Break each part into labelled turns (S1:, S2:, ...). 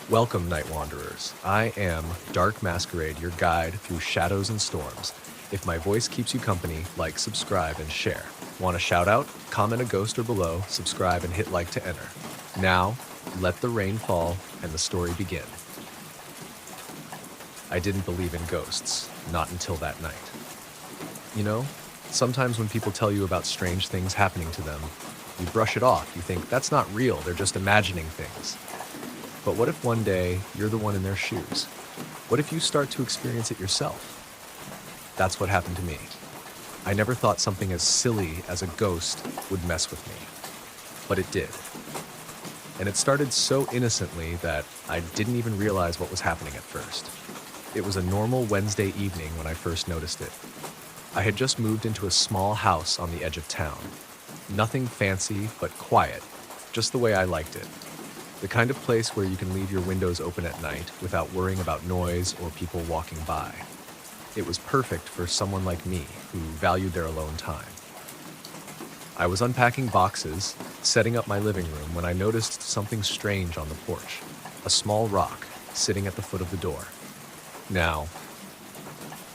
S1: Welcome, Night Wanderers. I am Dark Masquerade, your guide through shadows and storms. If my voice keeps you company, like, subscribe, and share. Want a shout out? Comment a ghost or below, subscribe, and hit like to enter. Now, let the rain fall and the story begin. I didn't believe in ghosts, not until that night. You know, sometimes when people tell you about strange things happening to them, you brush it off. You think, that's not real, they're just imagining things. But what if one day you're the one in their shoes? What if you start to experience it yourself? That's what happened to me. I never thought something as silly as a ghost would mess with me, but it did. And it started so innocently that I didn't even realize what was happening at first. It was a normal Wednesday evening when I first noticed it. I had just moved into a small house on the edge of town. Nothing fancy, but quiet, just the way I liked it. The kind of place where you can leave your windows open at night without worrying about noise or people walking by. It was perfect for someone like me who valued their alone time. I was unpacking boxes, setting up my living room when I noticed something strange on the porch. A small rock sitting at the foot of the door. Now,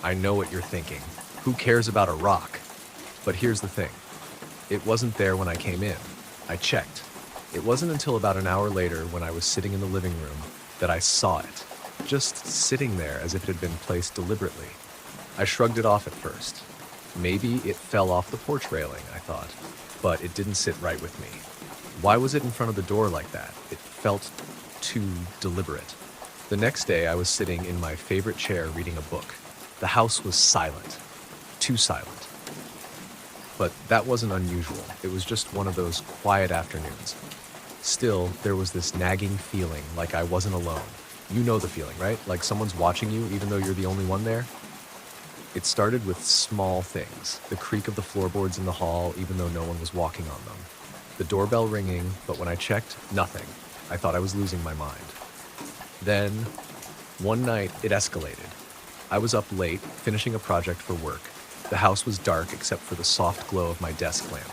S1: I know what you're thinking. Who cares about a rock? But here's the thing. It wasn't there when I came in. I checked. It wasn't until about an hour later when I was sitting in the living room that I saw it, just sitting there as if it had been placed deliberately. I shrugged it off at first. Maybe it fell off the porch railing, I thought, but it didn't sit right with me. Why was it in front of the door like that? It felt too deliberate. The next day I was sitting in my favorite chair reading a book. The house was silent, too silent. But that wasn't unusual. It was just one of those quiet afternoons. Still, there was this nagging feeling like I wasn't alone. You know the feeling, right? Like someone's watching you even though you're the only one there? It started with small things. The creak of the floorboards in the hall even though no one was walking on them. The doorbell ringing, but when I checked, nothing. I thought I was losing my mind. Then, one night, it escalated. I was up late, finishing a project for work. The house was dark except for the soft glow of my desk lamp.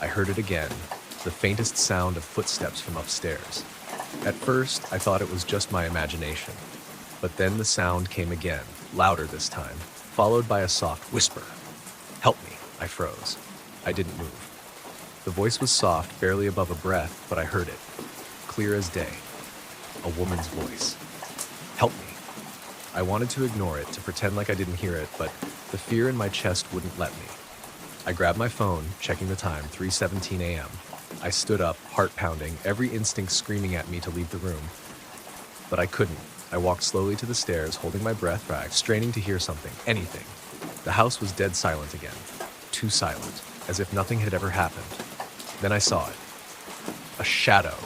S1: I heard it again, the faintest sound of footsteps from upstairs. At first, I thought it was just my imagination. But then the sound came again, louder this time, followed by a soft whisper. "Help me," I froze. I didn't move. The voice was soft, barely above a breath, but I heard it. Clear as day. A woman's voice. "Help me." I wanted to ignore it, to pretend like I didn't hear it, but the fear in my chest wouldn't let me. I grabbed my phone, checking the time, 3:17 a.m. I stood up, heart pounding, every instinct screaming at me to leave the room. But I couldn't. I walked slowly to the stairs, holding my breath back, straining to hear something, anything. The house was dead silent again. Too silent, as if nothing had ever happened. Then I saw it. A shadow,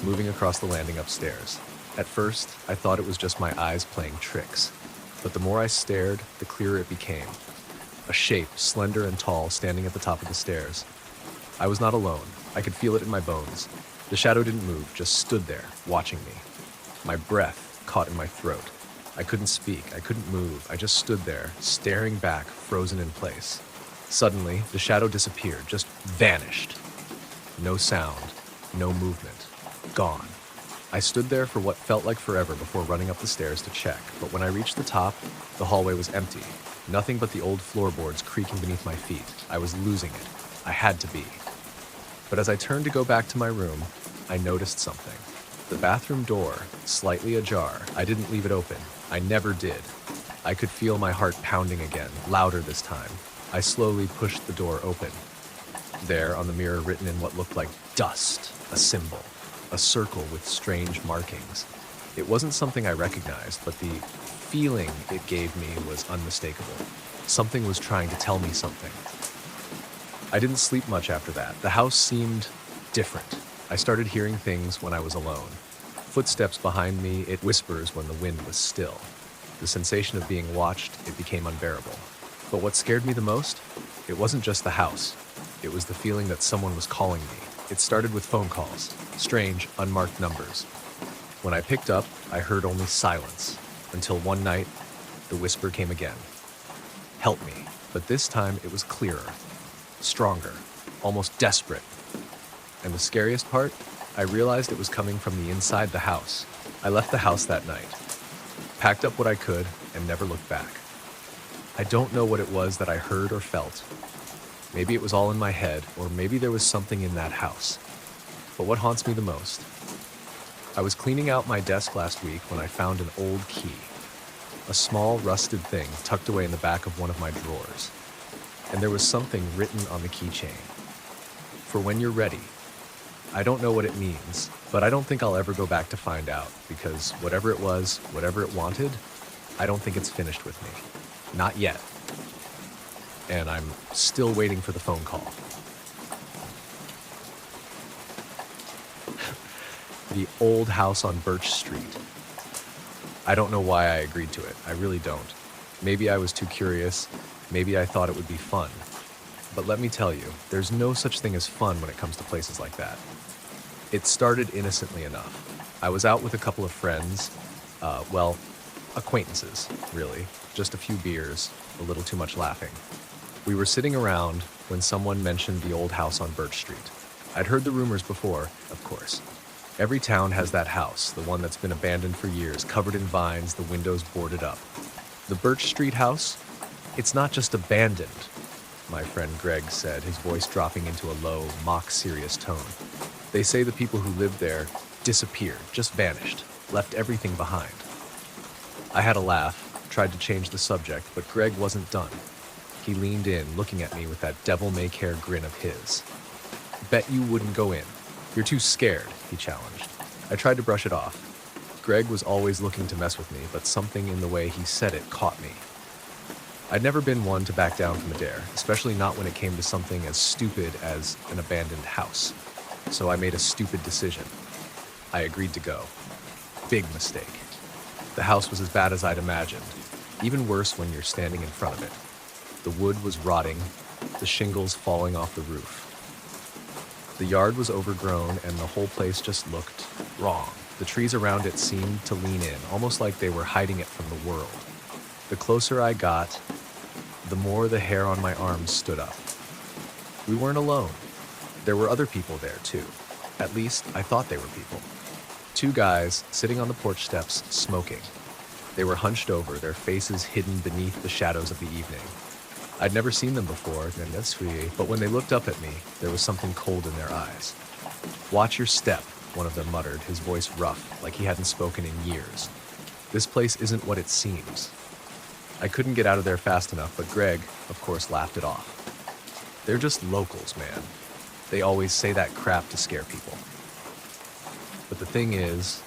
S1: moving across the landing upstairs. At first, I thought it was just my eyes playing tricks. But the more I stared, the clearer it became. A shape, slender and tall, standing at the top of the stairs. I was not alone. I could feel it in my bones. The shadow didn't move, just stood there, watching me. My breath caught in my throat. I couldn't speak, I couldn't move. I just stood there, staring back, frozen in place. Suddenly, the shadow disappeared, just vanished. No sound, no movement. Gone. I stood there for what felt like forever before running up the stairs to check, but when I reached the top, the hallway was empty. Nothing but the old floorboards creaking beneath my feet. I was losing it. I had to be. But as I turned to go back to my room, I noticed something. The bathroom door, slightly ajar. I didn't leave it open. I never did. I could feel my heart pounding again, louder this time. I slowly pushed the door open. There, on the mirror, written in what looked like dust, a symbol. A circle with strange markings. It wasn't something I recognized, but the feeling it gave me was unmistakable. Something was trying to tell me something. I didn't sleep much after that. The house seemed different. I started hearing things when I was alone. Footsteps behind me, it whispers when the wind was still. The sensation of being watched, it became unbearable. But what scared me the most? It wasn't just the house. It was the feeling that someone was calling me. It started with phone calls, strange, unmarked numbers. When I picked up, I heard only silence, until one night, the whisper came again. "Help me," but this time it was clearer, stronger, almost desperate. And the scariest part, I realized it was coming from the inside the house. I left the house that night, packed up what I could, and never looked back. I don't know what it was that I heard or felt. Maybe it was all in my head, or maybe there was something in that house. But what haunts me the most? I was cleaning out my desk last week when I found an old key, a small rusted thing tucked away in the back of one of my drawers. And there was something written on the keychain. For when you're ready. I don't know what it means, but I don't think I'll ever go back to find out, because whatever it was, whatever it wanted, I don't think it's finished with me. Not yet. And I'm still waiting for the phone call. The old house on Birch Street. I don't know why I agreed to it. I really don't. Maybe I was too curious. Maybe I thought it would be fun. But let me tell you, there's no such thing as fun when it comes to places like that. It started innocently enough. I was out with a couple of friends, acquaintances, really. Just a few beers, a little too much laughing. We were sitting around when someone mentioned the old house on Birch Street. I'd heard the rumors before, of course. Every town has that house, the one that's been abandoned for years, covered in vines, the windows boarded up. The Birch Street house? It's not just abandoned, my friend Greg said, his voice dropping into a low, mock-serious tone. They say the people who lived there disappeared, just vanished, left everything behind. I had a laugh, tried to change the subject, but Greg wasn't done. He leaned in, looking at me with that devil-may-care grin of his. Bet you wouldn't go in. You're too scared, he challenged. I tried to brush it off. Greg was always looking to mess with me, but something in the way he said it caught me. I'd never been one to back down from a dare, especially not when it came to something as stupid as an abandoned house. So I made a stupid decision. I agreed to go. Big mistake. The house was as bad as I'd imagined, even worse when you're standing in front of it. The wood was rotting, the shingles falling off the roof. The yard was overgrown and the whole place just looked wrong. The trees around it seemed to lean in, almost like they were hiding it from the world. The closer I got, the more the hair on my arms stood up. We weren't alone. There were other people there too. At least I thought they were people. Two guys sitting on the porch steps smoking. They were hunched over, their faces hidden beneath the shadows of the evening. I'd never seen them before, but when they looked up at me, there was something cold in their eyes. "Watch your step," one of them muttered, his voice rough, like he hadn't spoken in years. "This place isn't what it seems." I couldn't get out of there fast enough, but Greg, of course, laughed it off. "They're just locals, man. They always say that crap to scare people." But the thing is,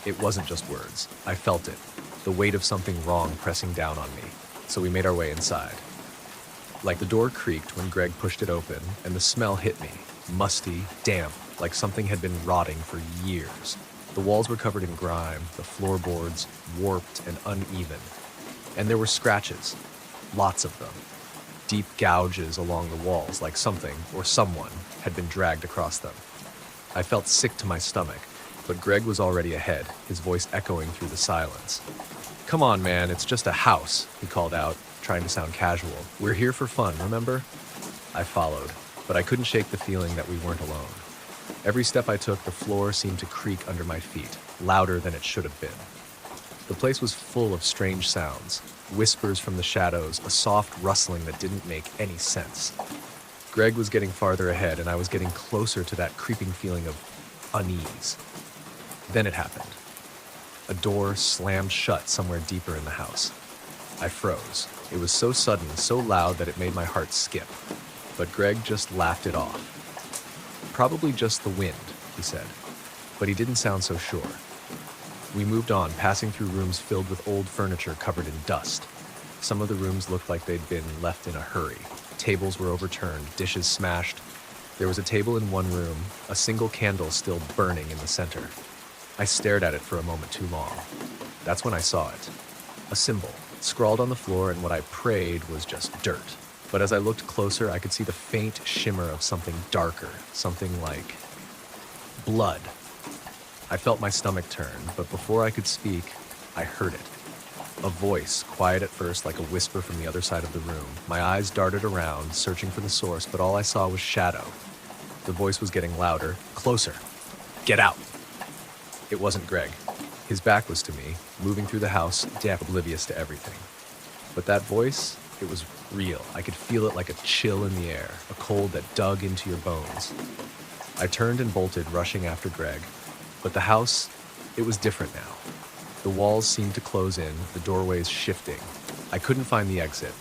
S1: it wasn't just words. I felt it, the weight of something wrong pressing down on me. So we made our way inside. Like the door creaked when Greg pushed it open, and the smell hit me, musty, damp, like something had been rotting for years. The walls were covered in grime, the floorboards warped and uneven. And there were scratches, lots of them. Deep gouges along the walls, like something, or someone, had been dragged across them. I felt sick to my stomach, but Greg was already ahead, his voice echoing through the silence. "Come on, man, it's just a house," he called out, trying to sound casual. "We're here for fun, remember?" I followed, but I couldn't shake the feeling that we weren't alone. Every step I took, the floor seemed to creak under my feet, louder than it should have been. The place was full of strange sounds, whispers from the shadows, a soft rustling that didn't make any sense. Greg was getting farther ahead, and I was getting closer to that creeping feeling of unease. Then it happened. A door slammed shut somewhere deeper in the house. I froze. It was so sudden, so loud that it made my heart skip. But Greg just laughed it off. "Probably just the wind," he said. But he didn't sound so sure. We moved on, passing through rooms filled with old furniture covered in dust. Some of the rooms looked like they'd been left in a hurry. Tables were overturned, dishes smashed. There was a table in one room, a single candle still burning in the center. I stared at it for a moment too long. That's when I saw it. A symbol, scrawled on the floor, and what I prayed was just dirt. But as I looked closer, I could see the faint shimmer of something darker, something like blood. I felt my stomach turn, but before I could speak, I heard it. A voice, quiet at first like a whisper from the other side of the room. My eyes darted around, searching for the source, but all I saw was shadow. The voice was getting louder, closer. "Get out!" It wasn't Greg. His back was to me, moving through the house, deaf, oblivious to everything. But that voice, it was real. I could feel it like a chill in the air, a cold that dug into your bones. I turned and bolted, rushing after Greg. But the house, it was different now. The walls seemed to close in, the doorways shifting. I couldn't find the exit.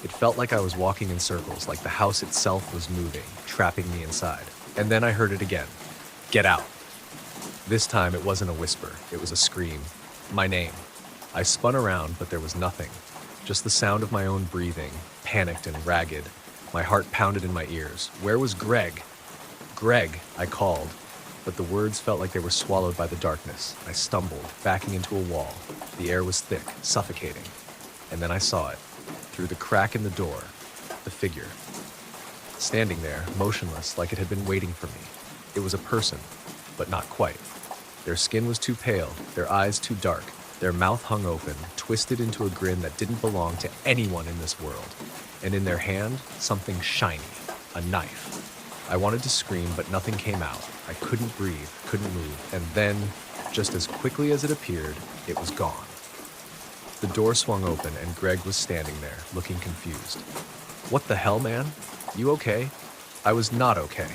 S1: It felt like I was walking in circles, like the house itself was moving, trapping me inside. And then I heard it again. Get out. This time it wasn't a whisper, it was a scream. My name. I spun around, but there was nothing. Just the sound of my own breathing, panicked and ragged. My heart pounded in my ears. Where was Greg? Greg, I called, but the words felt like they were swallowed by the darkness. I stumbled, backing into a wall. The air was thick, suffocating. And then I saw it. Through the crack in the door, the figure. Standing there, motionless, like it had been waiting for me. It was a person, but not quite. Their skin was too pale, their eyes too dark, their mouth hung open, twisted into a grin that didn't belong to anyone in this world. And in their hand, something shiny, a knife. I wanted to scream, but nothing came out. I couldn't breathe, couldn't move, and then, just as quickly as it appeared, it was gone. The door swung open and Greg was standing there, looking confused. What the hell, man? You okay? I was not okay.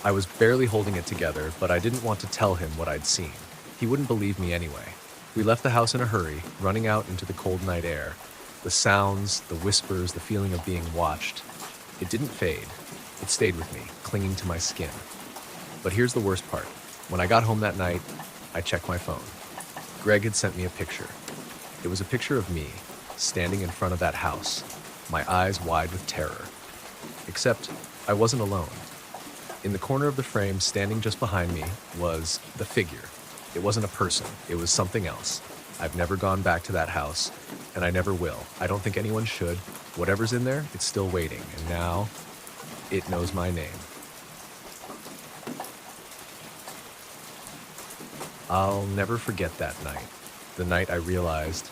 S1: I was barely holding it together, but I didn't want to tell him what I'd seen. He wouldn't believe me anyway. We left the house in a hurry, running out into the cold night air. The sounds, the whispers, the feeling of being watched. It didn't fade. It stayed with me, clinging to my skin. But here's the worst part. When I got home that night, I checked my phone. Greg had sent me a picture. It was a picture of me, standing in front of that house, my eyes wide with terror. Except, I wasn't alone. In the corner of the frame, standing just behind me, was the figure. It wasn't a person, it was something else. I've never gone back to that house, and I never will. I don't think anyone should. Whatever's in there, it's still waiting, and now, it knows my name. I'll never forget that night. The night I realized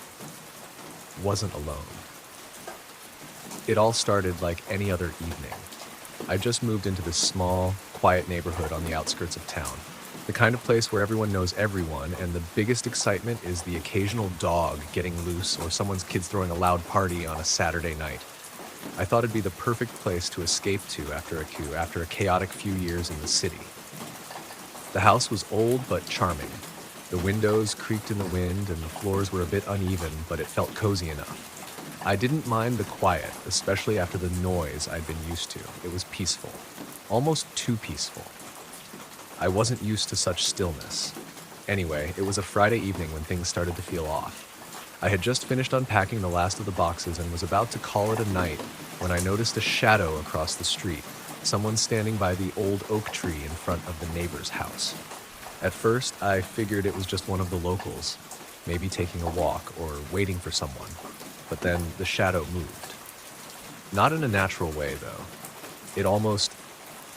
S1: wasn't alone. It all started like any other evening. I just moved into this small, quiet neighborhood on the outskirts of town. The kind of place where everyone knows everyone, and the biggest excitement is the occasional dog getting loose or someone's kids throwing a loud party on a Saturday night. I thought it'd be the perfect place to escape to after a chaotic few years in the city. The house was old but charming. The windows creaked in the wind and the floors were a bit uneven, but it felt cozy enough. I didn't mind the quiet, especially after the noise I'd been used to. It was peaceful, almost too peaceful. I wasn't used to such stillness. Anyway, it was a Friday evening when things started to feel off. I had just finished unpacking the last of the boxes and was about to call it a night when I noticed a shadow across the street, someone standing by the old oak tree in front of the neighbor's house. At first, I figured it was just one of the locals, maybe taking a walk or waiting for someone. But then the shadow moved. Not in a natural way, though. It almost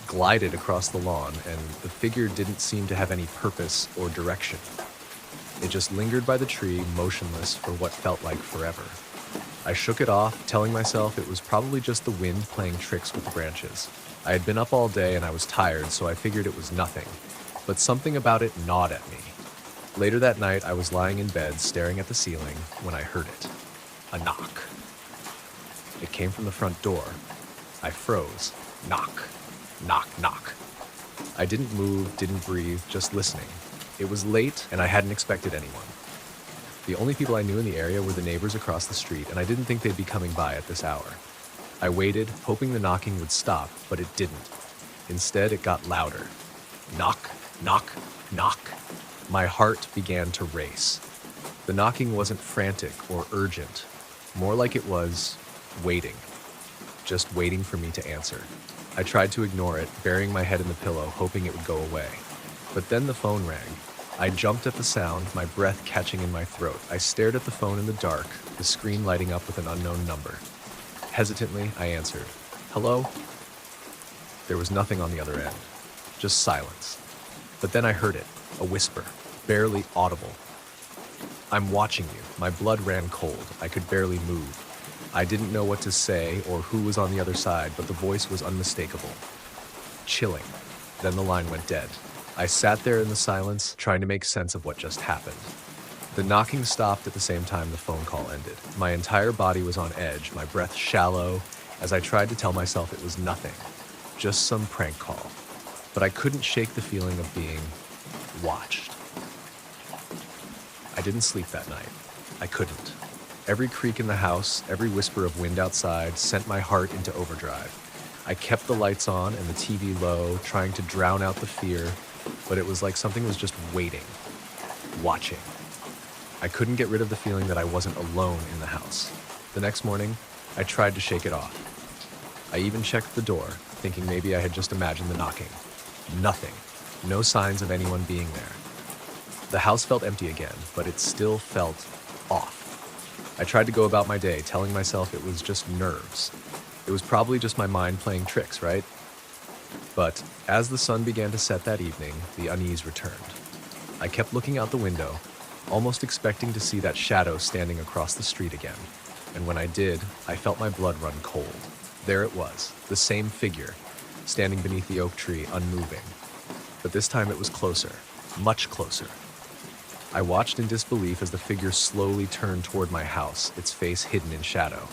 S1: glided across the lawn, and the figure didn't seem to have any purpose or direction. It just lingered by the tree, motionless for what felt like forever. I shook it off, telling myself it was probably just the wind playing tricks with the branches. I had been up all day and I was tired, so I figured it was nothing. But something about it gnawed at me. Later that night, I was lying in bed, staring at the ceiling, when I heard it. A knock. It came from the front door. I froze. Knock. Knock, knock. I didn't move, didn't breathe, just listening. It was late, and I hadn't expected anyone. The only people I knew in the area were the neighbors across the street, and I didn't think they'd be coming by at this hour. I waited, hoping the knocking would stop, but it didn't. Instead, it got louder. Knock, knock, knock. My heart began to race. The knocking wasn't frantic or urgent, more like it was waiting, just waiting for me to answer. I tried to ignore it, burying my head in the pillow, hoping it would go away. But then the phone rang. I jumped at the sound, my breath catching in my throat. I stared at the phone in the dark, the screen lighting up with an unknown number. Hesitantly, I answered. Hello? There was nothing on the other end, just silence. But then I heard it, a whisper, barely audible. I'm watching you. My blood ran cold. I could barely move. I didn't know what to say or who was on the other side, but the voice was unmistakable. Chilling. Then the line went dead. I sat there in the silence, trying to make sense of what just happened. The knocking stopped at the same time the phone call ended. My entire body was on edge, my breath shallow, as I tried to tell myself it was nothing, just some prank call. But I couldn't shake the feeling of being watched. I didn't sleep that night. I couldn't. Every creak in the house, every whisper of wind outside sent my heart into overdrive. I kept the lights on and the TV low, trying to drown out the fear, but it was like something was just waiting, watching. I couldn't get rid of the feeling that I wasn't alone in the house. The next morning, I tried to shake it off. I even checked the door, thinking maybe I had just imagined the knocking. Nothing. No signs of anyone being there. The house felt empty again, but it still felt off. I tried to go about my day, telling myself it was just nerves. It was probably just my mind playing tricks, right? But as the sun began to set that evening, the unease returned. I kept looking out the window, almost expecting to see that shadow standing across the street again. And when I did, I felt my blood run cold. There it was, the same figure, standing beneath the oak tree, unmoving. But this time it was closer, much closer. I watched in disbelief as the figure slowly turned toward my house, its face hidden in shadow.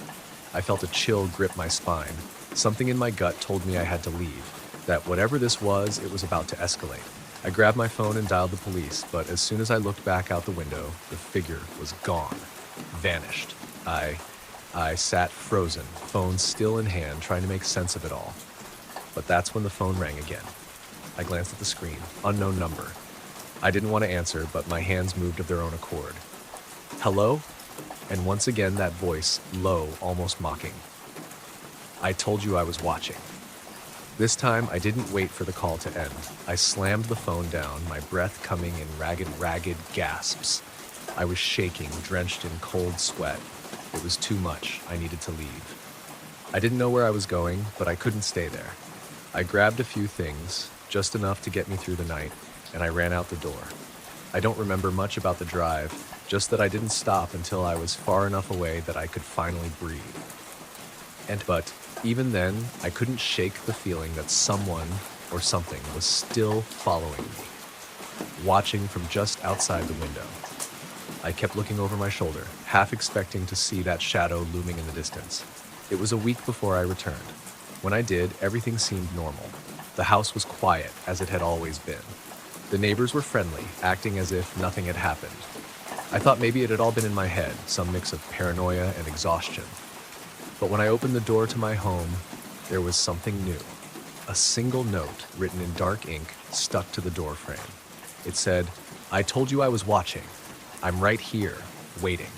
S1: I felt a chill grip my spine. Something in my gut told me I had to leave, that whatever this was, it was about to escalate. I grabbed my phone and dialed the police, but as soon as I looked back out the window, the figure was gone, vanished. I sat frozen, phone still in hand, trying to make sense of it all. But that's when the phone rang again. I glanced at the screen, unknown number. I didn't want to answer, but my hands moved of their own accord. Hello? And once again that voice, low, almost mocking. I told you I was watching. This time, I didn't wait for the call to end. I slammed the phone down, my breath coming in ragged gasps. I was shaking, drenched in cold sweat. It was too much. I needed to leave. I didn't know where I was going, but I couldn't stay there. I grabbed a few things, just enough to get me through the night, and I ran out the door. I don't remember much about the drive, just that I didn't stop until I was far enough away that I could finally breathe. But even then, I couldn't shake the feeling that someone or something was still following me, watching from just outside the window. I kept looking over my shoulder, half expecting to see that shadow looming in the distance. It was a week before I returned. When I did, everything seemed normal. The house was quiet, as it had always been. The neighbors were friendly, acting as if nothing had happened. I thought maybe it had all been in my head, some mix of paranoia and exhaustion. But when I opened the door to my home, there was something new. A single note, written in dark ink, stuck to the door frame. It said, "I told you I was watching. I'm right here, waiting."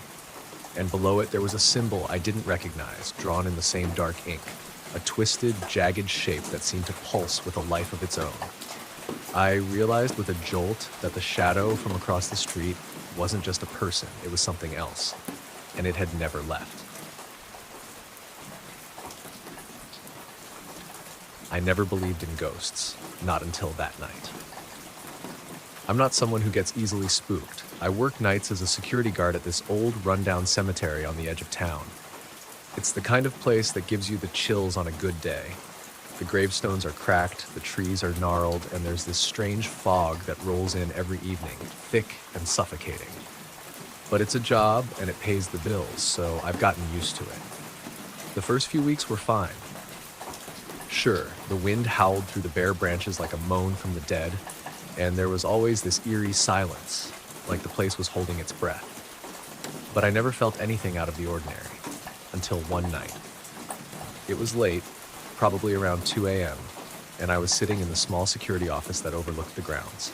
S1: And below it, there was a symbol I didn't recognize, drawn in the same dark ink. A twisted, jagged shape that seemed to pulse with a life of its own. I realized with a jolt that the shadow from across the street wasn't just a person, it was something else. And it had never left. I never believed in ghosts, not until that night. I'm not someone who gets easily spooked. I work nights as a security guard at this old, rundown cemetery on the edge of town. It's the kind of place that gives you the chills on a good day. The gravestones are cracked, the trees are gnarled, and there's this strange fog that rolls in every evening, thick and suffocating. But it's a job, and it pays the bills, so I've gotten used to it. The first few weeks were fine. Sure, the wind howled through the bare branches like a moan from the dead, and there was always this eerie silence, like the place was holding its breath. But I never felt anything out of the ordinary, until one night. It was late, probably around 2 a.m., and I was sitting in the small security office that overlooked the grounds.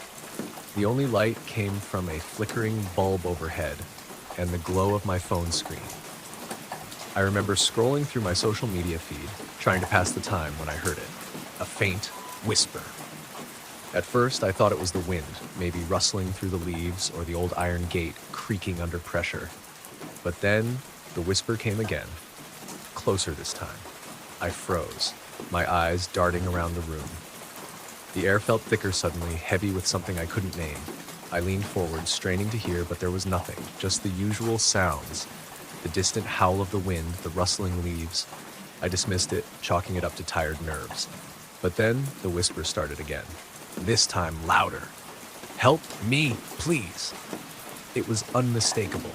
S1: The only light came from a flickering bulb overhead and the glow of my phone screen. I remember scrolling through my social media feed, trying to pass the time when I heard it. A faint whisper. At first, I thought it was the wind, maybe rustling through the leaves or the old iron gate creaking under pressure. But then, the whisper came again, closer this time. I froze, my eyes darting around the room. The air felt thicker suddenly, heavy with something I couldn't name. I leaned forward, straining to hear, but there was nothing, just the usual sounds. The distant howl of the wind, the rustling leaves. I dismissed it, chalking it up to tired nerves. But then, the whisper started again. This time louder. "Help me, please." It was unmistakable,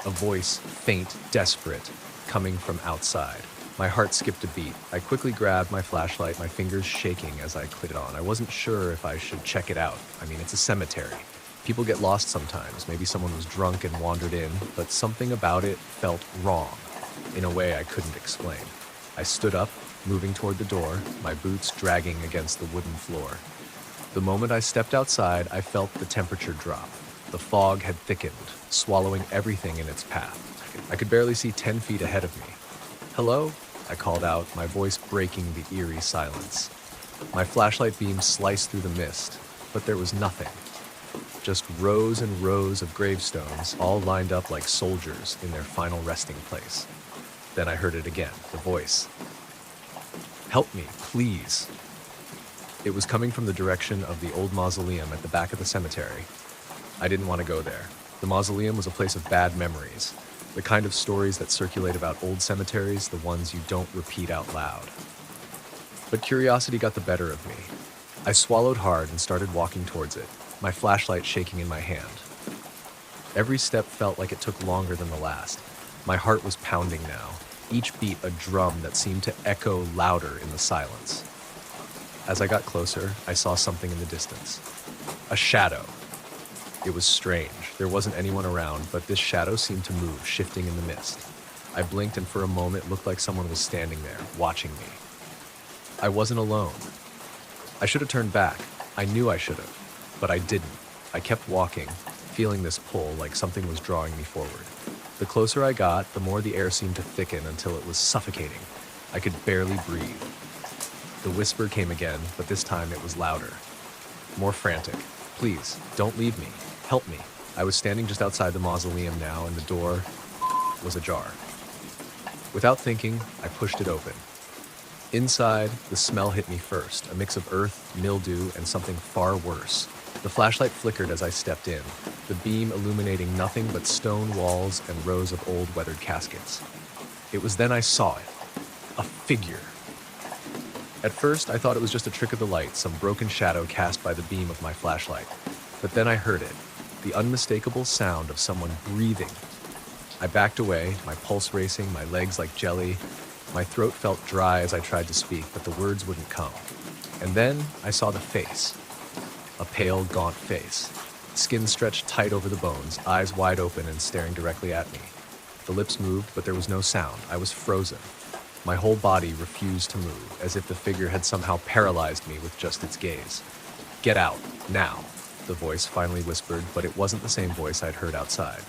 S1: a voice, faint, desperate, coming from outside. My heart skipped a beat. I quickly grabbed my flashlight, my fingers shaking as I clicked it on. I wasn't sure if I should check it out. I mean, it's a cemetery. People get lost sometimes. Maybe someone was drunk and wandered in, but something about it felt wrong, in a way I couldn't explain. I stood up, moving toward the door, my boots dragging against the wooden floor. The moment I stepped outside, I felt the temperature drop. The fog had thickened, swallowing everything in its path. I could barely see 10 feet ahead of me. "Hello?" I called out, my voice breaking the eerie silence. My flashlight beam sliced through the mist, but there was nothing. Just rows and rows of gravestones, all lined up like soldiers in their final resting place. Then I heard it again, the voice. "Help me, please." It was coming from the direction of the old mausoleum at the back of the cemetery. I didn't want to go there. The mausoleum was a place of bad memories, the kind of stories that circulate about old cemeteries, the ones you don't repeat out loud. But curiosity got the better of me. I swallowed hard and started walking towards it, my flashlight shaking in my hand. Every step felt like it took longer than the last. My heart was pounding now, each beat a drum that seemed to echo louder in the silence. As I got closer, I saw something in the distance. A shadow. It was strange. There wasn't anyone around, but this shadow seemed to move, shifting in the mist. I blinked, and for a moment it looked like someone was standing there, watching me. I wasn't alone. I should have turned back. I knew I should have, but I didn't. I kept walking, feeling this pull, like something was drawing me forward. The closer I got, the more the air seemed to thicken until it was suffocating. I could barely breathe. The whisper came again, but this time it was louder, more frantic. "Please, don't leave me. Help me." I was standing just outside the mausoleum now, and the door was ajar. Without thinking, I pushed it open. Inside, the smell hit me first, a mix of earth, mildew, and something far worse. The flashlight flickered as I stepped in, the beam illuminating nothing but stone walls and rows of old weathered caskets. It was then I saw it. A figure. At first, I thought it was just a trick of the light, some broken shadow cast by the beam of my flashlight. But then I heard it, the unmistakable sound of someone breathing. I backed away, my pulse racing, my legs like jelly. My throat felt dry as I tried to speak, but the words wouldn't come. And then I saw the face. A pale, gaunt face. Skin stretched tight over the bones, eyes wide open and staring directly at me. The lips moved, but there was no sound. I was frozen. My whole body refused to move, as if the figure had somehow paralyzed me with just its gaze. "Get out, now," the voice finally whispered, but it wasn't the same voice I'd heard outside.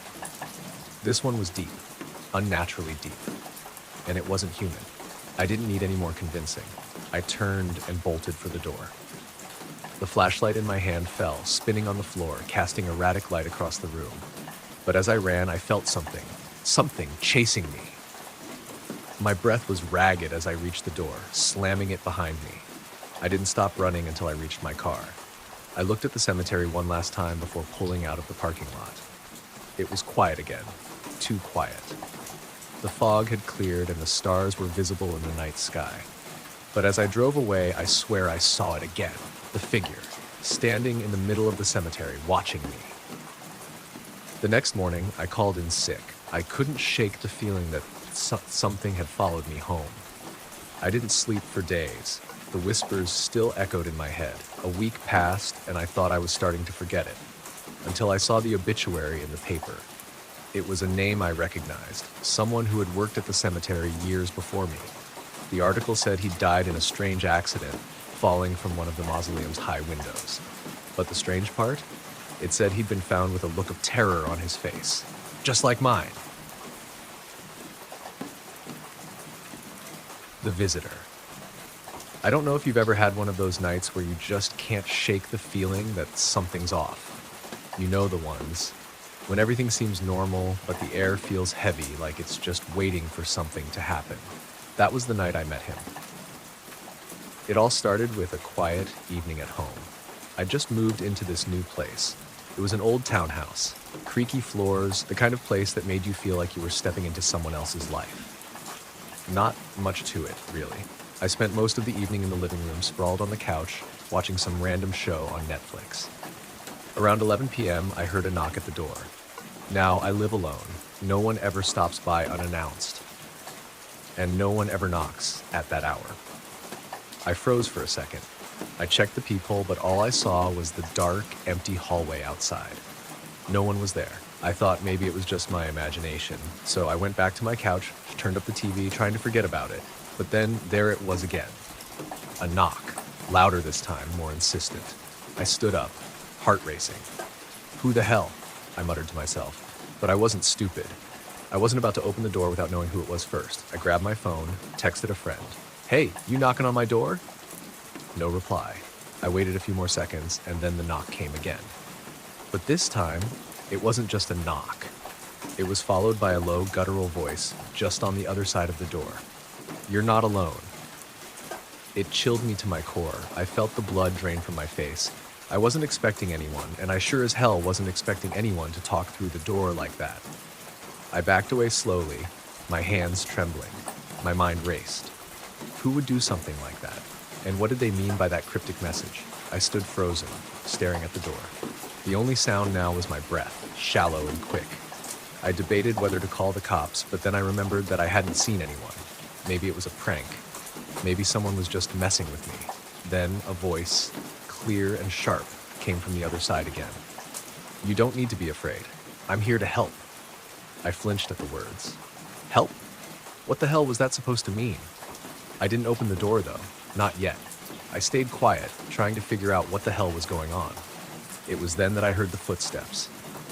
S1: This one was deep, unnaturally deep, and it wasn't human. I didn't need any more convincing. I turned and bolted for the door. The flashlight in my hand fell, spinning on the floor, casting erratic light across the room. But as I ran, I felt something chasing me. My breath was ragged as I reached the door, slamming it behind me. I didn't stop running until I reached my car. I looked at the cemetery one last time before pulling out of the parking lot. It was quiet again, too quiet. The fog had cleared and the stars were visible in the night sky. But as I drove away, I swear I saw it again, the figure, standing in the middle of the cemetery, watching me. The next morning, I called in sick. I couldn't shake the feeling that something had followed me home. I didn't sleep for days. The whispers still echoed in my head. A week passed, and I thought I was starting to forget it, until I saw the obituary in the paper. It was a name I recognized, someone who had worked at the cemetery years before me. The article said he died in a strange accident, falling from one of the mausoleum's high windows. But the strange part? It said he'd been found with a look of terror on his face, just like mine. The Visitor. I don't know if you've ever had one of those nights where you just can't shake the feeling that something's off. You know the ones. When everything seems normal, but the air feels heavy, like it's just waiting for something to happen. That was the night I met him. It all started with a quiet evening at home. I'd just moved into this new place. It was an old townhouse, creaky floors, the kind of place that made you feel like you were stepping into someone else's life. Not much to it, really. I spent most of the evening in the living room, sprawled on the couch, watching some random show on Netflix. Around 11 p.m., I heard a knock at the door. Now I live alone. No one ever stops by unannounced, and no one ever knocks at that hour. I froze for a second. I checked the peephole, but all I saw was the dark, empty hallway outside. No one was there. I thought maybe it was just my imagination, so I went back to my couch, turned up the TV, trying to forget about it. But then there it was again. A knock, louder this time, more insistent. I stood up, heart racing. Who the hell? I muttered to myself. But I wasn't stupid. I wasn't about to open the door without knowing who it was first. I grabbed my phone, texted a friend. Hey, you knocking on my door? No reply. I waited a few more seconds, and then the knock came again. But this time, it wasn't just a knock. It was followed by a low, guttural voice just on the other side of the door. You're not alone. It chilled me to my core. I felt the blood drain from my face. I wasn't expecting anyone, and I sure as hell wasn't expecting anyone to talk through the door like that. I backed away slowly, my hands trembling. My mind raced. Who would do something like that? And what did they mean by that cryptic message? I stood frozen, staring at the door. The only sound now was my breath, shallow and quick. I debated whether to call the cops, but then I remembered that I hadn't seen anyone. Maybe it was a prank. Maybe someone was just messing with me. Then a voice, clear and sharp, came from the other side again. You don't need to be afraid. I'm here to help. I flinched at the words. Help? What the hell was that supposed to mean? I didn't open the door though, not yet. I stayed quiet, trying to figure out what the hell was going on. It was then that I heard the footsteps.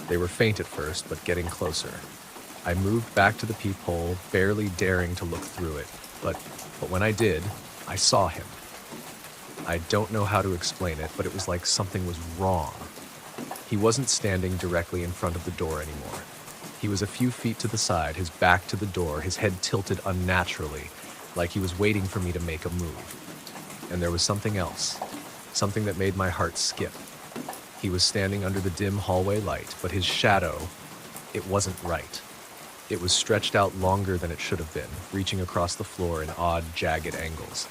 S1: They were faint at first, but getting closer. I moved back to the peephole, barely daring to look through it, but when I did, I saw him. I don't know how to explain it, but it was like something was wrong. He wasn't standing directly in front of the door anymore. He was a few feet to the side, his back to the door, his head tilted unnaturally, like he was waiting for me to make a move. And there was something else, something that made my heart skip. He was standing under the dim hallway light, but his shadow, it wasn't right. It was stretched out longer than it should have been, reaching across the floor in odd, jagged angles.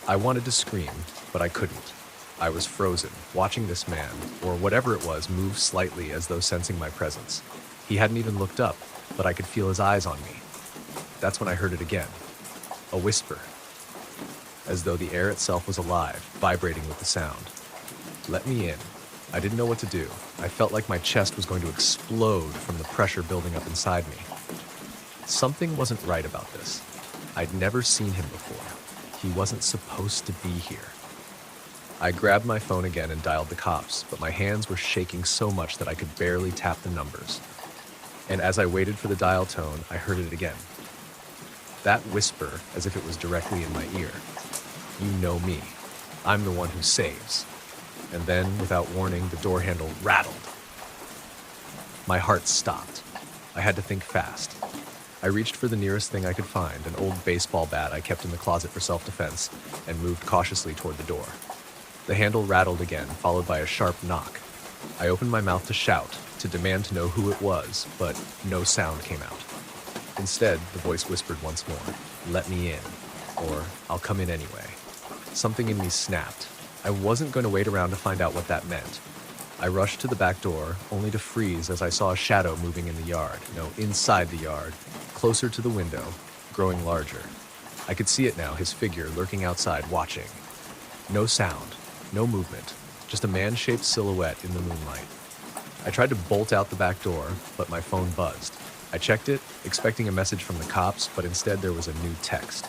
S1: I wanted to scream, but I couldn't. I was frozen, watching this man, or whatever it was, move slightly as though sensing my presence. He hadn't even looked up, but I could feel his eyes on me. That's when I heard it again. A whisper, as though the air itself was alive, vibrating with the sound. Let me in. I didn't know what to do. I felt like my chest was going to explode from the pressure building up inside me. Something wasn't right about this. I'd never seen him before. He wasn't supposed to be here. I grabbed my phone again and dialed the cops, but my hands were shaking so much that I could barely tap the numbers. And as I waited for the dial tone, I heard it again. That whisper, as if it was directly in my ear. You know me. I'm the one who saves. And then, without warning, the door handle rattled. My heart stopped. I had to think fast. I reached for the nearest thing I could find, an old baseball bat I kept in the closet for self-defense, and moved cautiously toward the door. The handle rattled again, followed by a sharp knock. I opened my mouth to shout, to demand to know who it was, but no sound came out. Instead, the voice whispered once more, "Let me in," or "I'll come in anyway." Something in me snapped. I wasn't going to wait around to find out what that meant. I rushed to the back door, only to freeze as I saw a shadow moving in the yard. No, inside the yard, closer to the window, growing larger. I could see it now, his figure lurking outside, watching. No sound, no movement, just a man-shaped silhouette in the moonlight. I tried to bolt out the back door, but my phone buzzed. I checked it, expecting a message from the cops, but instead there was a new text.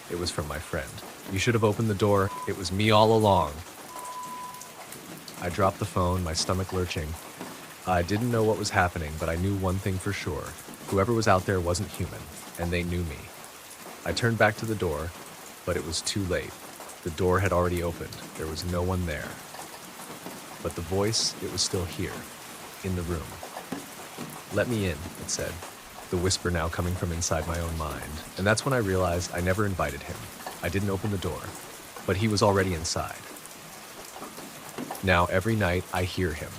S1: It was from my friend. "You should have opened the door. It was me all along." I dropped the phone, my stomach lurching. I didn't know what was happening, but I knew one thing for sure. Whoever was out there wasn't human, and they knew me. I turned back to the door, but it was too late. The door had already opened. There was no one there. But the voice, it was still here, in the room. "Let me in," it said, the whisper now coming from inside my own mind. And that's when I realized I never invited him. I didn't open the door, but he was already inside. Now, every night, I hear him.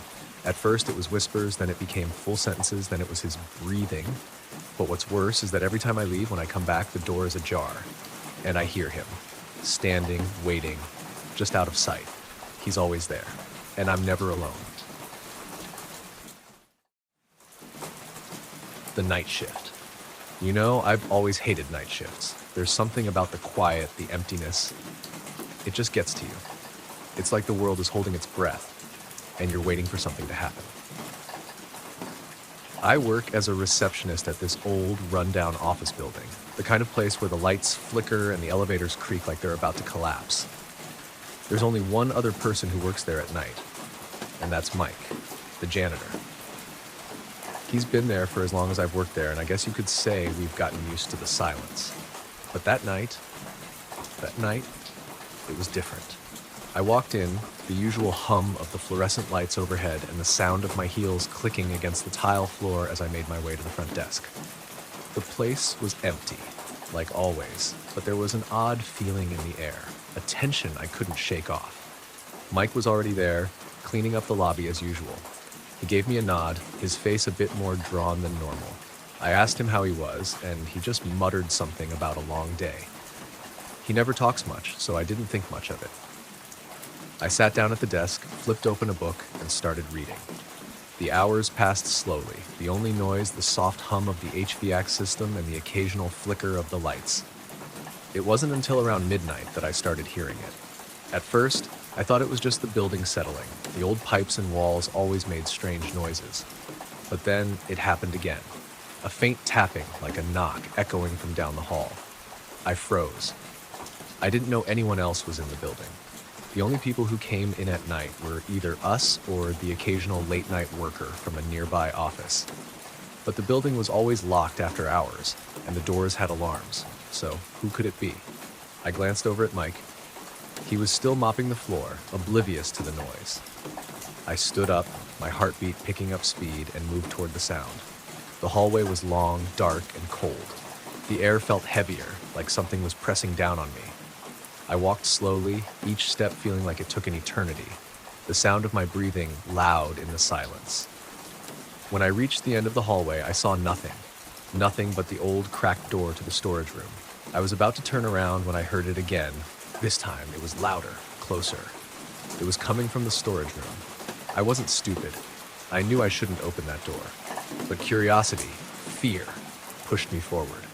S1: At first, it was whispers, then it became full sentences, then it was his breathing. But what's worse is that every time I leave, when I come back, the door is ajar. And I hear him, standing, waiting, just out of sight. He's always there, and I'm never alone. The night shift. You know, I've always hated night shifts. There's something about the quiet, the emptiness. It just gets to you. It's like the world is holding its breath, and you're waiting for something to happen. I work as a receptionist at this old, rundown office building, the kind of place where the lights flicker and the elevators creak like they're about to collapse. There's only one other person who works there at night, and that's Mike, the janitor. He's been there for as long as I've worked there, and I guess you could say we've gotten used to the silence. But that night, it was different. I walked in, the usual hum of the fluorescent lights overhead and the sound of my heels clicking against the tile floor as I made my way to the front desk. The place was empty, like always, but there was an odd feeling in the air, a tension I couldn't shake off. Mike was already there, cleaning up the lobby as usual. He gave me a nod, his face a bit more drawn than normal. I asked him how he was, and he just muttered something about a long day. He never talks much, so I didn't think much of it. I sat down at the desk, flipped open a book, and started reading. The hours passed slowly, the only noise the soft hum of the HVAC system and the occasional flicker of the lights. It wasn't until around midnight that I started hearing it. At first, I thought it was just the building settling. The old pipes and walls always made strange noises. But then it happened again. A faint tapping, like a knock, echoing from down the hall. I froze. I didn't know anyone else was in the building. The only people who came in at night were either us or the occasional late-night worker from a nearby office. But the building was always locked after hours, and the doors had alarms, so who could it be? I glanced over at Mike. He was still mopping the floor, oblivious to the noise. I stood up, my heartbeat picking up speed, and moved toward the sound. The hallway was long, dark, and cold. The air felt heavier, like something was pressing down on me. I walked slowly, each step feeling like it took an eternity, the sound of my breathing loud in the silence. When I reached the end of the hallway, I saw nothing but the old cracked door to the storage room. I was about to turn around when I heard it again. This time, it was louder, closer. It was coming from the storage room. I wasn't stupid. I knew I shouldn't open that door. But curiosity, fear, pushed me forward.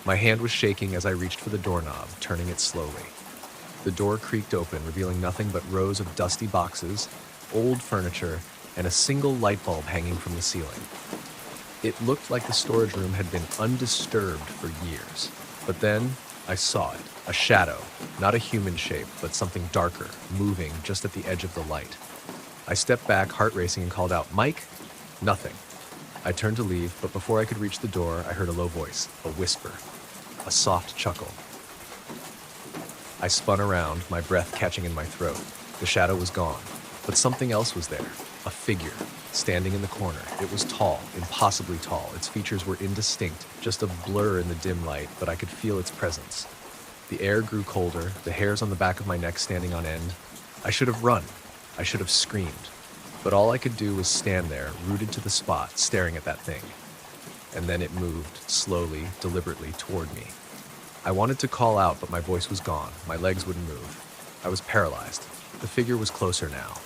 S1: My hand was shaking as I reached for the doorknob, turning it slowly. The door creaked open, revealing nothing but rows of dusty boxes, old furniture, and a single light bulb hanging from the ceiling. It looked like the storage room had been undisturbed for years. But then, I saw it, a shadow, not a human shape, but something darker, moving just at the edge of the light. I stepped back, heart racing, and called out, "Mike?" Nothing. I turned to leave, but before I could reach the door, I heard a low voice, a whisper, a soft chuckle. I spun around, my breath catching in my throat. The shadow was gone, but something else was there, a figure, standing in the corner. It was tall, impossibly tall. Its features were indistinct, just a blur in the dim light, but I could feel its presence. The air grew colder, the hairs on the back of my neck standing on end. I should have run. I should have screamed. But all I could do was stand there, rooted to the spot, staring at that thing. And then it moved, slowly, deliberately, toward me. I wanted to call out, but my voice was gone. My legs wouldn't move. I was paralyzed. The figure was closer now.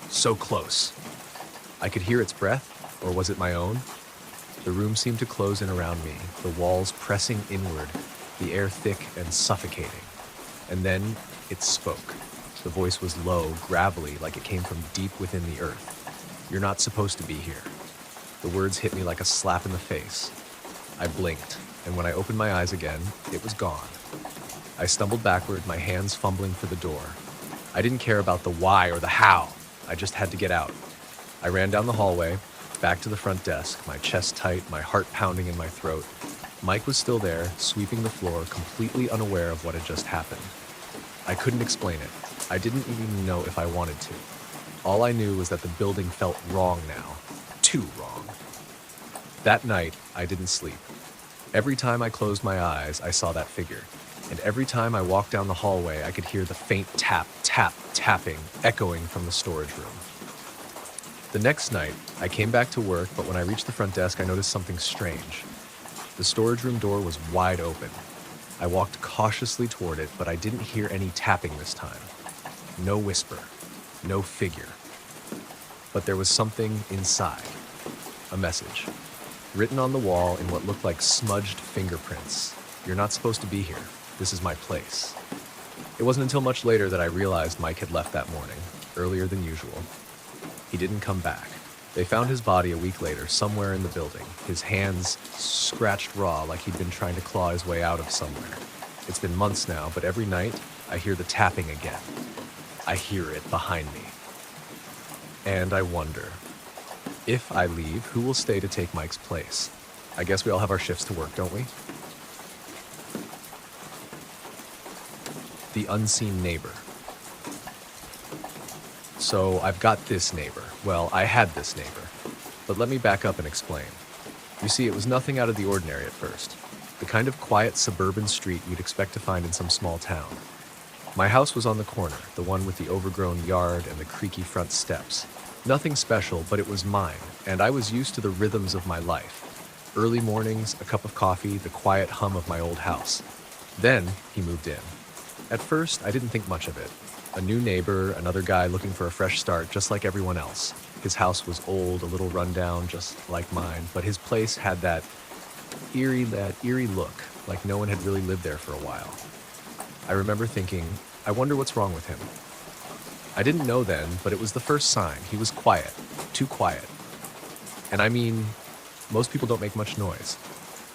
S1: So close. I could hear its breath, or was it my own? The room seemed to close in around me, the walls pressing inward, the air thick and suffocating. And then it spoke. The voice was low, gravelly, like it came from deep within the earth. "You're not supposed to be here." The words hit me like a slap in the face. I blinked, and when I opened my eyes again, it was gone. I stumbled backward, my hands fumbling for the door. I didn't care about the why or the how. I just had to get out. I ran down the hallway, back to the front desk, my chest tight, my heart pounding in my throat. Mike was still there, sweeping the floor, completely unaware of what had just happened. I couldn't explain it. I didn't even know if I wanted to. All I knew was that the building felt wrong now. Too wrong. That night, I didn't sleep. Every time I closed my eyes, I saw that figure. And every time I walked down the hallway, I could hear the faint tapping, echoing from the storage room. The next night, I came back to work, but when I reached the front desk, I noticed something strange. The storage room door was wide open. I walked cautiously toward it, but I didn't hear any tapping this time. No whisper, no figure. But there was something inside. A message. written on the wall in what looked like smudged fingerprints. "You're not supposed to be here. This is my place." It wasn't until much later that I realized Mike had left that morning, earlier than usual. He didn't come back. They found his body a week later, somewhere in the building, his hands scratched raw like he'd been trying to claw his way out of somewhere. It's been months now, but every night, I hear the tapping again. I hear it behind me. And I wonder, if I leave, who will stay to take Mike's place? I guess we all have our shifts to work, don't we? The unseen neighbor. So I've got this neighbor. Well, I had this neighbor. But let me back up and explain. You see, it was nothing out of the ordinary at first. The kind of quiet suburban street you'd expect to find in some small town. My house was on the corner, the one with the overgrown yard and the creaky front steps. Nothing special, but it was mine, and I was used to the rhythms of my life. Early mornings, a cup of coffee, the quiet hum of my old house. Then he moved in. At first, I didn't think much of it. A new neighbor, another guy looking for a fresh start, just like everyone else. His house was old, a little rundown, just like mine, but his place had that eerie look, like no one had really lived there for a while. I remember thinking, I wonder what's wrong with him. I didn't know then, but it was the first sign. He was quiet, too quiet. And I mean, most people don't make much noise.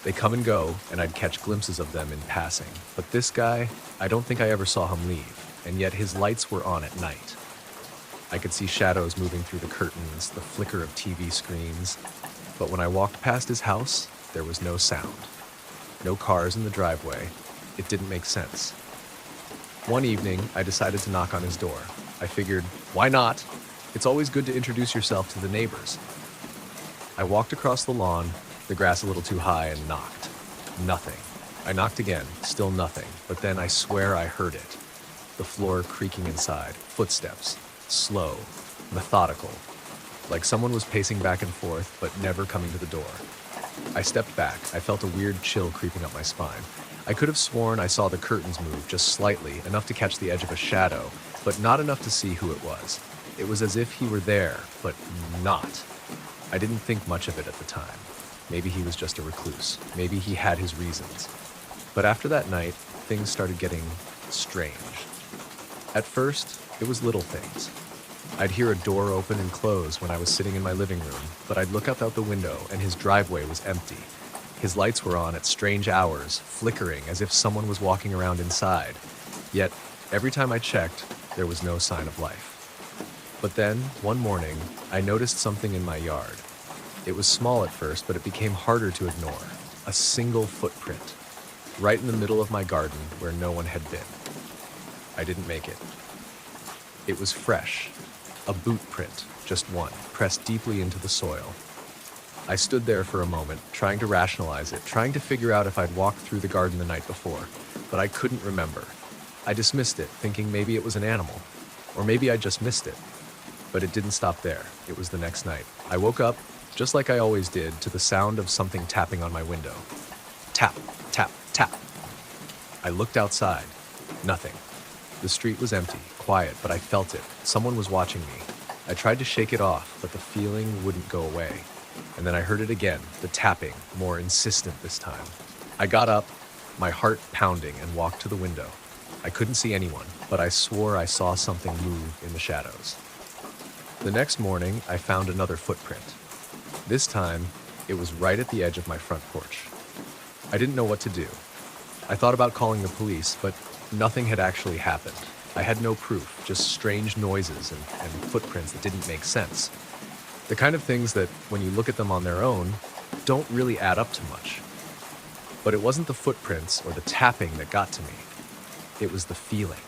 S1: They come and go, and I'd catch glimpses of them in passing. But this guy, I don't think I ever saw him leave, and yet his lights were on at night. I could see shadows moving through the curtains, the flicker of TV screens. But when I walked past his house, there was no sound. No cars in the driveway. It didn't make sense. One evening, I decided to knock on his door. I figured, why not? It's always good to introduce yourself to the neighbors. I walked across the lawn, the grass a little too high, and knocked. Nothing. I knocked again, still nothing, but then I swear I heard it. The floor creaking inside, footsteps, slow, methodical, like someone was pacing back and forth, but never coming to the door. I stepped back. I felt a weird chill creeping up my spine. I could have sworn I saw the curtains move just slightly, enough to catch the edge of a shadow, but not enough to see who it was. It was as if he were there, but not. I didn't think much of it at the time. Maybe he was just a recluse. Maybe he had his reasons. But after that night, things started getting strange. At first, it was little things. I'd hear a door open and close when I was sitting in my living room, but I'd look out the window and his driveway was empty. His lights were on at strange hours, flickering as if someone was walking around inside. Yet, every time I checked, there was no sign of life. But then, one morning, I noticed something in my yard. It was small at first, but it became harder to ignore. A single footprint, right in the middle of my garden where no one had been. I didn't make it. It was fresh, a boot print, just one, pressed deeply into the soil. I stood there for a moment, trying to rationalize it, trying to figure out if I'd walked through the garden the night before, but I couldn't remember. I dismissed it, thinking maybe it was an animal, or maybe I just missed it. But it didn't stop there. It was the next night. I woke up, just like I always did, to the sound of something tapping on my window. Tap, tap, tap. I looked outside. Nothing. The street was empty, quiet, but I felt it. Someone was watching me. I tried to shake it off, but the feeling wouldn't go away. And then I heard it again, the tapping, more insistent this time. I got up, my heart pounding, and walked to the window. I couldn't see anyone, but I swore I saw something move in the shadows. The next morning, I found another footprint. This time, it was right at the edge of my front porch. I didn't know what to do. I thought about calling the police, but nothing had actually happened. I had no proof, just strange noises and footprints that didn't make sense. The kind of things that, when you look at them on their own, don't really add up to much. But it wasn't the footprints or the tapping that got to me. It was the feeling.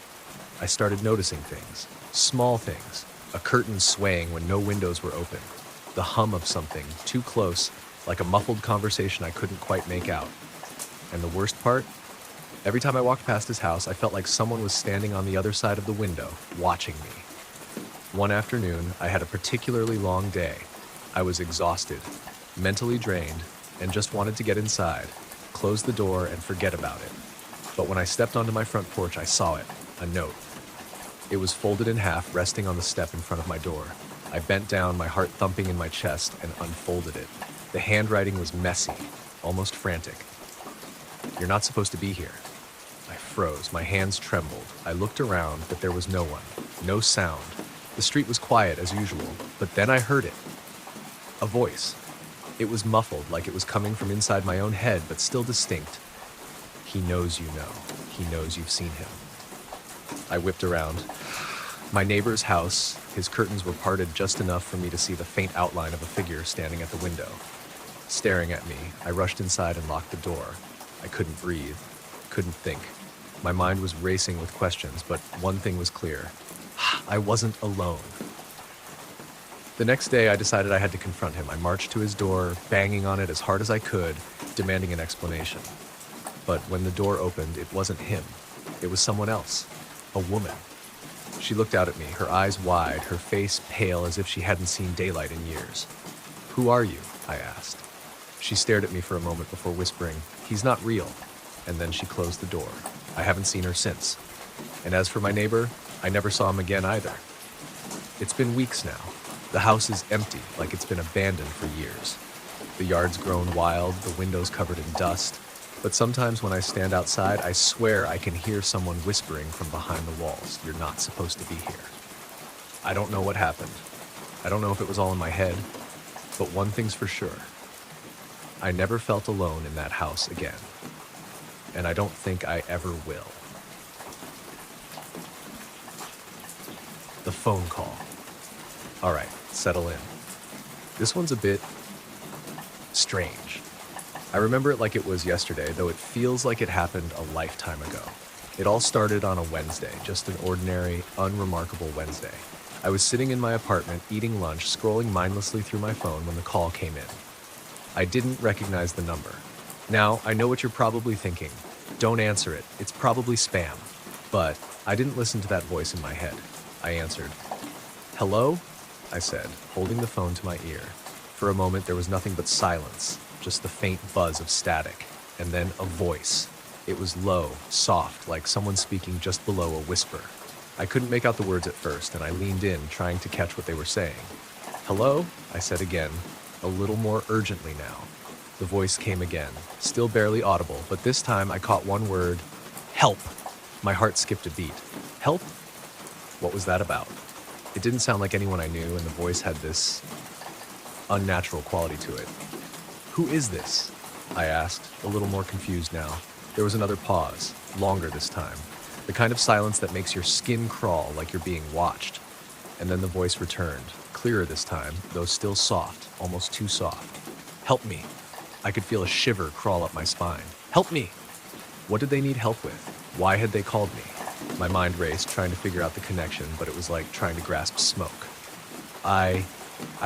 S1: I started noticing things, small things, a curtain swaying when no windows were open, the hum of something too close, like a muffled conversation I couldn't quite make out. And the worst part? Every time I walked past his house, I felt like someone was standing on the other side of the window, watching me. One afternoon, I had a particularly long day. I was exhausted, mentally drained, and just wanted to get inside, close the door, and forget about it. But when I stepped onto my front porch, I saw it, a note. It was folded in half, resting on the step in front of my door. I bent down, my heart thumping in my chest, and unfolded it. The handwriting was messy, almost frantic. "You're not supposed to be here." I froze, my hands trembled. I looked around, but there was no one, no sound. The street was quiet as usual, but then I heard it. A voice. It was muffled, like it was coming from inside my own head, but still distinct. "He knows you know. He knows you've seen him." I whipped around. My neighbor's house, his curtains were parted just enough for me to see the faint outline of a figure standing at the window. Staring at me, I rushed inside and locked the door. I couldn't breathe, couldn't think. My mind was racing with questions, but one thing was clear. I wasn't alone. The next day, I decided I had to confront him. I marched to his door, banging on it as hard as I could, demanding an explanation. But when the door opened, it wasn't him. It was someone else, a woman. She looked out at me, her eyes wide, her face pale as if she hadn't seen daylight in years. "Who are you?" I asked. She stared at me for a moment before whispering, "He's not real." And then she closed the door. I haven't seen her since. And as for my neighbor, I never saw him again either. It's been weeks now. The house is empty, like it's been abandoned for years. The yard's grown wild, the windows covered in dust. But sometimes when I stand outside, I swear I can hear someone whispering from behind the walls, "You're not supposed to be here." I don't know what happened. I don't know if it was all in my head. But one thing's for sure. I never felt alone in that house again. And I don't think I ever will. The phone call. All right, settle in. This one's a bit strange. I remember it like it was yesterday, though it feels like it happened a lifetime ago. It all started on a Wednesday, just an ordinary, unremarkable Wednesday. I was sitting in my apartment, eating lunch, scrolling mindlessly through my phone when the call came in. I didn't recognize the number. Now, I know what you're probably thinking. Don't answer it. It's probably spam. But I didn't listen to that voice in my head. I answered. "Hello?" I said, holding the phone to my ear. For a moment, there was nothing but silence, just the faint buzz of static, and then a voice. It was low, soft, like someone speaking just below a whisper. I couldn't make out the words at first, and I leaned in, trying to catch what they were saying. "Hello?" I said again, a little more urgently now. The voice came again, still barely audible, but this time I caught one word: "Help!" My heart skipped a beat. Help? What was that about? It didn't sound like anyone I knew, and the voice had this unnatural quality to it. "Who is this?" I asked, a little more confused now. There was another pause, longer this time, the kind of silence that makes your skin crawl like you're being watched. And then the voice returned, clearer this time, though still soft, almost too soft. "Help me." I could feel a shiver crawl up my spine. "Help me!" What did they need help with? Why had they called me? My mind raced, trying to figure out the connection, but it was like trying to grasp smoke. I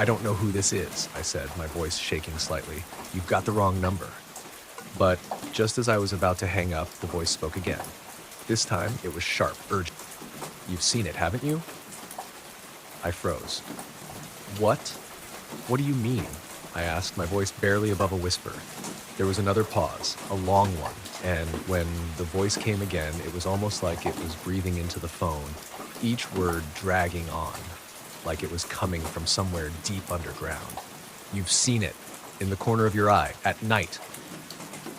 S1: don't know who this is," I said, my voice shaking slightly. "You've got the wrong number." But just as I was about to hang up, the voice spoke again. This time, it was sharp, urgent. "You've seen it, haven't you?" I froze. "What? What do you mean?" I asked, my voice barely above a whisper. There was another pause, a long one, and when the voice came again, it was almost like it was breathing into the phone, each word dragging on, like it was coming from somewhere deep underground. "You've seen it, in the corner of your eye, at night."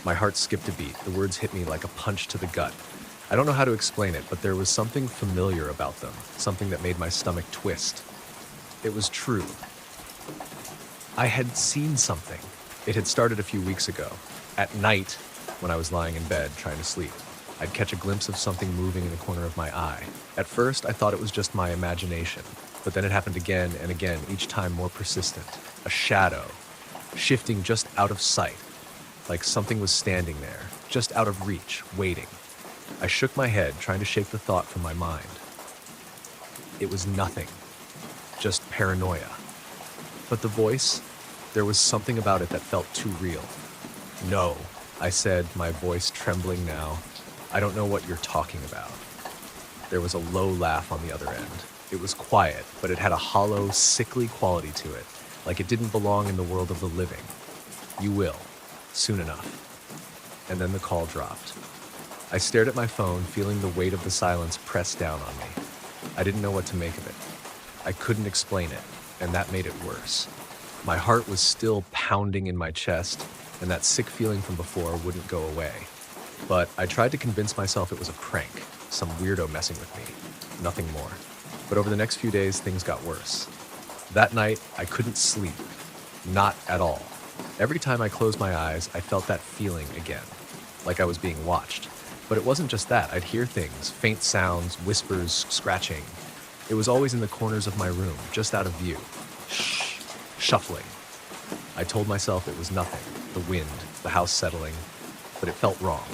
S1: My heart skipped a beat. The words hit me like a punch to the gut. I don't know how to explain it, but there was something familiar about them, something that made my stomach twist. It was true. I had seen something. It had started a few weeks ago. At night, when I was lying in bed trying to sleep, I'd catch a glimpse of something moving in the corner of my eye. At first, I thought it was just my imagination, but then it happened again and again, each time more persistent. A shadow, shifting just out of sight, like something was standing there, just out of reach, waiting. I shook my head, trying to shake the thought from my mind. It was nothing, just paranoia. But the voice, there was something about it that felt too real. "No," I said, my voice trembling now. "I don't know what you're talking about." There was a low laugh on the other end. It was quiet, but it had a hollow, sickly quality to it, like it didn't belong in the world of the living. "You will, soon enough." And then the call dropped. I stared at my phone, feeling the weight of the silence press down on me. I didn't know what to make of it. I couldn't explain it, and that made it worse. My heart was still pounding in my chest, and that sick feeling from before wouldn't go away. But I tried to convince myself it was a prank, some weirdo messing with me, nothing more. But over the next few days, things got worse. That night, I couldn't sleep. Not at all. Every time I closed my eyes, I felt that feeling again, like I was being watched. But it wasn't just that. I'd hear things, faint sounds, whispers, scratching. It was always in the corners of my room, just out of view. Shh, shuffling. I told myself it was nothing, the wind, the house settling, but it felt wrong.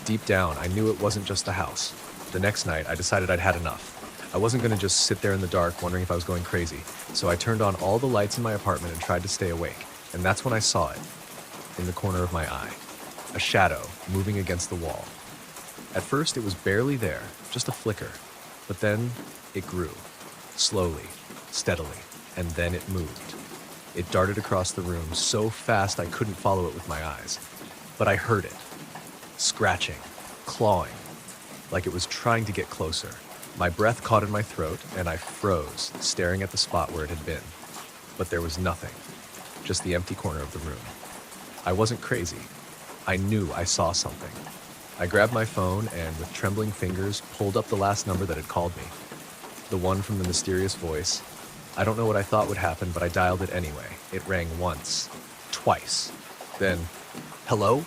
S1: Deep down, I knew it wasn't just the house. The next night, I decided I'd had enough. I wasn't going to just sit there in the dark wondering if I was going crazy, so I turned on all the lights in my apartment and tried to stay awake. And that's when I saw it, in the corner of my eye. A shadow moving against the wall. At first, it was barely there, just a flicker. But then, it grew. Slowly, steadily, and then it moved. It darted across the room so fast I couldn't follow it with my eyes. But I heard it. Scratching, clawing, like it was trying to get closer. My breath caught in my throat, and I froze, staring at the spot where it had been. But there was nothing, just the empty corner of the room. I wasn't crazy. I knew I saw something. I grabbed my phone and, with trembling fingers, pulled up the last number that had called me. The one from the mysterious voice. I don't know what I thought would happen, but I dialed it anyway. It rang once, twice. Then, hello?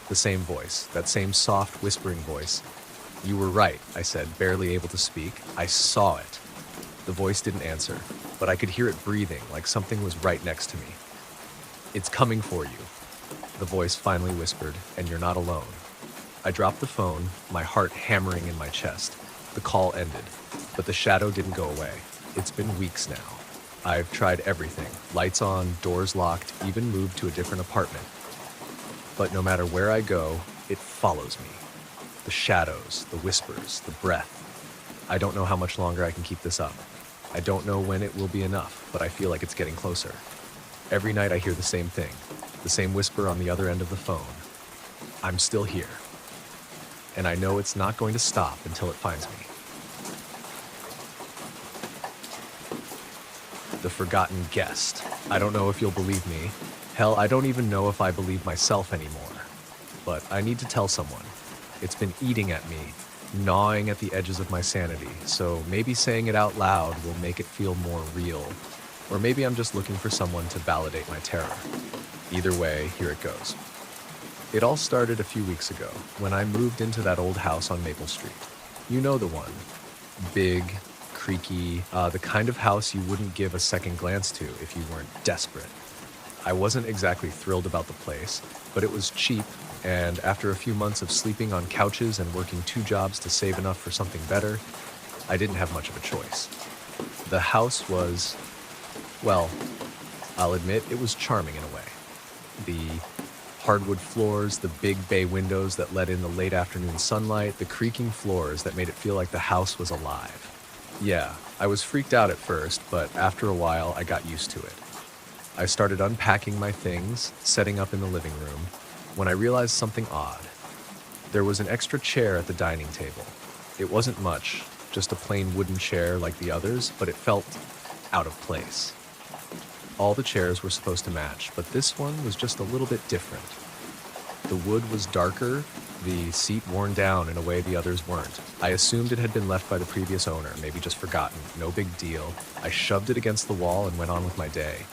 S1: The same voice, that same soft, whispering voice. You were right, I said, barely able to speak. I saw it. The voice didn't answer, but I could hear it breathing, like something was right next to me. It's coming for you, the voice finally whispered, and you're not alone. I dropped the phone, my heart hammering in my chest. The call ended, but the shadow didn't go away. It's been weeks now. I've tried everything, lights on, doors locked, even moved to a different apartment. But no matter where I go, it follows me. The shadows, the whispers, the breath. I don't know how much longer I can keep this up. I don't know when it will be enough, but I feel like it's getting closer. Every night I hear the same thing, the same whisper on the other end of the phone. I'm still here. And I know it's not going to stop until it finds me. The forgotten guest. I don't know if you'll believe me. Hell, I don't even know if I believe myself anymore. But I need to tell someone. It's been eating at me, gnawing at the edges of my sanity, so maybe saying it out loud will make it feel more real. Or maybe I'm just looking for someone to validate my terror. Either way, here it goes. It all started a few weeks ago, when I moved into that old house on Maple Street. You know the one. Big, creaky, the kind of house you wouldn't give a second glance to if you weren't desperate. I wasn't exactly thrilled about the place, but it was cheap, and after a few months of sleeping on couches and working 2 jobs to save enough for something better, I didn't have much of a choice. The house was, well, I'll admit it was charming in a way. The hardwood floors, the big bay windows that let in the late afternoon sunlight, the creaking floors that made it feel like the house was alive. Yeah, I was freaked out at first, but after a while I got used to it. I started unpacking my things, setting up in the living room, when I realized something odd. There was an extra chair at the dining table. It wasn't much, just a plain wooden chair like the others, but it felt out of place. All the chairs were supposed to match, but this one was just a little bit different. The wood was darker, the seat worn down in a way the others weren't. I assumed it had been left by the previous owner, maybe just forgotten, no big deal. I shoved it against the wall and went on with my day.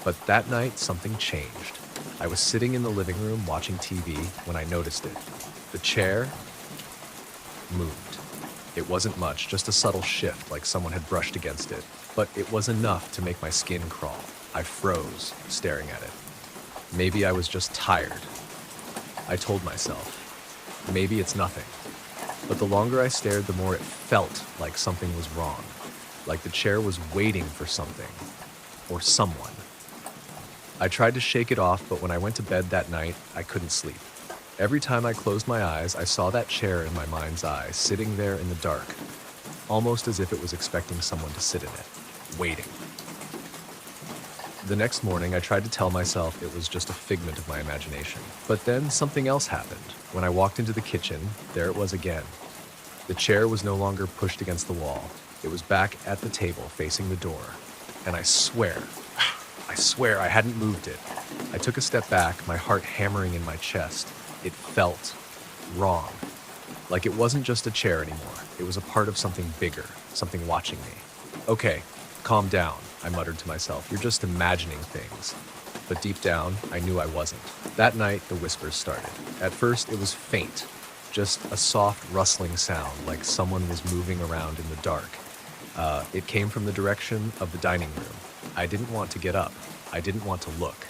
S1: But that night, something changed. I was sitting in the living room watching TV when I noticed it. The chair moved. It wasn't much, just a subtle shift, like someone had brushed against it. But it was enough to make my skin crawl. I froze, staring at it. Maybe I was just tired. I told myself, maybe it's nothing. But the longer I stared, the more it felt like something was wrong. Like the chair was waiting for something. Or someone. I tried to shake it off, but when I went to bed that night, I couldn't sleep. Every time I closed my eyes, I saw that chair in my mind's eye, sitting there in the dark, almost as if it was expecting someone to sit in it, waiting. The next morning, I tried to tell myself it was just a figment of my imagination. But then something else happened. When I walked into the kitchen, there it was again. The chair was no longer pushed against the wall. It was back at the table facing the door, and I swear I hadn't moved it. I took a step back, my heart hammering in my chest. It felt wrong. Like it wasn't just a chair anymore. It was a part of something bigger, something watching me. Okay, calm down, I muttered to myself. You're just imagining things. But deep down, I knew I wasn't. That night, the whispers started. At first, it was faint, just a soft rustling sound, like someone was moving around in the dark. It came from the direction of the dining room. I didn't want to get up. I didn't want to look.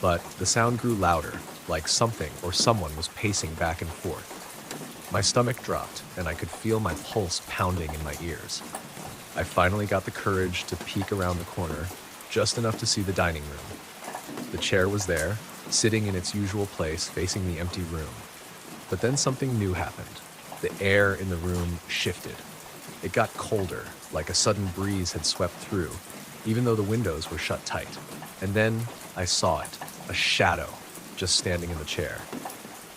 S1: But the sound grew louder, like something or someone was pacing back and forth. My stomach dropped, and I could feel my pulse pounding in my ears. I finally got the courage to peek around the corner, just enough to see the dining room. The chair was there, sitting in its usual place, facing the empty room. But then something new happened. The air in the room shifted. It got colder, like a sudden breeze had swept through, even though the windows were shut tight. And then I saw it, a shadow, just standing in the chair.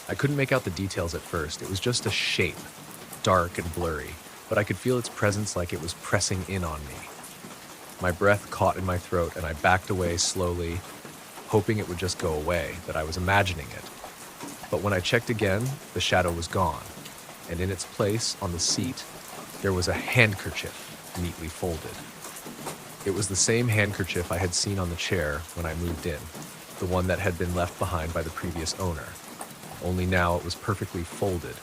S1: I couldn't make out the details at first. It was just a shape, dark and blurry, but I could feel its presence like it was pressing in on me. My breath caught in my throat, and I backed away slowly, hoping it would just go away, that I was imagining it. But when I checked again, the shadow was gone, and in its place, on the seat, there was a handkerchief neatly folded. It was the same handkerchief I had seen on the chair when I moved in, the one that had been left behind by the previous owner. Only now it was perfectly folded,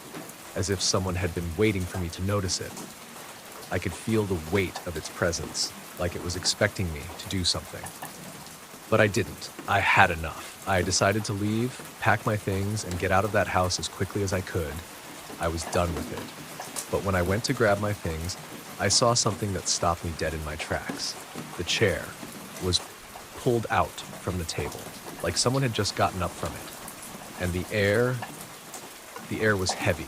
S1: as if someone had been waiting for me to notice it. I could feel the weight of its presence, like it was expecting me to do something. But I didn't. I had enough. I decided to leave, pack my things, and get out of that house as quickly as I could. I was done with it. But when I went to grab my things, I saw something that stopped me dead in my tracks. The chair was pulled out from the table, like someone had just gotten up from it. And the air was heavy,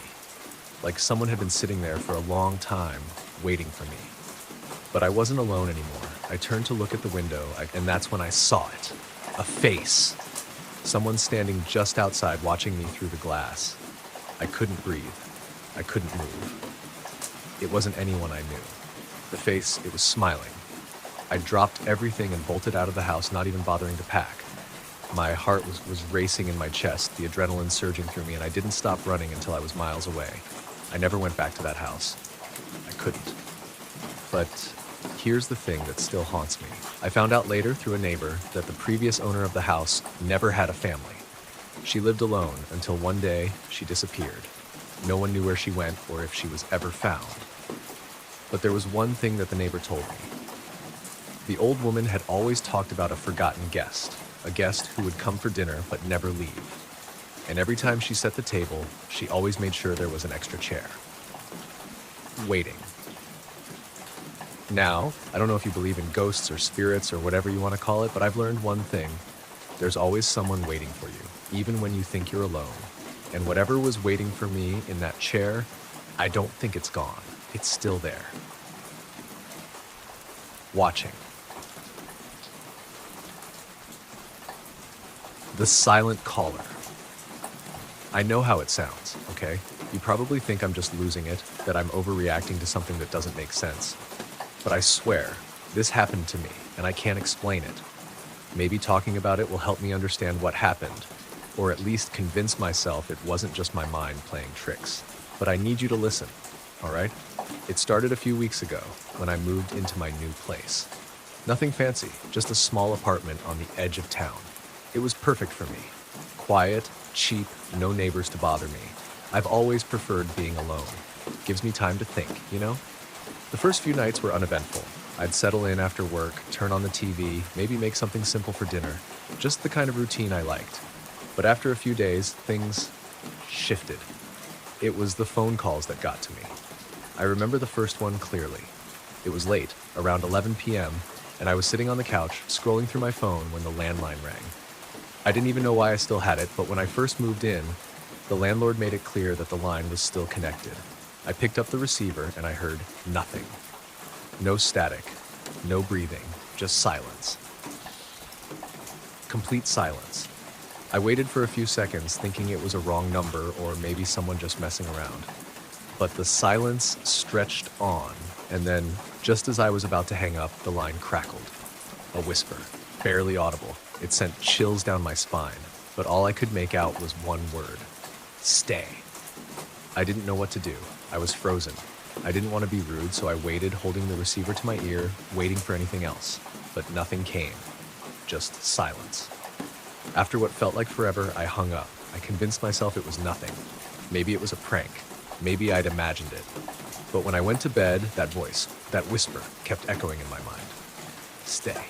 S1: like someone had been sitting there for a long time, waiting for me. But I wasn't alone anymore. I turned to look at the window, and that's when I saw it. A face. Someone standing just outside watching me through the glass. I couldn't breathe. I couldn't move. It wasn't anyone I knew. The face, it was smiling. I dropped everything and bolted out of the house, not even bothering to pack. My heart was racing in my chest, the adrenaline surging through me, and I didn't stop running until I was miles away. I never went back to that house. I couldn't. But here's the thing that still haunts me. I found out later through a neighbor that the previous owner of the house never had a family. She lived alone until one day she disappeared. No one knew where she went or if she was ever found. But there was one thing that the neighbor told me. The old woman had always talked about a forgotten guest, a guest who would come for dinner but never leave. And every time she set the table, she always made sure there was an extra chair. Waiting. Now, I don't know if you believe in ghosts or spirits or whatever you want to call it, but I've learned one thing. There's always someone waiting for you, even when you think you're alone. And whatever was waiting for me in that chair, I don't think it's gone. It's still there. Watching. The silent caller. I know how it sounds, okay? You probably think I'm just losing it, that I'm overreacting to something that doesn't make sense. But I swear, this happened to me, and I can't explain it. Maybe talking about it will help me understand what happened, or at least convince myself it wasn't just my mind playing tricks. But I need you to listen, all right? It started a few weeks ago, when I moved into my new place. Nothing fancy, just a small apartment on the edge of town. It was perfect for me. Quiet, cheap, no neighbors to bother me. I've always preferred being alone. Gives me time to think, you know? The first few nights were uneventful. I'd settle in after work, turn on the TV, maybe make something simple for dinner. Just the kind of routine I liked. But after a few days, things shifted. It was the phone calls that got to me. I remember the first one clearly. It was late, around 11 p.m., and I was sitting on the couch, scrolling through my phone when the landline rang. I didn't even know why I still had it, but when I first moved in, the landlord made it clear that the line was still connected. I picked up the receiver and I heard nothing. No static, no breathing, just silence. Complete silence. I waited for a few seconds thinking it was a wrong number or maybe someone just messing around. But the silence stretched on, and then Just as I was about to hang up, the line crackled. A whisper, barely audible. It sent chills down my spine, but all I could make out was one word. Stay. I didn't know what to do. I was frozen. I didn't want to be rude, so I waited, holding the receiver to my ear, waiting for anything else. But nothing came. Just silence. After what felt like forever, I hung up. I convinced myself it was nothing. Maybe it was a prank. Maybe I'd imagined it. But when I went to bed, that voice, that whisper, kept echoing in my mind. Stay.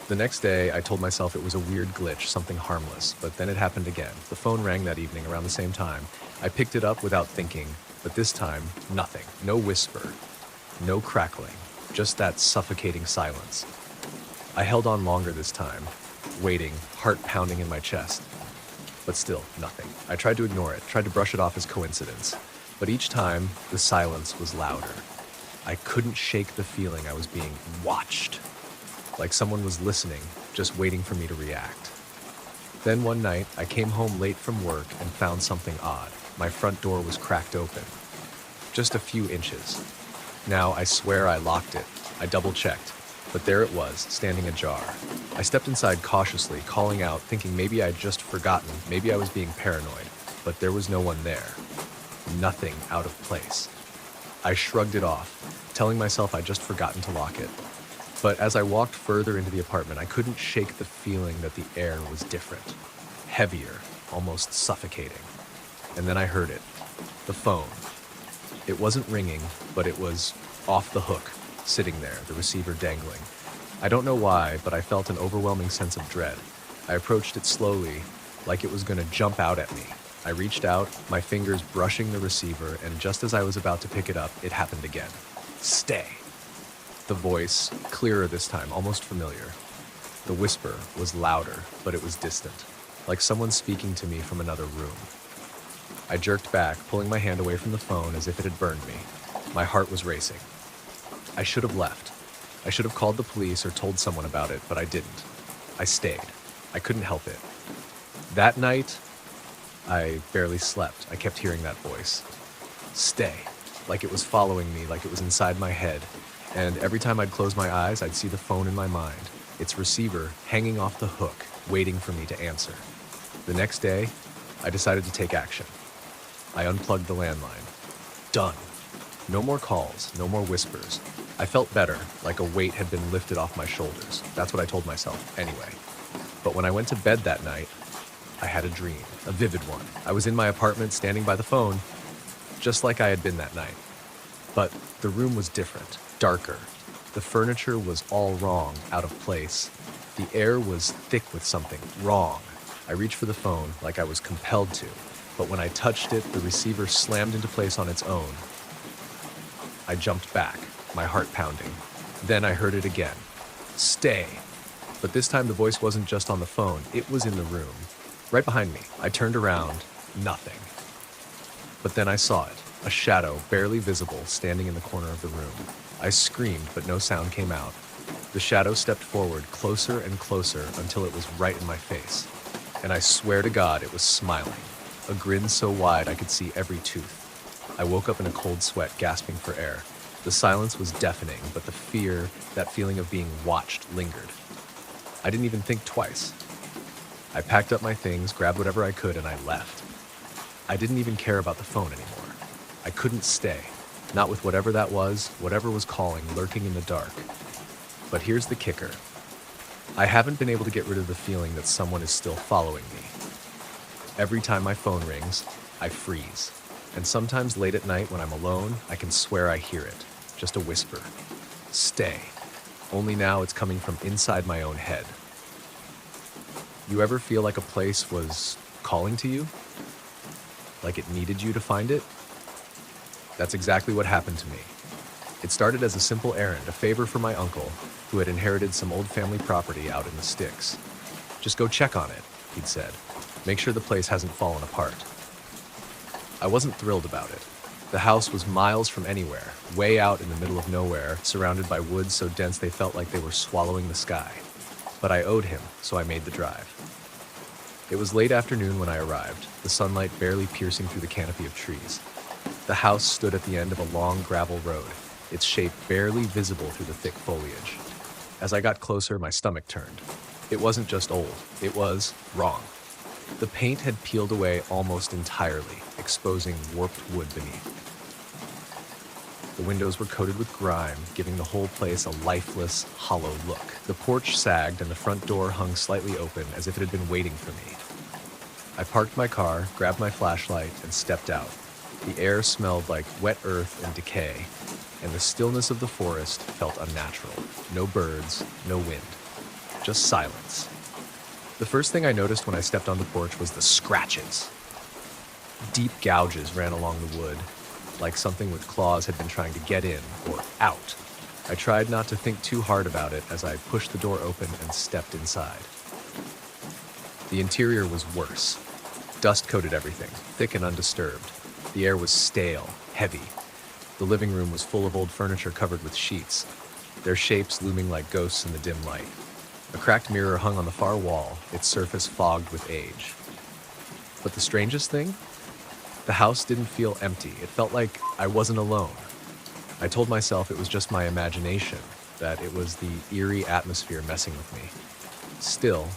S1: The next day, I told myself it was a weird glitch, something harmless, but then it happened again. The phone rang that evening around the same time. I picked it up without thinking, but this time, nothing. No whisper, no crackling, just that suffocating silence. I held on longer this time, waiting, heart pounding in my chest. But still, nothing. I tried to ignore it, tried to brush it off as coincidence. But each time, the silence was louder. I couldn't shake the feeling I was being watched. Like someone was listening, just waiting for me to react. Then one night, I came home late from work and found something odd. My front door was cracked open. Just a few inches. Now, I swear I locked it. I double-checked. But there it was, standing ajar. I stepped inside cautiously, calling out, thinking maybe I'd just forgotten, maybe I was being paranoid. But there was no one there. Nothing out of place. I shrugged it off, telling myself I'd just forgotten to lock it. But as I walked further into the apartment, I couldn't shake the feeling that the air was different. Heavier, almost suffocating. And then I heard it. The phone. It wasn't ringing, but it was off the hook, sitting there, the receiver dangling. I don't know why, but I felt an overwhelming sense of dread. I approached it slowly, like it was going to jump out at me. I reached out, my fingers brushing the receiver, and just as I was about to pick it up, it happened again. Stay. The voice, clearer this time, almost familiar. The whisper was louder, but it was distant, like someone speaking to me from another room. I jerked back, pulling my hand away from the phone as if it had burned me. My heart was racing. I should have left. I should have called the police or told someone about it, but I didn't. I stayed. I couldn't help it. That night, I barely slept. I kept hearing that voice. Stay. Like it was following me, like it was inside my head. And every time I'd close my eyes, I'd see the phone in my mind, its receiver hanging off the hook, waiting for me to answer. The next day, I decided to take action. I unplugged the landline. Done. No more calls, no more whispers. I felt better, like a weight had been lifted off my shoulders. That's what I told myself, anyway. But when I went to bed that night, I had a dream, a vivid one. I was in my apartment, standing by the phone, just like I had been that night. But the room was different. Darker. The furniture was all wrong, out of place. The air was thick with something wrong. I reached for the phone like I was compelled to, but when I touched it, the receiver slammed into place on its own. I jumped back, my heart pounding. Then I heard it again. Stay. But this time the voice wasn't just on the phone, it was in the room. Right behind me. I turned around. Nothing. But then I saw it, a shadow, barely visible, standing in the corner of the room. I screamed, but no sound came out. The shadow stepped forward, closer and closer, until it was right in my face. And I swear to God, it was smiling. A grin so wide I could see every tooth. I woke up in a cold sweat, gasping for air. The silence was deafening, but the fear, that feeling of being watched, lingered. I didn't even think twice. I packed up my things, grabbed whatever I could, and I left. I didn't even care about the phone anymore. I couldn't stay. Not with whatever that was, whatever was calling, lurking in the dark. But here's the kicker. I haven't been able to get rid of the feeling that someone is still following me. Every time my phone rings, I freeze. And sometimes late at night when I'm alone, I can swear I hear it. Just a whisper. Stay. Only now it's coming from inside my own head. You ever feel like a place was calling to you? Like it needed you to find it? That's exactly what happened to me. It started as a simple errand, a favor for my uncle, who had inherited some old family property out in the sticks. Just go check on it, he'd said. Make sure the place hasn't fallen apart. I wasn't thrilled about it. The house was miles from anywhere, way out in the middle of nowhere, surrounded by woods so dense they felt like they were swallowing the sky. But I owed him, so I made the drive. It was late afternoon when I arrived, the sunlight barely piercing through the canopy of trees. The house stood at the end of a long gravel road. its shape barely visible through the thick foliage. As I got closer, my stomach turned. It wasn't just old, it was wrong. The paint had peeled away almost entirely, exposing warped wood beneath. The windows were coated with grime, giving the whole place a lifeless, hollow look. The porch sagged and the front door hung slightly open as if it had been waiting for me. I parked my car, grabbed my flashlight, and stepped out. The air smelled like wet earth and decay, and the stillness of the forest felt unnatural. No birds, no wind, just silence. The first thing I noticed when I stepped on the porch was the scratches. Deep gouges ran along the wood, like something with claws had been trying to get in or out. I tried not to think too hard about it as I pushed the door open and stepped inside. The interior was worse. Dust coated everything, thick and undisturbed. The air was stale, heavy. The living room was full of old furniture covered with sheets, their shapes looming like ghosts in the dim light. A cracked mirror hung on the far wall, its surface fogged with age. But the strangest thing? The house didn't feel empty. It felt like I wasn't alone. I told myself it was just my imagination, that it was the eerie atmosphere messing with me. Still,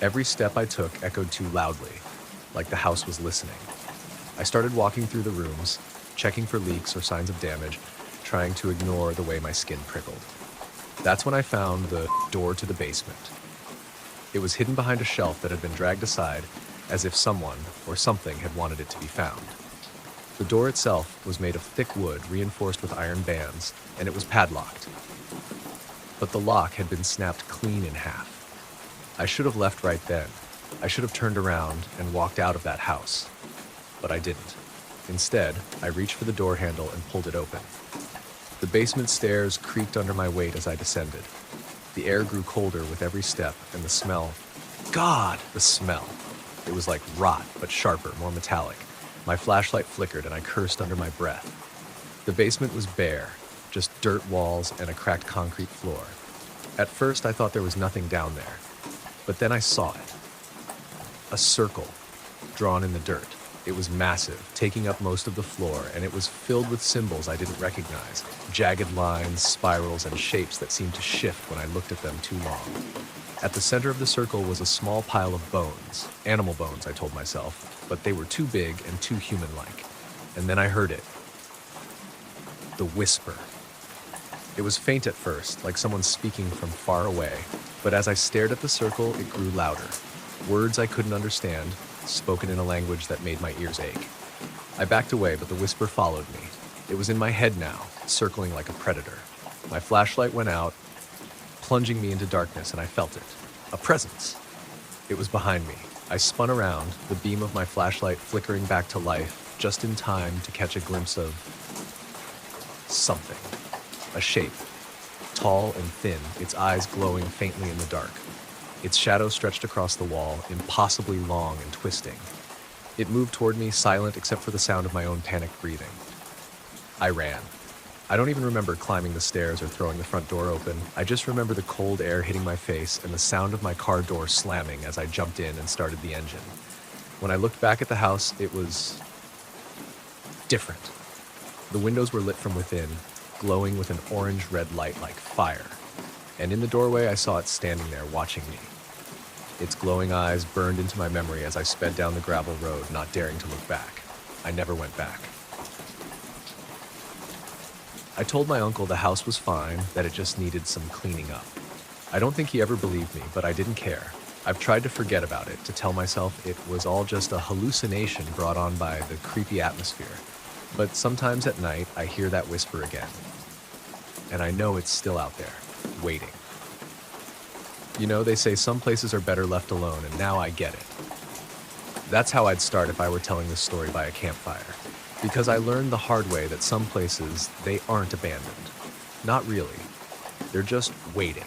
S1: every step I took echoed too loudly, like the house was listening. I started walking through the rooms, checking for leaks or signs of damage, trying to ignore the way my skin prickled. That's when I found the door to the basement. It was hidden behind a shelf that had been dragged aside, as if someone or something had wanted it to be found. The door itself was made of thick wood reinforced with iron bands, and it was padlocked. But the lock had been snapped clean in half. I should have left right then. I should have turned around and walked out of that house. But I didn't. Instead, I reached for the door handle and pulled it open. The basement stairs creaked under my weight as I descended. The air grew colder with every step, and the smell. God, the smell! It was like rot, but sharper, more metallic. My flashlight flickered and I cursed under my breath. The basement was bare, just dirt walls and a cracked concrete floor. At first, I thought there was nothing down there. But then I saw it. A circle, drawn in the dirt. It was massive, taking up most of the floor, and it was filled with symbols I didn't recognize. Jagged lines, spirals, and shapes that seemed to shift when I looked at them too long. At the center of the circle was a small pile of bones. Animal bones, I told myself, but they were too big and too human-like. And then I heard it. The whisper. It was faint at first, like someone speaking from far away, but as I stared at the circle, it grew louder. Words I couldn't understand, spoken in a language that made my ears ache. I backed away, but the whisper followed me. It was in my head now, circling like a predator. My flashlight went out, plunging me into darkness, and I felt it. A presence. It was behind me. I spun around, the beam of my flashlight flickering back to life, just in time to catch a glimpse of something. A shape. Tall and thin, its eyes glowing faintly in the dark. Its shadow stretched across the wall, impossibly long and twisting. It moved toward me, silent except for the sound of my own panicked breathing. I ran. I don't even remember climbing the stairs or throwing the front door open. I just remember the cold air hitting my face and the sound of my car door slamming as I jumped in and started the engine. When I looked back at the house, it was different. The windows were lit from within, glowing with an orange-red light like fire. And in the doorway, I saw it standing there, watching me. Its glowing eyes burned into my memory as I sped down the gravel road, not daring to look back. I never went back. I told my uncle the house was fine, that it just needed some cleaning up. I don't think he ever believed me, but I didn't care. I've tried to forget about it, to tell myself it was all just a hallucination brought on by the creepy atmosphere. But sometimes at night, I hear that whisper again. And I know it's still out there, waiting. You know, they say some places are better left alone, and now I get it. That's how I'd start if I were telling this story by a campfire. Because I learned the hard way that some places, they aren't abandoned. Not really. They're just waiting.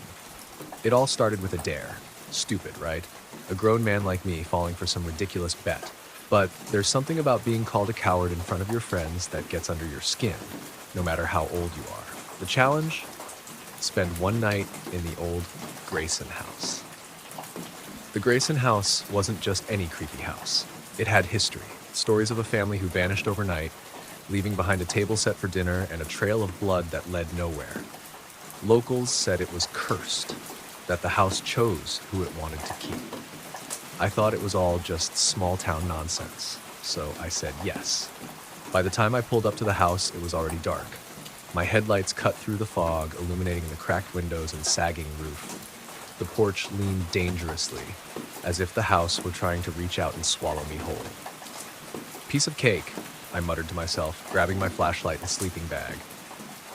S1: It all started with a dare. Stupid, right? A grown man like me falling for some ridiculous bet. But there's something about being called a coward in front of your friends that gets under your skin, no matter how old you are. The challenge? Spend one night in the old Grayson house. The Grayson house wasn't just any creepy house. It had history. Stories of a family who vanished overnight, leaving behind a table set for dinner and a trail of blood that led nowhere. Locals said it was cursed, that the house chose who it wanted to keep. I thought it was all just small-town nonsense, so I said yes. By the time I pulled up to the house, it was already dark. My headlights cut through the fog, illuminating the cracked windows and sagging roof. The porch leaned dangerously, as if the house were trying to reach out and swallow me whole. "Piece of cake," I muttered to myself, grabbing my flashlight and sleeping bag.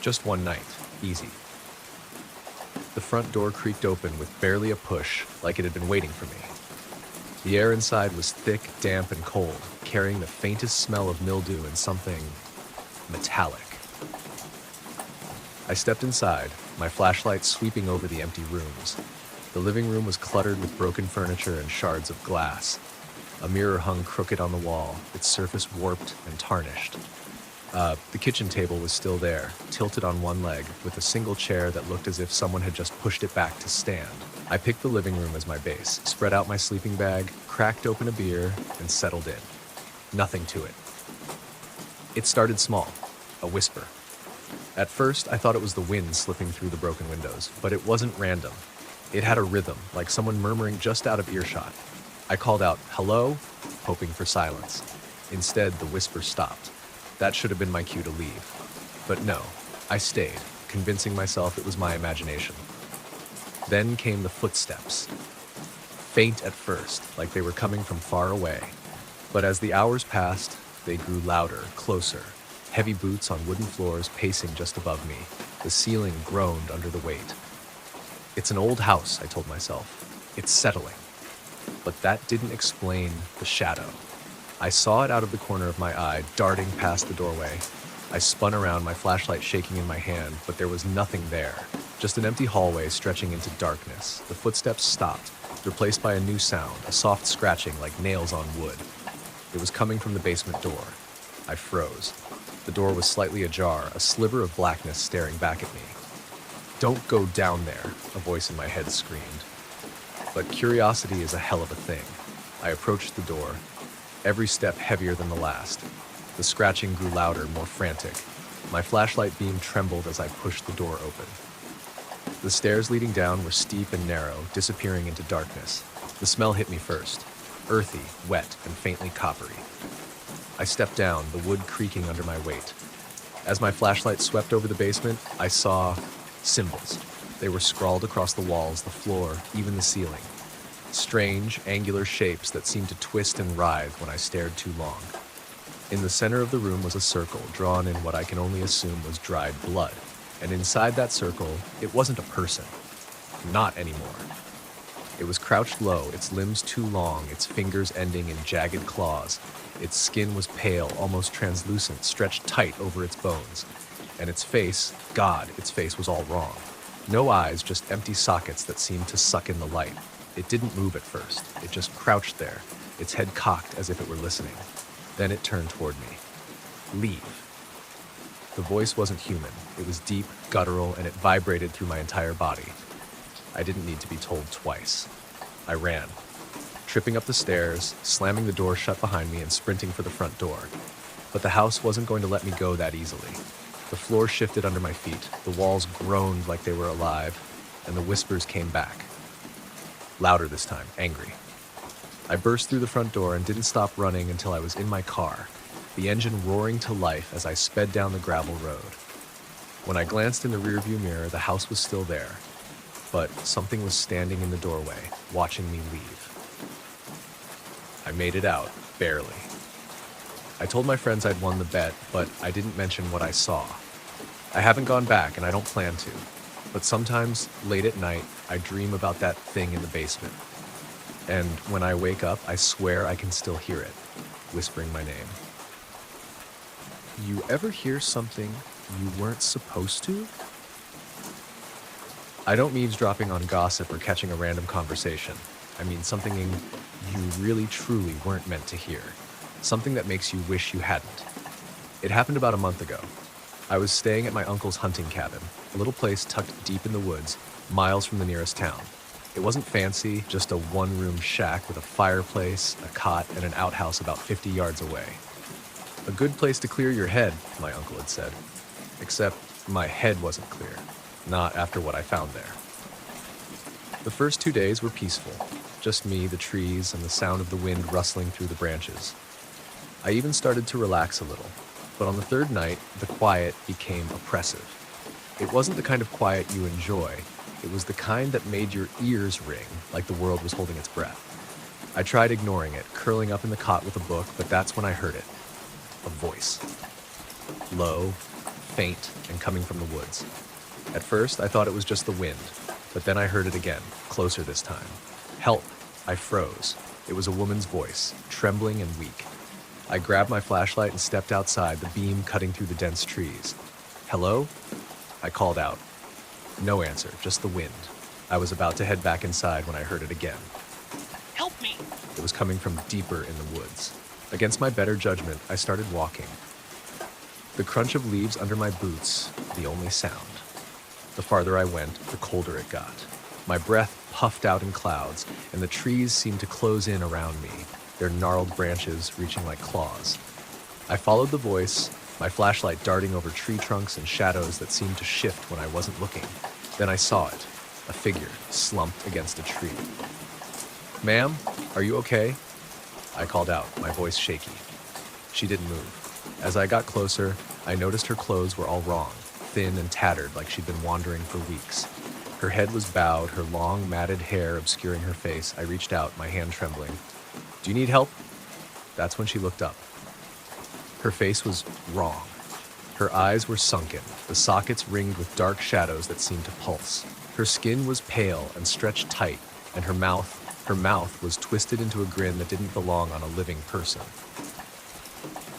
S1: "Just one night. Easy." The front door creaked open with barely a push, like it had been waiting for me. The air inside was thick, damp, and cold, carrying the faintest smell of mildew and something metallic. I stepped inside, my flashlight sweeping over the empty rooms. The living room was cluttered with broken furniture and shards of glass. A mirror hung crooked on the wall, its surface warped and tarnished. The kitchen table was still there, tilted on one leg, with a single chair that looked as if someone had just pushed it back to stand. I picked the living room as my base, spread out my sleeping bag, cracked open a beer, and settled in. Nothing to it. It started small, a whisper. At first, I thought it was the wind slipping through the broken windows, but it wasn't random. It had a rhythm, like someone murmuring just out of earshot. I called out, "Hello?" hoping for silence. Instead, the whisper stopped. That should have been my cue to leave. But no, I stayed, convincing myself it was my imagination. Then came the footsteps. Faint at first, like they were coming from far away. But as the hours passed, they grew louder, closer. Heavy boots on wooden floors pacing just above me. The ceiling groaned under the weight. "It's an old house," I told myself. "It's settling." But that didn't explain the shadow. I saw it out of the corner of my eye, darting past the doorway. I spun around, my flashlight shaking in my hand, but there was nothing there. Just an empty hallway stretching into darkness. The footsteps stopped, replaced by a new sound, a soft scratching like nails on wood. It was coming from the basement door. I froze. The door was slightly ajar, a sliver of blackness staring back at me. "Don't go down there," a voice in my head screamed. But curiosity is a hell of a thing. I approached the door, every step heavier than the last. The scratching grew louder, more frantic. My flashlight beam trembled as I pushed the door open. The stairs leading down were steep and narrow, disappearing into darkness. The smell hit me first, earthy, wet, and faintly coppery. I stepped down, the wood creaking under my weight. As my flashlight swept over the basement, I saw symbols. They were scrawled across the walls, the floor, even the ceiling. Strange, angular shapes that seemed to twist and writhe when I stared too long. In the center of the room was a circle, drawn in what I can only assume was dried blood. And inside that circle, it wasn't a person. Not anymore. It was crouched low, its limbs too long, its fingers ending in jagged claws. Its skin was pale, almost translucent, stretched tight over its bones. And its face, God, its face was all wrong. No eyes, just empty sockets that seemed to suck in the light. It didn't move at first. It just crouched there, its head cocked as if it were listening. Then it turned toward me. "Leave." The voice wasn't human. It was deep, guttural, and it vibrated through my entire body. I didn't need to be told twice. I ran, tripping up the stairs, slamming the door shut behind me and sprinting for the front door. But the house wasn't going to let me go that easily. The floor shifted under my feet, the walls groaned like they were alive, and the whispers came back. Louder this time, angry. I burst through the front door and didn't stop running until I was in my car, the engine roaring to life as I sped down the gravel road. When I glanced in the rearview mirror, the house was still there, but something was standing in the doorway, watching me leave. I made it out, barely. I told my friends I'd won the bet, but I didn't mention what I saw. I haven't gone back, and I don't plan to. But sometimes, late at night, I dream about that thing in the basement. And when I wake up, I swear I can still hear it, whispering my name. You ever hear something you weren't supposed to? I don't mean eavesdropping on gossip or catching a random conversation. I mean something you really truly weren't meant to hear. Something that makes you wish you hadn't. It happened about a month ago. I was staying at my uncle's hunting cabin, a little place tucked deep in the woods, miles from the nearest town. It wasn't fancy, just a one-room shack with a fireplace, a cot, and an outhouse about 50 yards away. A good place to clear your head, my uncle had said. Except my head wasn't clear. Not after what I found there. The first 2 days were peaceful. Just me, the trees, and the sound of the wind rustling through the branches. I even started to relax a little. But on the third night, the quiet became oppressive. It wasn't the kind of quiet you enjoy. It was the kind that made your ears ring, like the world was holding its breath. I tried ignoring it, curling up in the cot with a book, but that's when I heard it. A voice. Low, faint, and coming from the woods. At first, I thought it was just the wind, but then I heard it again, closer this time. Help! I froze. It was a woman's voice, trembling and weak. I grabbed my flashlight and stepped outside, the beam cutting through the dense trees. Hello? I called out. No answer, just the wind. I was about to head back inside when I heard it again.
S2: Help me!
S1: It was coming from deeper in the woods. Against my better judgment, I started walking. The crunch of leaves under my boots, the only sound. The farther I went, the colder it got. My breath puffed out in clouds, and the trees seemed to close in around me, their gnarled branches reaching like claws. I followed the voice, my flashlight darting over tree trunks and shadows that seemed to shift when I wasn't looking. Then I saw it, a figure slumped against a tree. Ma'am, are you okay? I called out, my voice shaky. She didn't move. As I got closer, I noticed her clothes were all wrong, thin and tattered like she'd been wandering for weeks. Her head was bowed, her long, matted hair obscuring her face. I reached out, my hand trembling. Do you need help? That's when she looked up. Her face was wrong. Her eyes were sunken, the sockets ringed with dark shadows that seemed to pulse. Her skin was pale and stretched tight, and her mouth was twisted into a grin that didn't belong on a living person.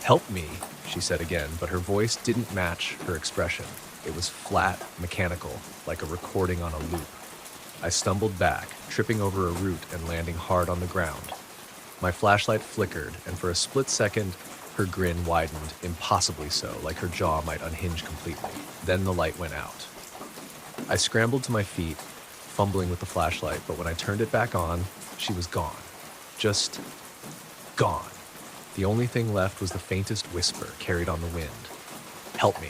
S1: Help me, she said again, but her voice didn't match her expression. It was flat, mechanical, like a recording on a loop. I stumbled back, tripping over a root and landing hard on the ground. My flashlight flickered, and for a split second, her grin widened, impossibly so, like her jaw might unhinge completely. Then the light went out. I scrambled to my feet, fumbling with the flashlight, but when I turned it back on, she was gone. Just gone. The only thing left was the faintest whisper carried on the wind. Help me.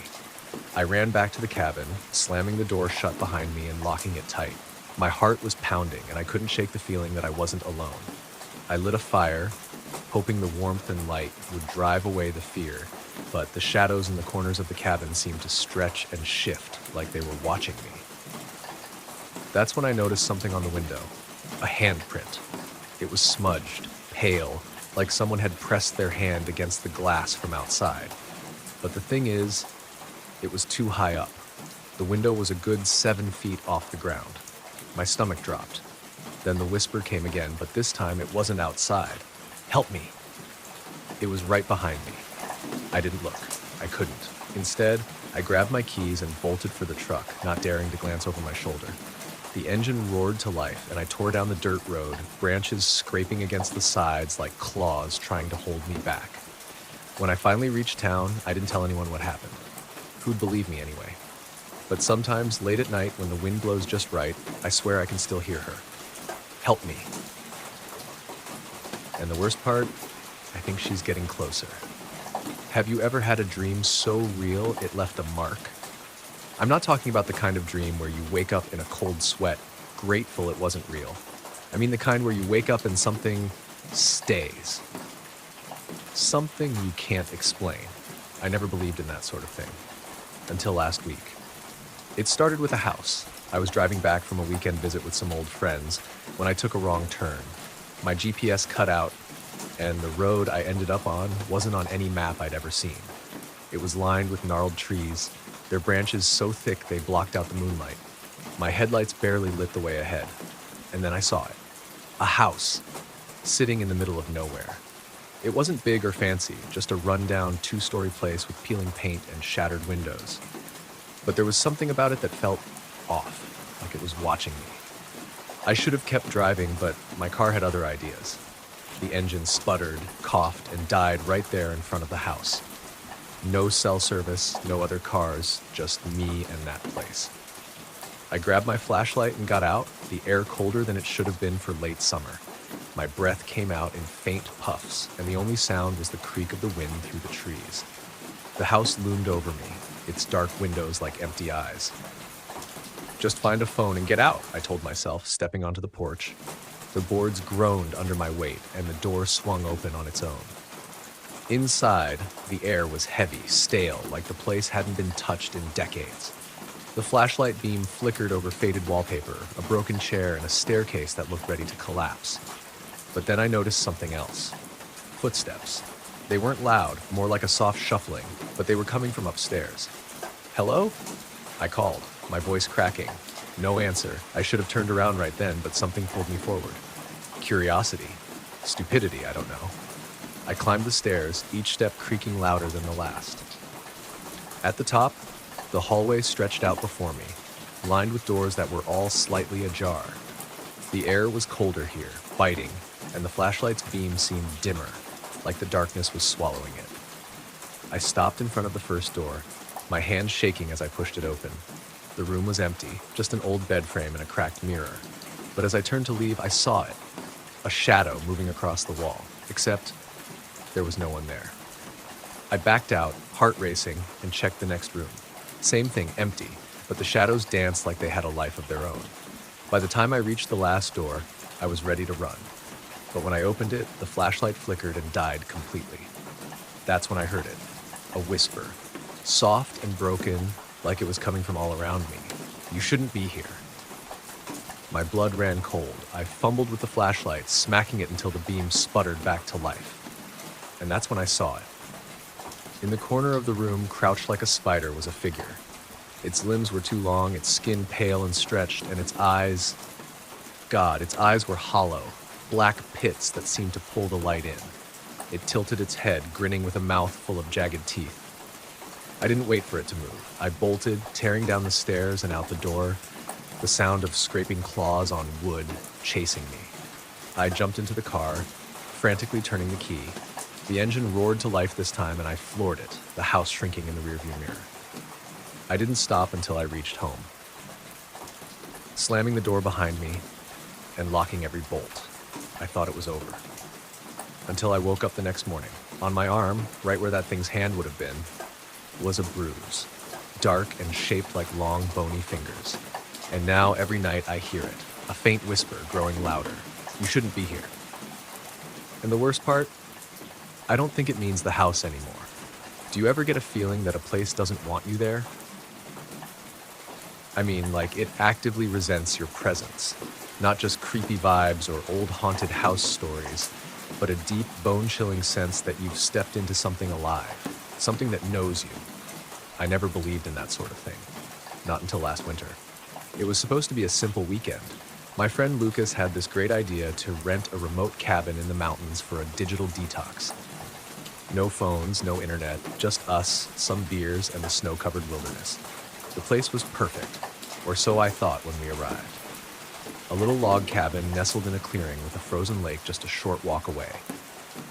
S1: I ran back to the cabin, slamming the door shut behind me and locking it tight. My heart was pounding, and I couldn't shake the feeling that I wasn't alone. I lit a fire, hoping the warmth and light would drive away the fear, but the shadows in the corners of the cabin seemed to stretch and shift like they were watching me. That's when I noticed something on the window, a handprint. It was smudged, pale, like someone had pressed their hand against the glass from outside. But the thing is, it was too high up. The window was a good 7 feet off the ground. My stomach dropped. Then the whisper came again, but this time it wasn't outside. Help me. It was right behind me. I didn't look. I couldn't. Instead, I grabbed my keys and bolted for the truck, not daring to glance over my shoulder. The engine roared to life, and I tore down the dirt road, branches scraping against the sides like claws trying to hold me back. When I finally reached town, I didn't tell anyone what happened. Who'd believe me anyway? But sometimes, late at night, when the wind blows just right, I swear I can still hear her. Help me. And the worst part, I think she's getting closer. Have you ever had a dream so real it left a mark? I'm not talking about the kind of dream where you wake up in a cold sweat, grateful it wasn't real. I mean the kind where you wake up and something stays. Something you can't explain. I never believed in that sort of thing. Until last week. It started with a house. I was driving back from a weekend visit with some old friends when I took a wrong turn. My GPS cut out, and the road I ended up on wasn't on any map I'd ever seen. It was lined with gnarled trees, their branches so thick they blocked out the moonlight. My headlights barely lit the way ahead. And then I saw it. A house, sitting in the middle of nowhere. It wasn't big or fancy, just a rundown 2-story place with peeling paint and shattered windows. But there was something about it that felt off, like it was watching me. I should have kept driving, but my car had other ideas. The engine sputtered, coughed, and died right there in front of the house. No cell service, no other cars, just me and that place. I grabbed my flashlight and got out, the air colder than it should have been for late summer. My breath came out in faint puffs, and the only sound was the creak of the wind through the trees. The house loomed over me, its dark windows like empty eyes. "Just find a phone and get out," I told myself, stepping onto the porch. The boards groaned under my weight, and the door swung open on its own. Inside, the air was heavy, stale, like the place hadn't been touched in decades. The flashlight beam flickered over faded wallpaper, a broken chair, and a staircase that looked ready to collapse. But then I noticed something else. Footsteps. They weren't loud, more like a soft shuffling, but they were coming from upstairs. "Hello?" I called, my voice cracking. No answer. I should have turned around right then, but something pulled me forward. Curiosity. Stupidity, I don't know. I climbed the stairs, each step creaking louder than the last. At the top, the hallway stretched out before me, lined with doors that were all slightly ajar. The air was colder here, biting, and the flashlight's beam seemed dimmer, like the darkness was swallowing it. I stopped in front of the first door, my hand shaking as I pushed it open. The room was empty, just an old bed frame and a cracked mirror. But as I turned to leave, I saw it. A shadow moving across the wall, except there was no one there. I backed out, heart racing, and checked the next room. Same thing, empty, but the shadows danced like they had a life of their own. By the time I reached the last door, I was ready to run. But when I opened it, the flashlight flickered and died completely. That's when I heard it. A whisper. Soft and broken, like it was coming from all around me. "You shouldn't be here." My blood ran cold. I fumbled with the flashlight, smacking it until the beam sputtered back to life. And that's when I saw it. In the corner of the room, crouched like a spider, was a figure. Its limbs were too long, its skin pale and stretched, and its eyes... God, its eyes were hollow, black pits that seemed to pull the light in. It tilted its head, grinning with a mouth full of jagged teeth. I didn't wait for it to move. I bolted, tearing down the stairs and out the door, the sound of scraping claws on wood chasing me. I jumped into the car, frantically turning the key. The engine roared to life this time, and I floored it, the house shrinking in the rearview mirror. I didn't stop until I reached home, slamming the door behind me and locking every bolt. I thought it was over. Until I woke up the next morning. On my arm, right where that thing's hand would have been, was a bruise, dark and shaped like long, bony fingers. And now, every night, I hear it, a faint whisper growing louder. "You shouldn't be here." And the worst part? I don't think it means the house anymore. Do you ever get a feeling that a place doesn't want you there? I mean, like it actively resents your presence. Not just creepy vibes or old haunted house stories, but a deep, bone-chilling sense that you've stepped into something alive. Something that knows you. I never believed in that sort of thing. Not until last winter. It was supposed to be a simple weekend. My friend Lucas had this great idea to rent a remote cabin in the mountains for a digital detox. No phones, no internet, just us, some beers, and the snow-covered wilderness. The place was perfect, or so I thought when we arrived. A little log cabin nestled in a clearing with a frozen lake just a short walk away.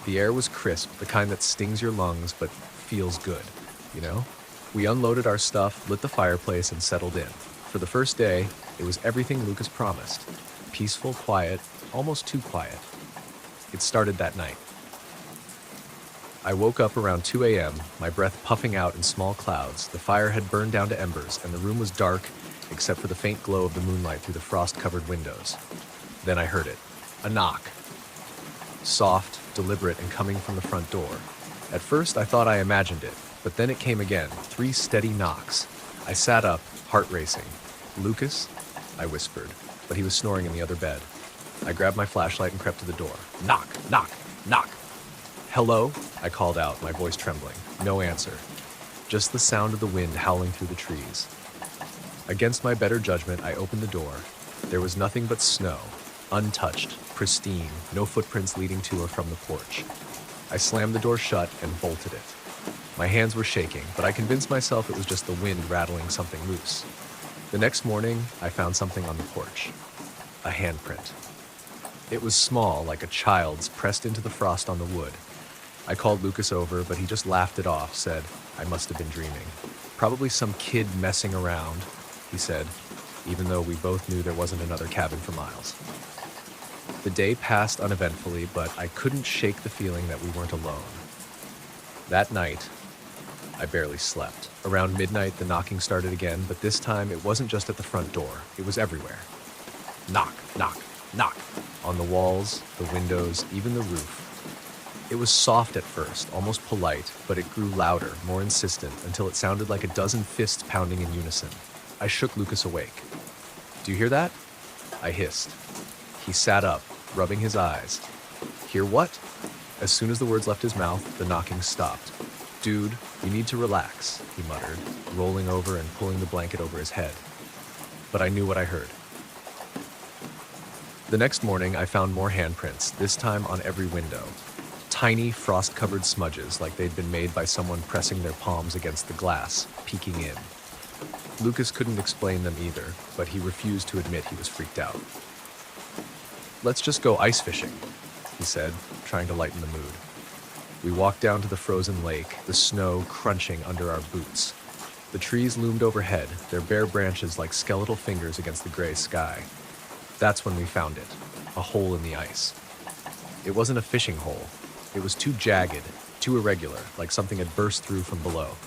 S1: The air was crisp, the kind that stings your lungs but feels good, you know? We unloaded our stuff, lit the fireplace, and settled in. For the first day, it was everything Lucas promised. Peaceful, quiet, almost too quiet. It started that night. I woke up around 2 a.m., my breath puffing out in small clouds. The fire had burned down to embers, and the room was dark except for the faint glow of the moonlight through the frost-covered windows. Then I heard it. A knock. Soft, deliberate, and coming from the front door. At first, I thought I imagined it, but then it came again, 3 steady knocks. I sat up, heart racing. "Lucas?" I whispered, but he was snoring in the other bed. I grabbed my flashlight and crept to the door. Knock, knock, knock. "Hello?" I called out, my voice trembling. No answer. Just the sound of the wind howling through the trees. Against my better judgment, I opened the door. There was nothing but snow, untouched, pristine, no footprints leading to or from the porch. I slammed the door shut and bolted it. My hands were shaking, but I convinced myself it was just the wind rattling something loose. The next morning, I found something on the porch. A handprint. It was small, like a child's, pressed into the frost on the wood. I called Lucas over, but he just laughed it off, said I must have been dreaming. "Probably some kid messing around," he said, even though we both knew there wasn't another cabin for miles. The day passed uneventfully, but I couldn't shake the feeling that we weren't alone. That night, I barely slept. Around midnight, the knocking started again, but this time it wasn't just at the front door. It was everywhere. Knock, knock, knock. On the walls, the windows, even the roof. It was soft at first, almost polite, but it grew louder, more insistent, until it sounded like a dozen fists pounding in unison. I shook Lucas awake. "Do you hear that?" I hissed. He sat up, rubbing his eyes. "Hear what?" As soon as the words left his mouth, the knocking stopped. "Dude, you need to relax," he muttered, rolling over and pulling the blanket over his head. But I knew what I heard. The next morning, I found more handprints, this time on every window. Tiny, frost-covered smudges, like they'd been made by someone pressing their palms against the glass, peeking in. Lucas couldn't explain them either, but he refused to admit he was freaked out. "Let's just go ice fishing," he said, trying to lighten the mood. We walked down to the frozen lake, the snow crunching under our boots. The trees loomed overhead, their bare branches like skeletal fingers against the gray sky. That's when we found it, a hole in the ice. It wasn't a fishing hole. It was too jagged, too irregular, like something had burst through from below.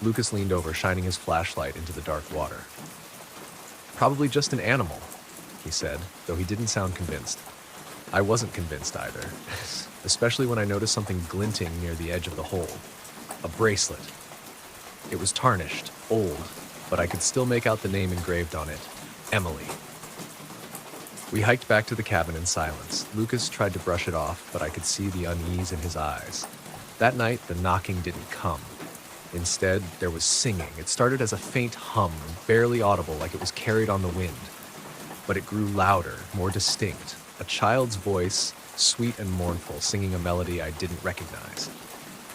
S1: Lucas leaned over, shining his flashlight into the dark water. "Probably just an animal," he said, though he didn't sound convinced. I wasn't convinced either, especially when I noticed something glinting near the edge of the hole. A bracelet. It was tarnished, old, but I could still make out the name engraved on it. Emily. We hiked back to the cabin in silence. Lucas tried to brush it off, but I could see the unease in his eyes. That night, the knocking didn't come. Instead, there was singing. It started as a faint hum, barely audible, like it was carried on the wind. But it grew louder, more distinct. A child's voice, sweet and mournful, singing a melody I didn't recognize.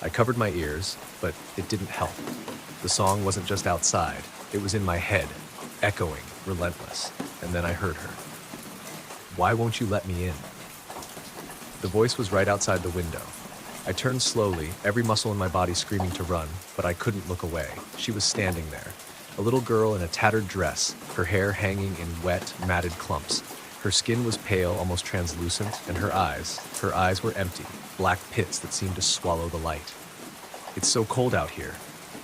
S1: I covered my ears, but it didn't help. The song wasn't just outside. It was in my head, echoing, relentless. And then I heard her. "Why won't you let me in?" The voice was right outside the window. I turned slowly, every muscle in my body screaming to run, but I couldn't look away. She was standing there, a little girl in a tattered dress, her hair hanging in wet, matted clumps. Her skin was pale, almost translucent, and her eyes were empty, black pits that seemed to swallow the light. "It's so cold out here,"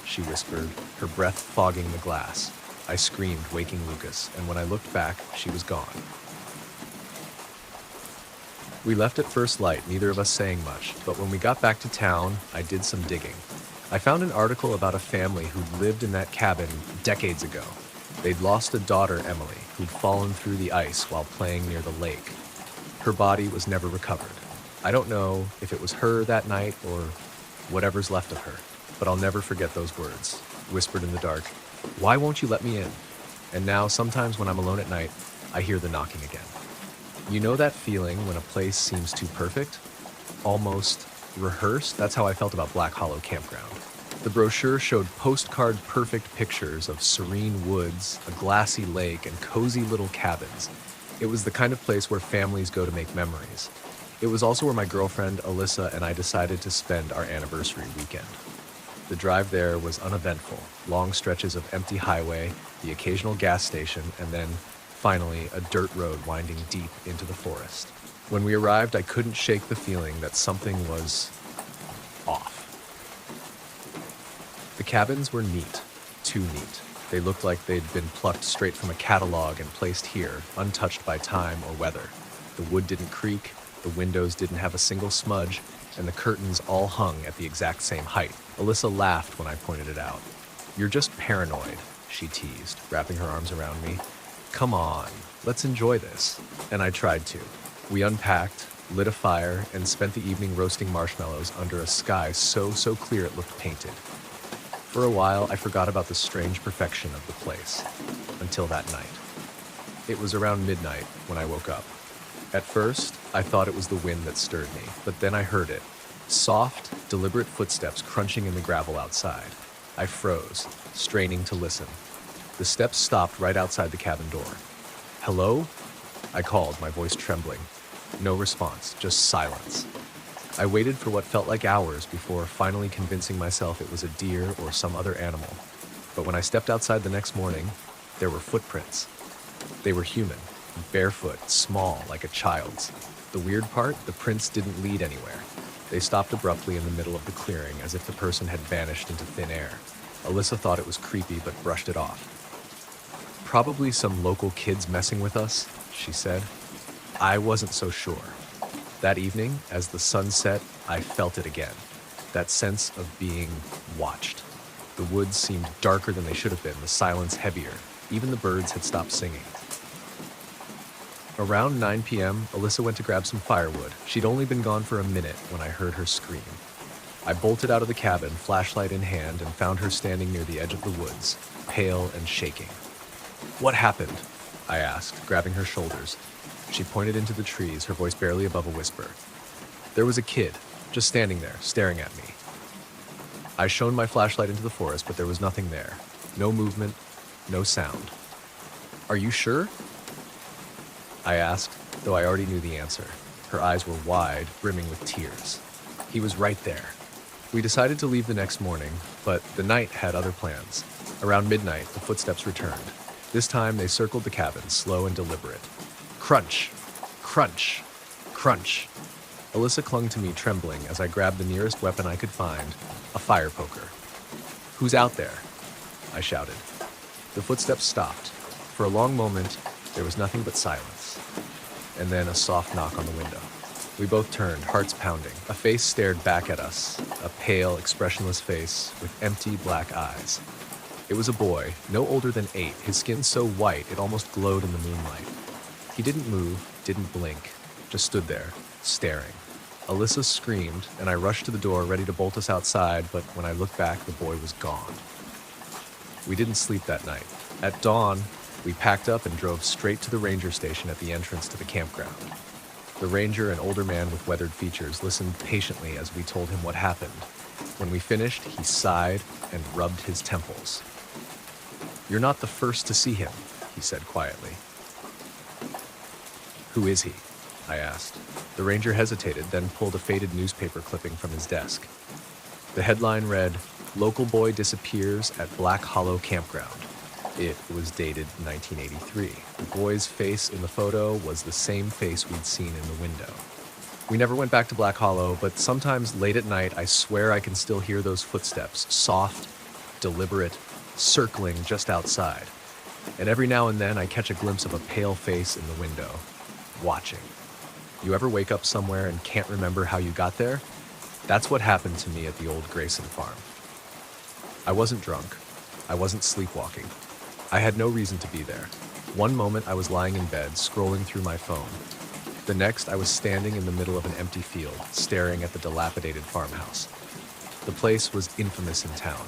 S1: she whispered, her breath fogging the glass. I screamed, waking Lucas, and when I looked back, she was gone. We left at first light, neither of us saying much, but when we got back to town, I did some digging. I found an article about a family who'd lived in that cabin decades ago. They'd lost a daughter, Emily, who'd fallen through the ice while playing near the lake. Her body was never recovered. I don't know if it was her that night or whatever's left of her, but I'll never forget those words, whispered in the dark. "Why won't you let me in?" And now, sometimes when I'm alone at night, I hear the knocking again. You know that feeling when a place seems too perfect? Almost rehearsed? That's how I felt about Black Hollow Campground. The brochure showed postcard-perfect pictures of serene woods, a glassy lake, and cozy little cabins. It was the kind of place where families go to make memories. It was also where my girlfriend, Alyssa, and I decided to spend our anniversary weekend. The drive there was uneventful, long stretches of empty highway, the occasional gas station, and then finally, a dirt road winding deep into the forest. When we arrived, I couldn't shake the feeling that something was off. The cabins were neat, too neat. They looked like they'd been plucked straight from a catalog and placed here, untouched by time or weather. The wood didn't creak, the windows didn't have a single smudge, and the curtains all hung at the exact same height. Alyssa laughed when I pointed it out. "You're just paranoid," she teased, wrapping her arms around me. "Come on, let's enjoy this." And I tried to. We unpacked, lit a fire, and spent the evening roasting marshmallows under a sky so clear it looked painted. For a while, I forgot about the strange perfection of the place. Until that night. It was around midnight when I woke up. At first, I thought it was the wind that stirred me, but then I heard it. Soft, deliberate footsteps crunching in the gravel outside. I froze, straining to listen. The steps stopped right outside the cabin door. "Hello?" I called, my voice trembling. No response, just silence. I waited for what felt like hours before finally convincing myself it was a deer or some other animal. But when I stepped outside the next morning, there were footprints. They were human, barefoot, small, like a child's. The weird part, the prints didn't lead anywhere. They stopped abruptly in the middle of the clearing, as if the person had vanished into thin air. Alyssa thought it was creepy, but brushed it off. Probably some local kids messing with us, she said. I wasn't so sure. That evening, as the sun set, I felt it again. That sense of being watched. The woods seemed darker than they should have been, the silence heavier. Even the birds had stopped singing. Around 9 p.m., Alyssa went to grab some firewood. She'd only been gone for a minute when I heard her scream. I bolted out of the cabin, flashlight in hand, and found her standing near the edge of the woods, pale and shaking. "What happened?" I asked, grabbing her shoulders. She pointed into the trees, her voice barely above a whisper. "There was a kid, just standing there, staring at me." I shone my flashlight into the forest, but there was nothing there. No movement, no sound. "Are you sure?" I asked, though I already knew the answer. Her eyes were wide, brimming with tears. He was right there. We decided to leave the next morning, but the night had other plans. Around midnight, the footsteps returned. This time, they circled the cabin, slow and deliberate. Crunch, crunch, crunch. Alyssa clung to me, trembling, as I grabbed the nearest weapon I could find, a fire poker. "Who's out there?" I shouted. The footsteps stopped. For a long moment, there was nothing but silence. And then a soft knock on the window. We both turned, hearts pounding. A face stared back at us, a pale, expressionless face with empty black eyes. It was a boy, no older than 8, his skin so white it almost glowed in the moonlight. He didn't move, didn't blink, just stood there, staring. Alyssa screamed, and I rushed to the door, ready to bolt us outside, but when I looked back, the boy was gone. We didn't sleep that night. At dawn, we packed up and drove straight to the ranger station at the entrance to the campground. The ranger, an older man with weathered features, listened patiently as we told him what happened. When we finished, he sighed and rubbed his temples. "You're not the first to see him," he said quietly. "Who is he?" I asked. The ranger hesitated, then pulled a faded newspaper clipping from his desk. The headline read, "Local boy disappears at Black Hollow Campground." It was dated 1983. The boy's face in the photo was the same face we'd seen in the window. We never went back to Black Hollow, but sometimes late at night, I swear I can still hear those footsteps, soft, deliberate, circling just outside. And every now and then, I catch a glimpse of a pale face in the window, watching. You ever wake up somewhere and can't remember how you got there? That's what happened to me at the old Grayson farm. I wasn't drunk. I wasn't sleepwalking. I had no reason to be there. One moment I was lying in bed, scrolling through my phone. The next I was standing in the middle of an empty field, staring at the dilapidated farmhouse. The place was infamous in town.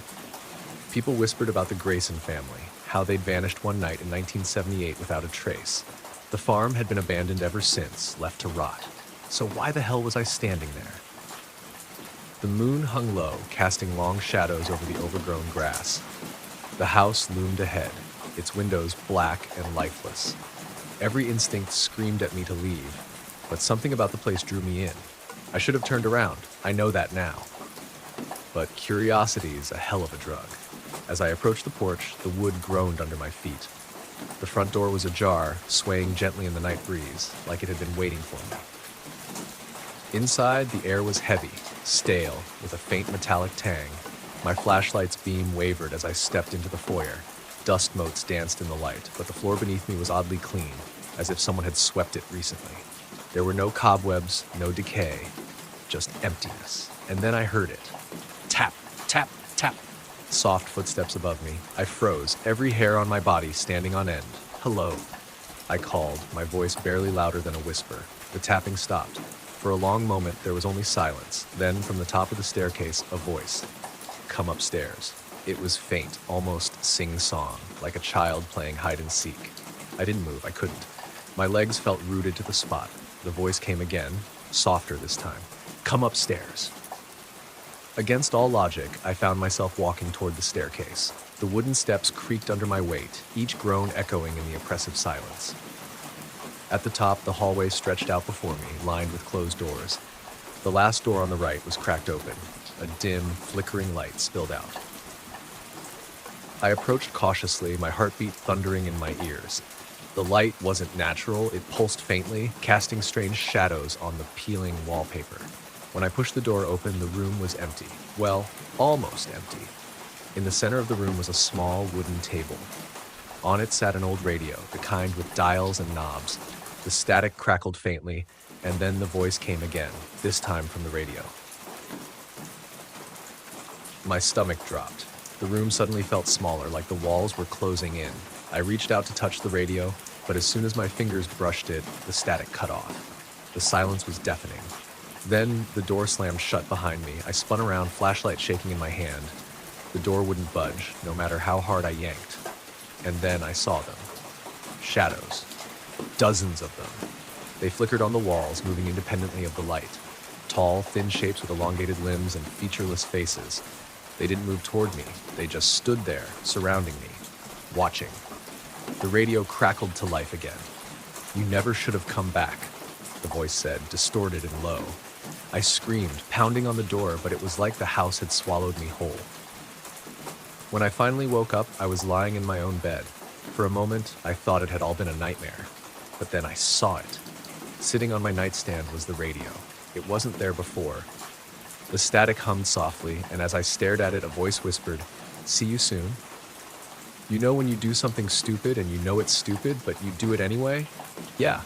S1: People whispered about the Grayson family, how they'd vanished one night in 1978 without a trace. The farm had been abandoned ever since, left to rot. So why the hell was I standing there? The moon hung low, casting long shadows over the overgrown grass. The house loomed ahead, its windows black and lifeless. Every instinct screamed at me to leave, but something about the place drew me in. I should have turned around, I know that now. But curiosity is a hell of a drug. As I approached the porch, the wood groaned under my feet. The front door was ajar, swaying gently in the night breeze, like it had been waiting for me. Inside, the air was heavy, stale, with a faint metallic tang. My flashlight's beam wavered as I stepped into the foyer. Dust motes danced in the light, but the floor beneath me was oddly clean, as if someone had swept it recently. There were no cobwebs, no decay, just emptiness. And then I heard it. Tap, tap, tap. Soft footsteps above me. I froze, every hair on my body standing on end. "Hello," I called, my voice barely louder than a whisper. The tapping stopped. For a long moment, there was only silence. Then, from the top of the staircase, a voice. "Come upstairs." It was faint, almost sing-song, like a child playing hide-and-seek. I didn't move, I couldn't. My legs felt rooted to the spot. The voice came again, softer this time. "Come upstairs." Against all logic, I found myself walking toward the staircase. The wooden steps creaked under my weight, each groan echoing in the oppressive silence. At the top, the hallway stretched out before me, lined with closed doors. The last door on the right was cracked open. A dim, flickering light spilled out. I approached cautiously, my heartbeat thundering in my ears. The light wasn't natural, it pulsed faintly, casting strange shadows on the peeling wallpaper. When I pushed the door open, the room was empty. Well, almost empty. In the center of the room was a small wooden table. On it sat an old radio, the kind with dials and knobs. The static crackled faintly, and then the voice came again, this time from the radio. My stomach dropped. The room suddenly felt smaller, like the walls were closing in. I reached out to touch the radio, but as soon as my fingers brushed it, the static cut off. The silence was deafening. Then the door slammed shut behind me. I spun around, flashlight shaking in my hand. The door wouldn't budge, no matter how hard I yanked. And then I saw them. Shadows. Dozens of them. They flickered on the walls, moving independently of the light. Tall, thin shapes with elongated limbs and featureless faces. They didn't move toward me. They just stood there, surrounding me, watching. The radio crackled to life again. "You never should have come back," the voice said, distorted and low. I screamed, pounding on the door, but it was like the house had swallowed me whole. When I finally woke up, I was lying in my own bed. For a moment, I thought it had all been a nightmare. But then I saw it. Sitting on my nightstand was the radio. It wasn't there before. The static hummed softly, and as I stared at it, a voice whispered, "See you soon." You know when you do something stupid and you know it's stupid, but you do it anyway? Yeah,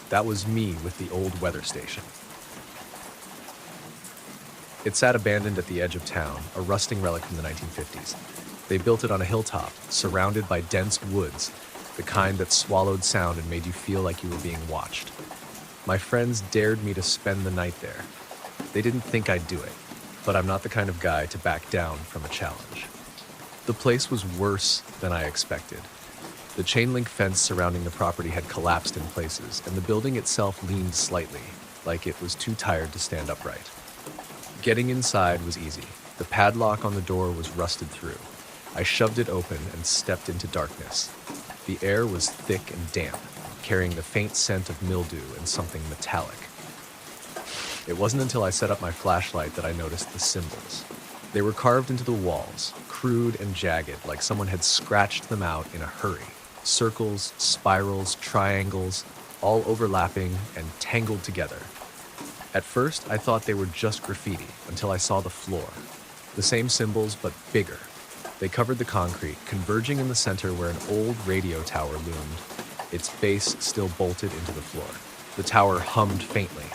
S1: that was me with the old weather station. It sat abandoned at the edge of town, a rusting relic from the 1950s. They built it on a hilltop, surrounded by dense woods, the kind that swallowed sound and made you feel like you were being watched. My friends dared me to spend the night there. They didn't think I'd do it, but I'm not the kind of guy to back down from a challenge. The place was worse than I expected. The chain-link fence surrounding the property had collapsed in places, and the building itself leaned slightly, like it was too tired to stand upright. Getting inside was easy. The padlock on the door was rusted through. I shoved it open and stepped into darkness. The air was thick and damp, carrying the faint scent of mildew and something metallic. It wasn't until I set up my flashlight that I noticed the symbols. They were carved into the walls, crude and jagged, like someone had scratched them out in a hurry. Circles, spirals, triangles, all overlapping and tangled together. At first, I thought they were just graffiti until I saw the floor. The same symbols, but bigger. They covered the concrete, converging in the center where an old radio tower loomed, its base still bolted into the floor. The tower hummed faintly,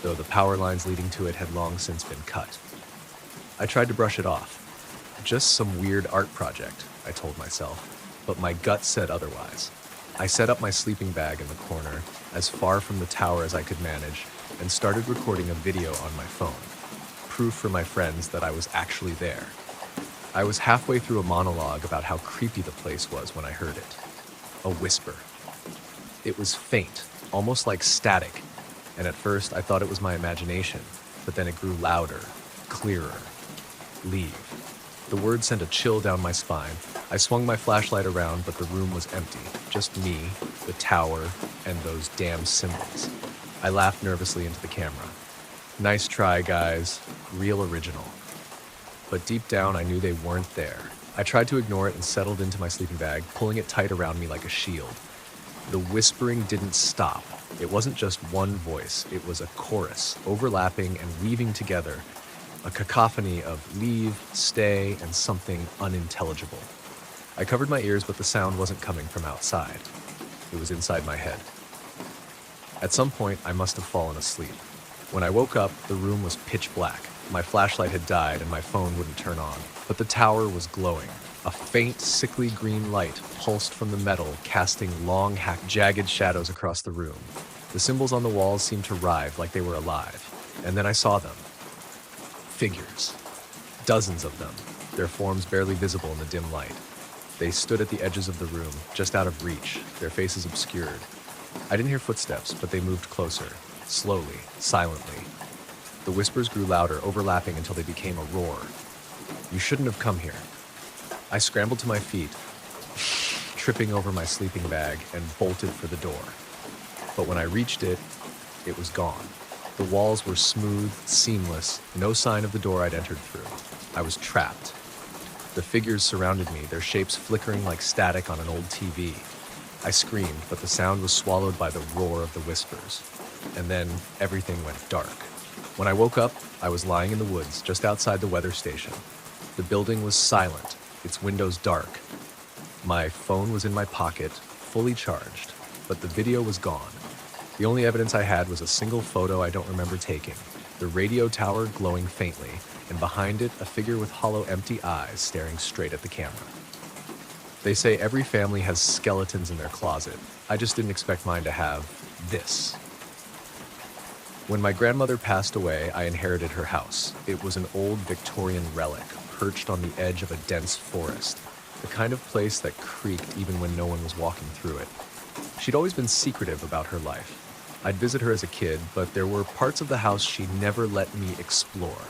S1: though the power lines leading to it had long since been cut. I tried to brush it off. Just some weird art project, I told myself, but my gut said otherwise. I set up my sleeping bag in the corner, as far from the tower as I could manage, and started recording a video on my phone. Proof for my friends that I was actually there. I was halfway through a monologue about how creepy the place was when I heard it. A whisper. It was faint, almost like static, and at first I thought it was my imagination, but then it grew louder, clearer. Leave. The word sent a chill down my spine. I swung my flashlight around, but the room was empty. Just me, the tower, and those damn symbols. I laughed nervously into the camera. Nice try, guys. Real original. But deep down, I knew they weren't there. I tried to ignore it and settled into my sleeping bag, pulling it tight around me like a shield. The whispering didn't stop. It wasn't just one voice. It was a chorus, overlapping and weaving together. A cacophony of leave, stay, and something unintelligible. I covered my ears, but the sound wasn't coming from outside. It was inside my head. At some point, I must have fallen asleep. When I woke up, the room was pitch black. My flashlight had died and my phone wouldn't turn on, but the tower was glowing. A faint, sickly green light pulsed from the metal, casting long, jagged shadows across the room. The symbols on the walls seemed to writhe like they were alive, and then I saw them. Figures. Dozens of them, their forms barely visible in the dim light. They stood at the edges of the room, just out of reach, their faces obscured. I didn't hear footsteps, but they moved closer, slowly, silently. The whispers grew louder, overlapping until they became a roar. "You shouldn't have come here." I scrambled to my feet, tripping over my sleeping bag, and bolted for the door. But when I reached it, it was gone. The walls were smooth, seamless, no sign of the door I'd entered through. I was trapped. The figures surrounded me, their shapes flickering like static on an old TV. I screamed, but the sound was swallowed by the roar of the whispers. And then everything went dark. When I woke up, I was lying in the woods just outside the weather station. The building was silent, its windows dark. My phone was in my pocket, fully charged, but the video was gone. The only evidence I had was a single photo I don't remember taking, the radio tower glowing faintly, and behind it, a figure with hollow, empty eyes staring straight at the camera. They say every family has skeletons in their closet. I just didn't expect mine to have this. When my grandmother passed away, I inherited her house. It was an old Victorian relic, perched on the edge of a dense forest, the kind of place that creaked even when no one was walking through it. She'd always been secretive about her life. I'd visit her as a kid, but there were parts of the house she never let me explore.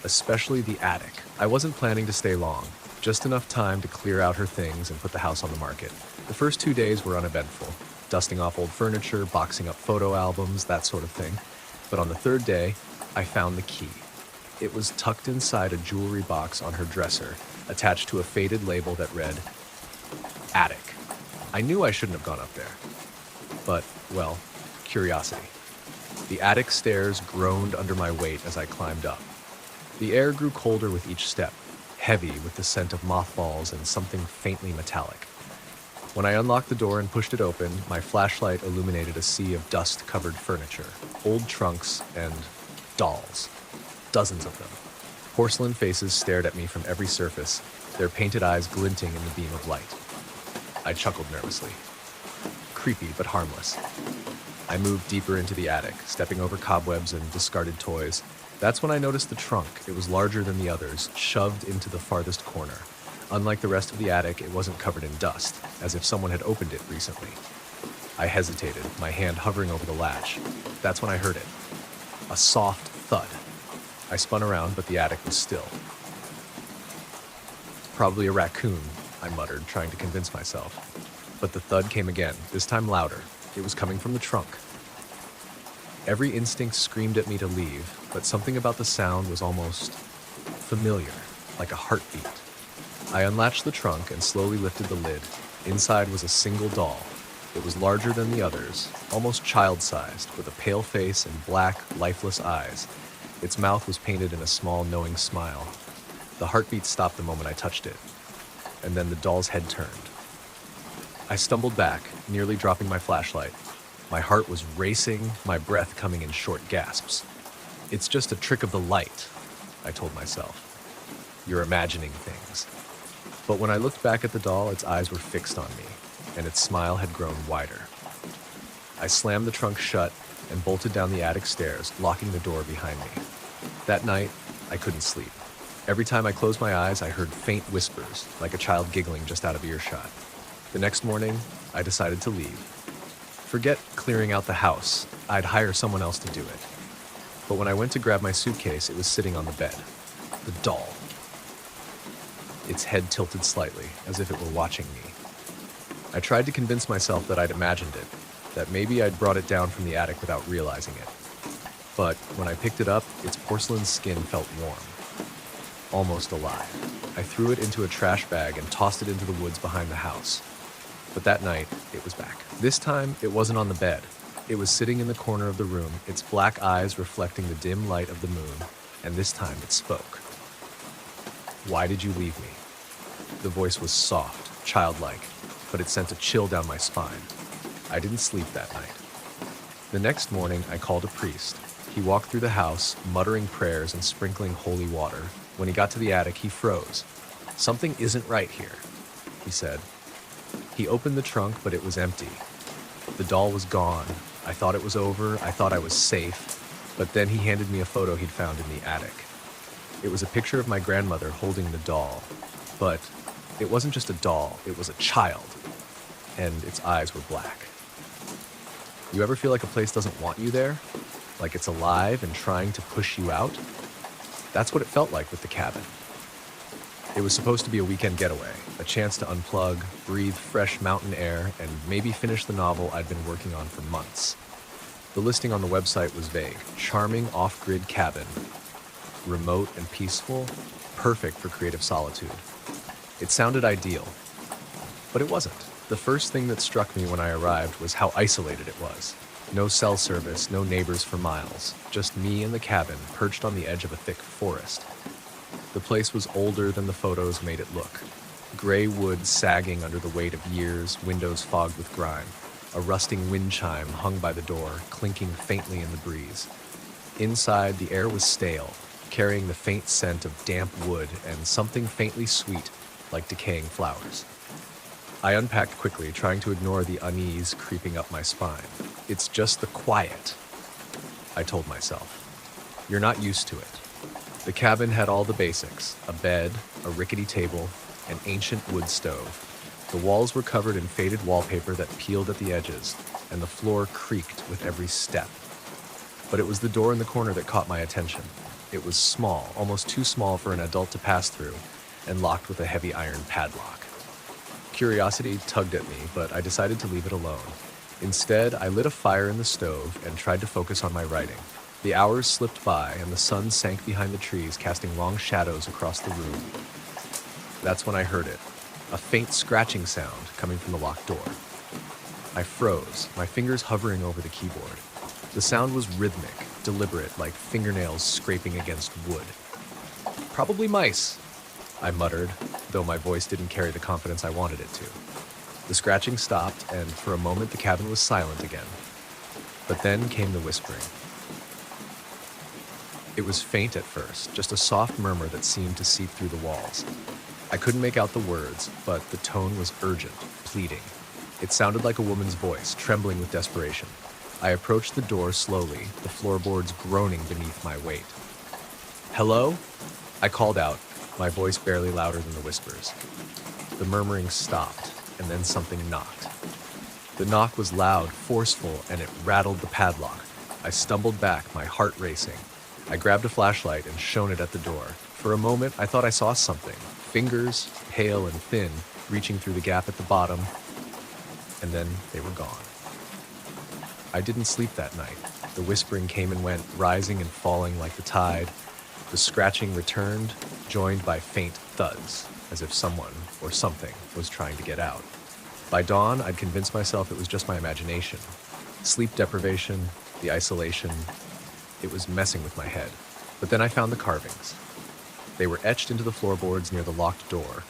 S1: Especially the attic. I wasn't planning to stay long, just enough time to clear out her things and put the house on the market. The first 2 days were uneventful, dusting off old furniture, boxing up photo albums, that sort of thing. But on the third day, I found the key. It was tucked inside a jewelry box on her dresser, attached to a faded label that read, "Attic." I knew I shouldn't have gone up there. But, well, curiosity. The attic stairs groaned under my weight as I climbed up. The air grew colder with each step, heavy with the scent of mothballs and something faintly metallic. When I unlocked the door and pushed it open, my flashlight illuminated a sea of dust-covered furniture, old trunks, and dolls. Dozens of them. Porcelain faces stared at me from every surface, their painted eyes glinting in the beam of light. I chuckled nervously. Creepy, but harmless. I moved deeper into the attic, stepping over cobwebs and discarded toys. That's when I noticed the trunk. It was larger than the others, shoved into the farthest corner. Unlike the rest of the attic, it wasn't covered in dust, as if someone had opened it recently. I hesitated, my hand hovering over the latch. That's when I heard it. A soft thud. I spun around, but the attic was still. Probably a raccoon, I muttered, trying to convince myself. But the thud came again, this time louder. It was coming from the trunk. Every instinct screamed at me to leave, but something about the sound was almost familiar, like a heartbeat. I unlatched the trunk and slowly lifted the lid. Inside was a single doll. It was larger than the others, almost child-sized, with a pale face and black, lifeless eyes. Its mouth was painted in a small, knowing smile. The heartbeat stopped the moment I touched it, and then the doll's head turned. I stumbled back, nearly dropping my flashlight. My heart was racing, my breath coming in short gasps. It's just a trick of the light, I told myself. You're imagining things. But when I looked back at the doll, its eyes were fixed on me, and its smile had grown wider. I slammed the trunk shut and bolted down the attic stairs, locking the door behind me. That night, I couldn't sleep. Every time I closed my eyes, I heard faint whispers, like a child giggling just out of earshot. The next morning, I decided to leave. Forget clearing out the house. I'd hire someone else to do it. But when I went to grab my suitcase, it was sitting on the bed. The doll. Its head tilted slightly, as if it were watching me. I tried to convince myself that I'd imagined it, that maybe I'd brought it down from the attic without realizing it. But when I picked it up, its porcelain skin felt warm. Almost alive. I threw it into a trash bag and tossed it into the woods behind the house. But that night, it was back. This time, it wasn't on the bed. It was sitting in the corner of the room, its black eyes reflecting the dim light of the moon, and this time it spoke. "Why did you leave me?" The voice was soft, childlike, but it sent a chill down my spine. I didn't sleep that night. The next morning, I called a priest. He walked through the house, muttering prayers and sprinkling holy water. When he got to the attic, he froze. "Something isn't right here," he said. He opened the trunk, but it was empty. The doll was gone. I thought it was over. I thought I was safe. But then he handed me a photo he'd found in the attic. It was a picture of my grandmother holding the doll. But it wasn't just a doll. It was a child. And its eyes were black. You ever feel like a place doesn't want you there? Like it's alive and trying to push you out? That's what it felt like with the cabin. It was supposed to be a weekend getaway, a chance to unplug, breathe fresh mountain air, and maybe finish the novel I'd been working on for months. The listing on the website was vague. Charming off-grid cabin. Remote and peaceful, perfect for creative solitude. It sounded ideal, but it wasn't. The first thing that struck me when I arrived was how isolated it was. No cell service, no neighbors for miles, just me and the cabin perched on the edge of a thick forest. The place was older than the photos made it look. Gray wood sagging under the weight of years, windows fogged with grime. A rusting wind chime hung by the door, clinking faintly in the breeze. Inside, the air was stale, carrying the faint scent of damp wood and something faintly sweet, like decaying flowers. I unpacked quickly, trying to ignore the unease creeping up my spine. It's just the quiet, I told myself. You're not used to it. The cabin had all the basics: a bed, a rickety table, an ancient wood stove. The walls were covered in faded wallpaper that peeled at the edges, and the floor creaked with every step. But it was the door in the corner that caught my attention. It was small, almost too small for an adult to pass through, and locked with a heavy iron padlock. Curiosity tugged at me, but I decided to leave it alone. Instead, I lit a fire in the stove and tried to focus on my writing. The hours slipped by, and the sun sank behind the trees, casting long shadows across the room. That's when I heard it, a faint scratching sound coming from the locked door. I froze, my fingers hovering over the keyboard. The sound was rhythmic, deliberate, like fingernails scraping against wood. "Probably mice," I muttered, though my voice didn't carry the confidence I wanted it to. The scratching stopped, and for a moment the cabin was silent again. But then came the whispering. It was faint at first, just a soft murmur that seemed to seep through the walls. I couldn't make out the words, but the tone was urgent, pleading. It sounded like a woman's voice, trembling with desperation. I approached the door slowly, the floorboards groaning beneath my weight. "Hello?" I called out, my voice barely louder than the whispers. The murmuring stopped, and then something knocked. The knock was loud, forceful, and it rattled the padlock. I stumbled back, my heart racing. I grabbed a flashlight and shone it at the door. For a moment, I thought I saw something. Fingers, pale and thin, reaching through the gap at the bottom, and then they were gone. I didn't sleep that night. The whispering came and went, rising and falling like the tide. The scratching returned, joined by faint thuds, as if someone or something was trying to get out. By dawn, I'd convinced myself it was just my imagination. Sleep deprivation, the isolation, it was messing with my head. But then I found the carvings. They were etched into the floorboards near the locked door.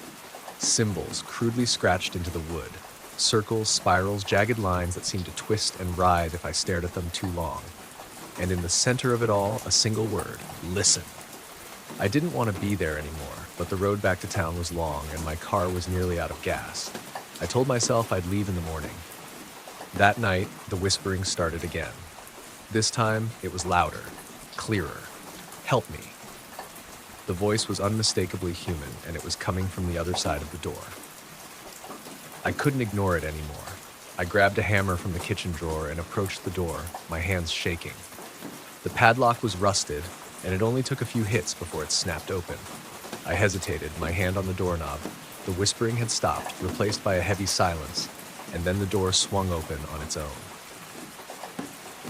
S1: Symbols crudely scratched into the wood. Circles, spirals, jagged lines that seemed to twist and writhe if I stared at them too long. And in the center of it all, a single word: listen. I didn't want to be there anymore, but the road back to town was long and my car was nearly out of gas. I told myself I'd leave in the morning. That night, the whispering started again. This time, it was louder, clearer. "Help me." The voice was unmistakably human, and it was coming from the other side of the door. I couldn't ignore it anymore. I grabbed a hammer from the kitchen drawer and approached the door, my hands shaking. The padlock was rusted, and it only took a few hits before it snapped open. I hesitated, my hand on the doorknob. The whispering had stopped, replaced by a heavy silence, and then the door swung open on its own.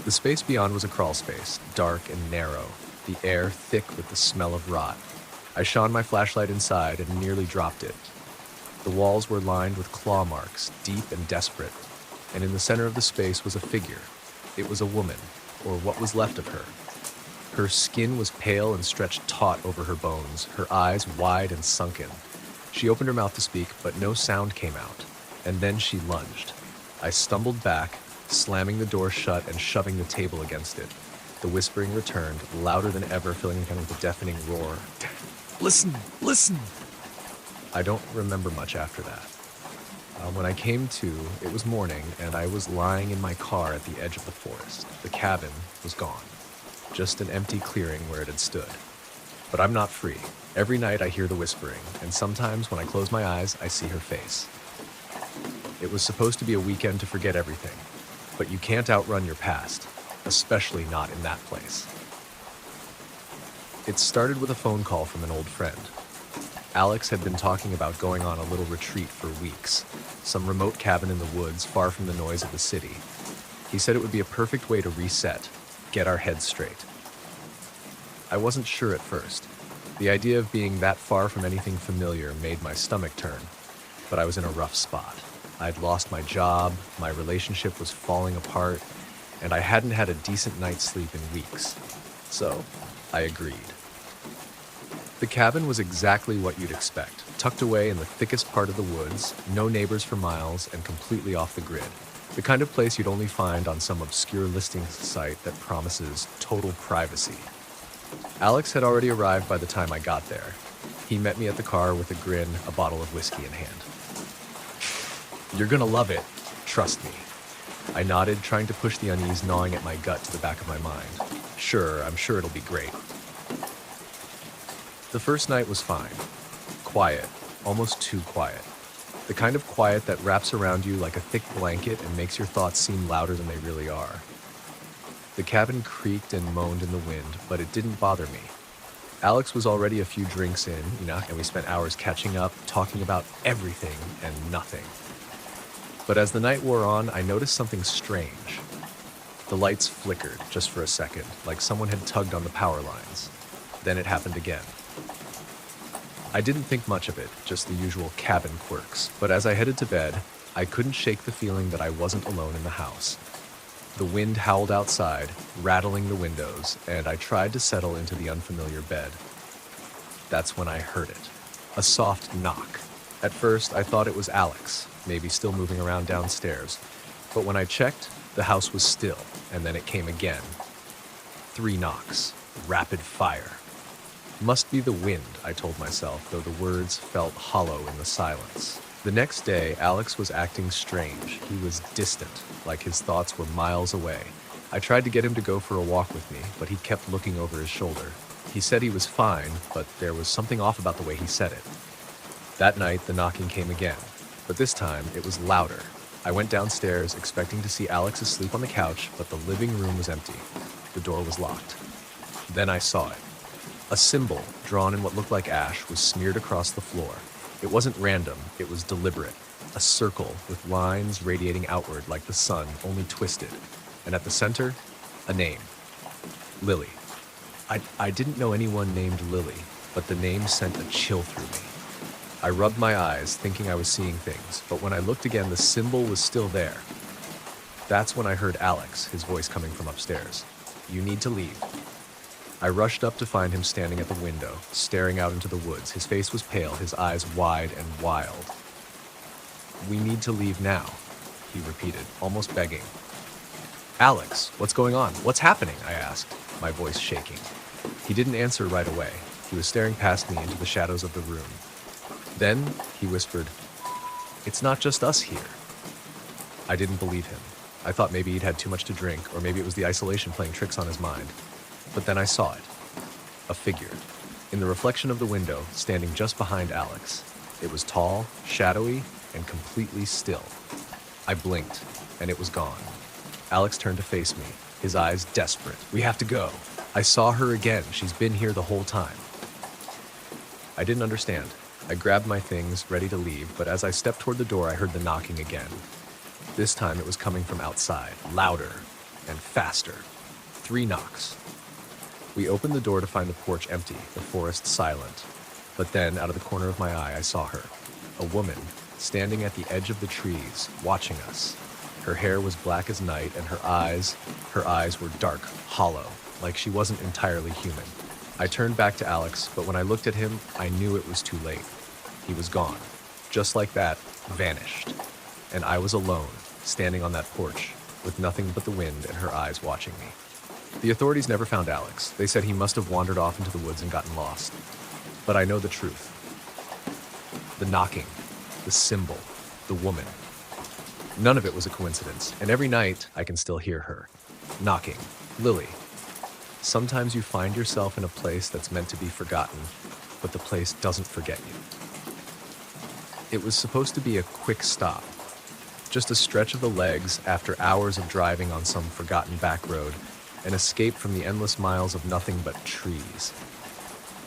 S1: The space beyond was a crawl space, dark and narrow, the air thick with the smell of rot. I shone my flashlight inside and nearly dropped it. The walls were lined with claw marks, deep and desperate, and in the center of the space was a figure. It was a woman, or what was left of her. Her skin was pale and stretched taut over her bones, her eyes wide and sunken. She opened her mouth to speak, but no sound came out, and then she lunged. I stumbled back, slamming the door shut and shoving the table against it. The whispering returned, louder than ever, filling the cabin with a deafening roar. "Listen! Listen!" I don't remember much after that. When I came to, it was morning, and I was lying in my car at the edge of the forest. The cabin was gone. Just an empty clearing where it had stood. But I'm not free. Every night I hear the whispering, and sometimes when I close my eyes, I see her face. It was supposed to be a weekend to forget everything, but you can't outrun your past, especially not in that place. It started with a phone call from an old friend. Alex had been talking about going on a little retreat for weeks, some remote cabin in the woods far from the noise of the city. He said it would be a perfect way to reset, get our heads straight. I wasn't sure at first. The idea of being that far from anything familiar made my stomach turn, but I was in a rough spot. I'd lost my job, my relationship was falling apart, and I hadn't had a decent night's sleep in weeks. So, I agreed. The cabin was exactly what you'd expect, tucked away in the thickest part of the woods, no neighbors for miles, and completely off the grid. The kind of place you'd only find on some obscure listing site that promises total privacy. Alex had already arrived by the time I got there. He met me at the car with a grin, a bottle of whiskey in hand. "You're gonna love it, trust me." I nodded, trying to push the unease gnawing at my gut to the back of my mind. "Sure, I'm sure it'll be great." The first night was fine. Quiet, almost too quiet. The kind of quiet that wraps around you like a thick blanket and makes your thoughts seem louder than they really are. The cabin creaked and moaned in the wind, but it didn't bother me. Alex was already a few drinks in, and we spent hours catching up, talking about everything and nothing. But as the night wore on, I noticed something strange. The lights flickered just for a second, like someone had tugged on the power lines. Then it happened again. I didn't think much of it, just the usual cabin quirks, but as I headed to bed, I couldn't shake the feeling that I wasn't alone in the house. The wind howled outside, rattling the windows, and I tried to settle into the unfamiliar bed. That's when I heard it. A soft knock. At first, I thought it was Alex, maybe still moving around downstairs. But when I checked, the house was still, and then it came again. 3 knocks. Rapid fire. Must be the wind, I told myself, though the words felt hollow in the silence. The next day, Alex was acting strange. He was distant, like his thoughts were miles away. I tried to get him to go for a walk with me, but he kept looking over his shoulder. He said he was fine, but there was something off about the way he said it. That night, the knocking came again, but this time it was louder. I went downstairs expecting to see Alex asleep on the couch, but the living room was empty. The door was locked. Then I saw it. A symbol, drawn in what looked like ash, was smeared across the floor. It wasn't random, it was deliberate. A circle with lines radiating outward like the sun, only twisted. And at the center, a name. Lily. I didn't know anyone named Lily, but the name sent a chill through me. I rubbed my eyes, thinking I was seeing things, but when I looked again, the symbol was still there. That's when I heard Alex, his voice coming from upstairs. "You need to leave." I rushed up to find him standing at the window, staring out into the woods. His face was pale, his eyes wide and wild. "We need to leave now," he repeated, almost begging. "Alex, what's going on? What's happening?" I asked, my voice shaking. He didn't answer right away. He was staring past me into the shadows of the room. Then he whispered, "It's not just us here." I didn't believe him. I thought maybe he'd had too much to drink, or maybe it was the isolation playing tricks on his mind. But then I saw it. A figure. In the reflection of the window, standing just behind Alex. It was tall, shadowy, and completely still. I blinked, and it was gone. Alex turned to face me, his eyes desperate. "We have to go. I saw her again. She's been here the whole time." I didn't understand. I grabbed my things, ready to leave, but as I stepped toward the door, I heard the knocking again. This time it was coming from outside, louder and faster. 3 knocks. We opened the door to find the porch empty, the forest silent. But then, out of the corner of my eye, I saw her. A woman, standing at the edge of the trees, watching us. Her hair was black as night, and her eyes were dark, hollow, like she wasn't entirely human. I turned back to Alex, but when I looked at him, I knew it was too late. He was gone. Just like that, vanished. And I was alone, standing on that porch, with nothing but the wind and her eyes watching me. The authorities never found Alex. They said he must have wandered off into the woods and gotten lost. But I know the truth. The knocking, the symbol, the woman. None of it was a coincidence, and every night I can still hear her. Knocking. Lily. Sometimes you find yourself in a place that's meant to be forgotten, but the place doesn't forget you. It was supposed to be a quick stop. Just a stretch of the legs after hours of driving on some forgotten back road, an escape from the endless miles of nothing but trees.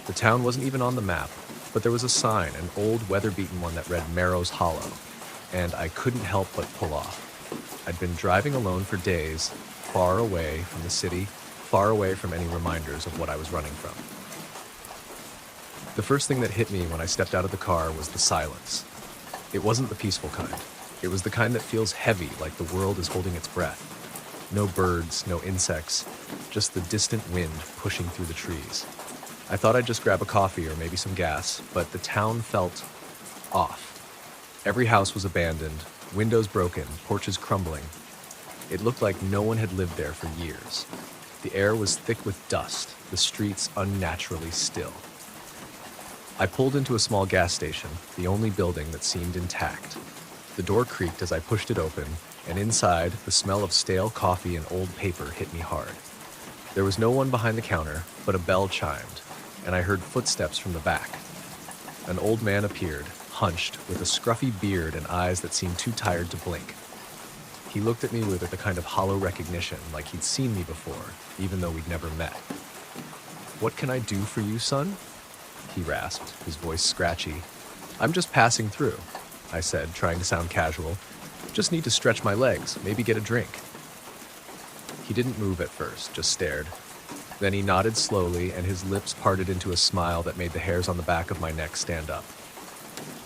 S1: The town wasn't even on the map, but there was a sign, an old weather-beaten one that read Marrow's Hollow, and I couldn't help but pull off. I'd been driving alone for days, far away from the city, far away from any reminders of what I was running from. The first thing that hit me when I stepped out of the car was the silence. It wasn't the peaceful kind. It was the kind that feels heavy, like the world is holding its breath. No birds, no insects, just the distant wind pushing through the trees. I thought I'd just grab a coffee or maybe some gas, but the town felt off. Every house was abandoned, windows broken, porches crumbling. It looked like no one had lived there for years. The air was thick with dust, the streets unnaturally still. I pulled into a small gas station, the only building that seemed intact. The door creaked as I pushed it open, and inside, the smell of stale coffee and old paper hit me hard. There was no one behind the counter, but a bell chimed, and I heard footsteps from the back. An old man appeared, hunched, with a scruffy beard and eyes that seemed too tired to blink. He looked at me with a kind of hollow recognition, like he'd seen me before, even though we'd never met. "What can I do for you, son?" he rasped, his voice scratchy. "I'm just passing through," I said, trying to sound casual. "Just need to stretch my legs, maybe get a drink." He didn't move at first, just stared. Then he nodded slowly, and his lips parted into a smile that made the hairs on the back of my neck stand up.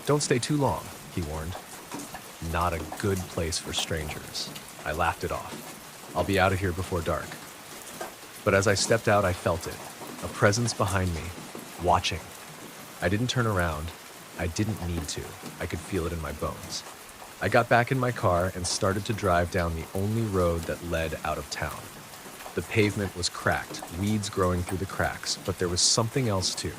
S1: "Don't stay too long," he warned. Not a good place for strangers. I laughed it off. "I'll be out of here before dark." But as I stepped out, I felt it. A presence behind me, watching. I didn't turn around. I didn't need to. I could feel it in my bones. I got back in my car and started to drive down the only road that led out of town. The pavement was cracked, weeds growing through the cracks, but there was something else too,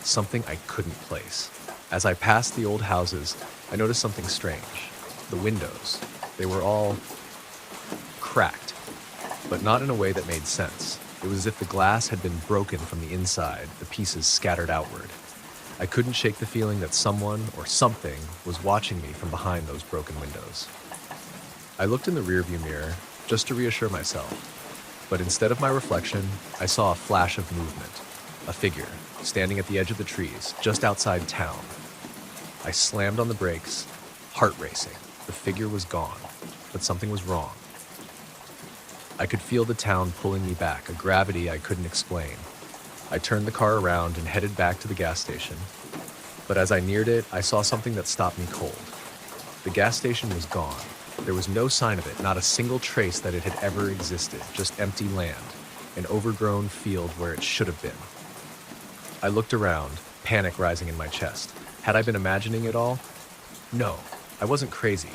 S1: something I couldn't place. As I passed the old houses, I noticed something strange. The windows, they were all cracked, but not in a way that made sense. It was as if the glass had been broken from the inside, the pieces scattered outward. I couldn't shake the feeling that someone or something was watching me from behind those broken windows. I looked in the rearview mirror just to reassure myself, but instead of my reflection, I saw a flash of movement, a figure standing at the edge of the trees just outside town. I slammed on the brakes, heart racing. The figure was gone, but something was wrong. I could feel the town pulling me back, a gravity I couldn't explain. I turned the car around and headed back to the gas station. But as I neared it, I saw something that stopped me cold. The gas station was gone. There was no sign of it, not a single trace that it had ever existed, just empty land, an overgrown field where it should have been. I looked around, panic rising in my chest. Had I been imagining it all? No, I wasn't crazy.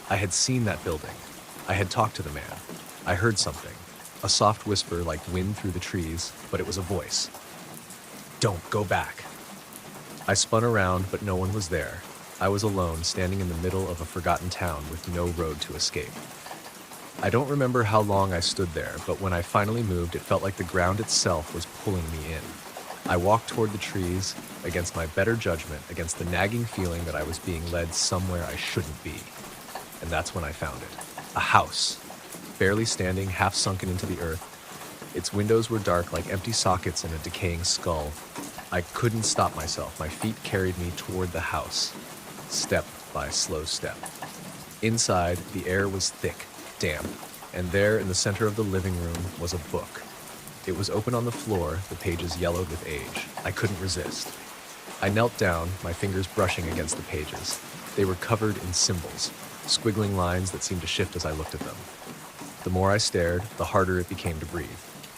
S1: I had seen that building. I had talked to the man. I heard something, a soft whisper like wind through the trees, but it was a voice. "Don't go back." I spun around, but no one was there. I was alone, standing in the middle of a forgotten town with no road to escape. I don't remember how long I stood there, but when I finally moved, it felt like the ground itself was pulling me in. I walked toward the trees, against my better judgment, against the nagging feeling that I was being led somewhere I shouldn't be. And that's when I found it. A house, barely standing, half sunken into the earth. Its windows were dark like empty sockets in a decaying skull. I couldn't stop myself. My feet carried me toward the house, step by slow step. Inside, the air was thick, damp, and there in the center of the living room was a book. It was open on the floor, the pages yellowed with age. I couldn't resist. I knelt down, my fingers brushing against the pages. They were covered in symbols, squiggling lines that seemed to shift as I looked at them. The more I stared, the harder it became to breathe.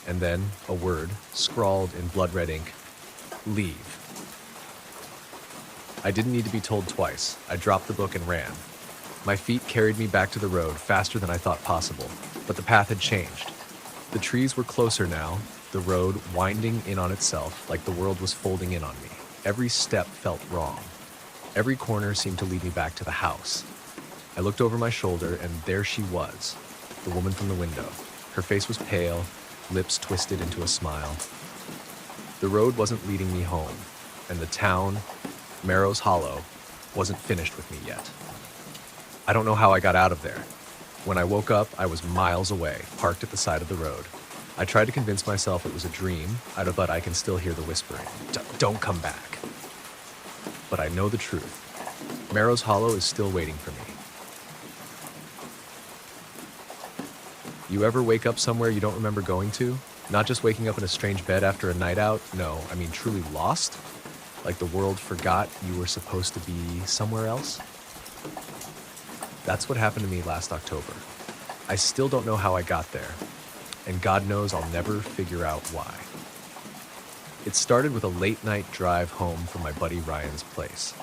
S1: And then, a word, scrawled in blood-red ink, "Leave." I didn't need to be told twice. I dropped the book and ran. My feet carried me back to the road faster than I thought possible, but the path had changed. The trees were closer now, the road winding in on itself like the world was folding in on me. Every step felt wrong. Every corner seemed to lead me back to the house. I looked over my shoulder, and there she was, the woman from the window. Her face was pale, lips twisted into a smile. The road wasn't leading me home, and the town, Marrow's Hollow, wasn't finished with me yet. I don't know how I got out of there. When I woke up, I was miles away, parked at the side of the road. I tried to convince myself it was a dream, but I can still hear the whispering. Don't come back. But I know the truth. Marrow's Hollow is still waiting for me. You ever wake up somewhere you don't remember going to? Not just waking up in a strange bed after a night out? No, I mean truly lost? Like the world forgot you were supposed to be somewhere else? That's what happened to me last October. I still don't know how I got there, and God knows I'll never figure out why. It started with a late-night drive home from my buddy Ryan's place.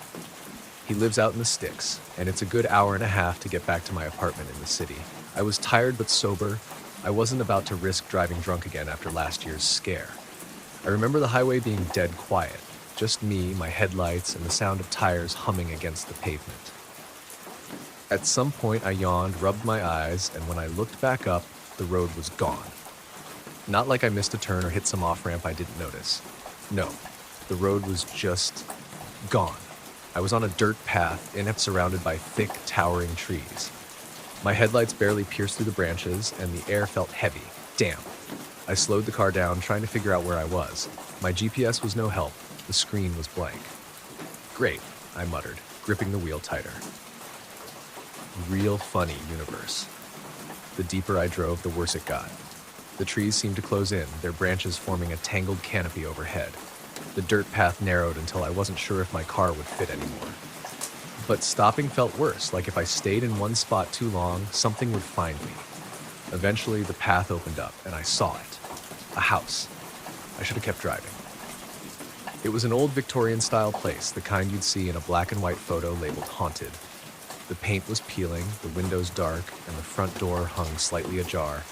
S1: He lives out in the sticks, and it's a good hour and a half to get back to my apartment in the city. I was tired but sober. I wasn't about to risk driving drunk again after last year's scare. I remember the highway being dead quiet, just me, my headlights, and the sound of tires humming against the pavement. At some point, I yawned, rubbed my eyes, and when I looked back up, the road was gone. Not like I missed a turn or hit some off-ramp I didn't notice. No, the road was just gone. I was on a dirt path, and it's surrounded by thick, towering trees. My headlights barely pierced through the branches, and the air felt heavy, damp. I slowed the car down, trying to figure out where I was. My GPS was no help. The screen was blank. Great, I muttered, gripping the wheel tighter. Real funny universe. The deeper I drove, the worse it got. The trees seemed to close in, their branches forming a tangled canopy overhead. The dirt path narrowed until I wasn't sure if my car would fit anymore. But stopping felt worse, like if I stayed in one spot too long, something would find me. Eventually, the path opened up, and I saw it. A house. I should have kept driving. It was an old Victorian-style place, the kind you'd see in a black and white photo labeled haunted. The paint was peeling, the windows dark, and the front door hung slightly ajar.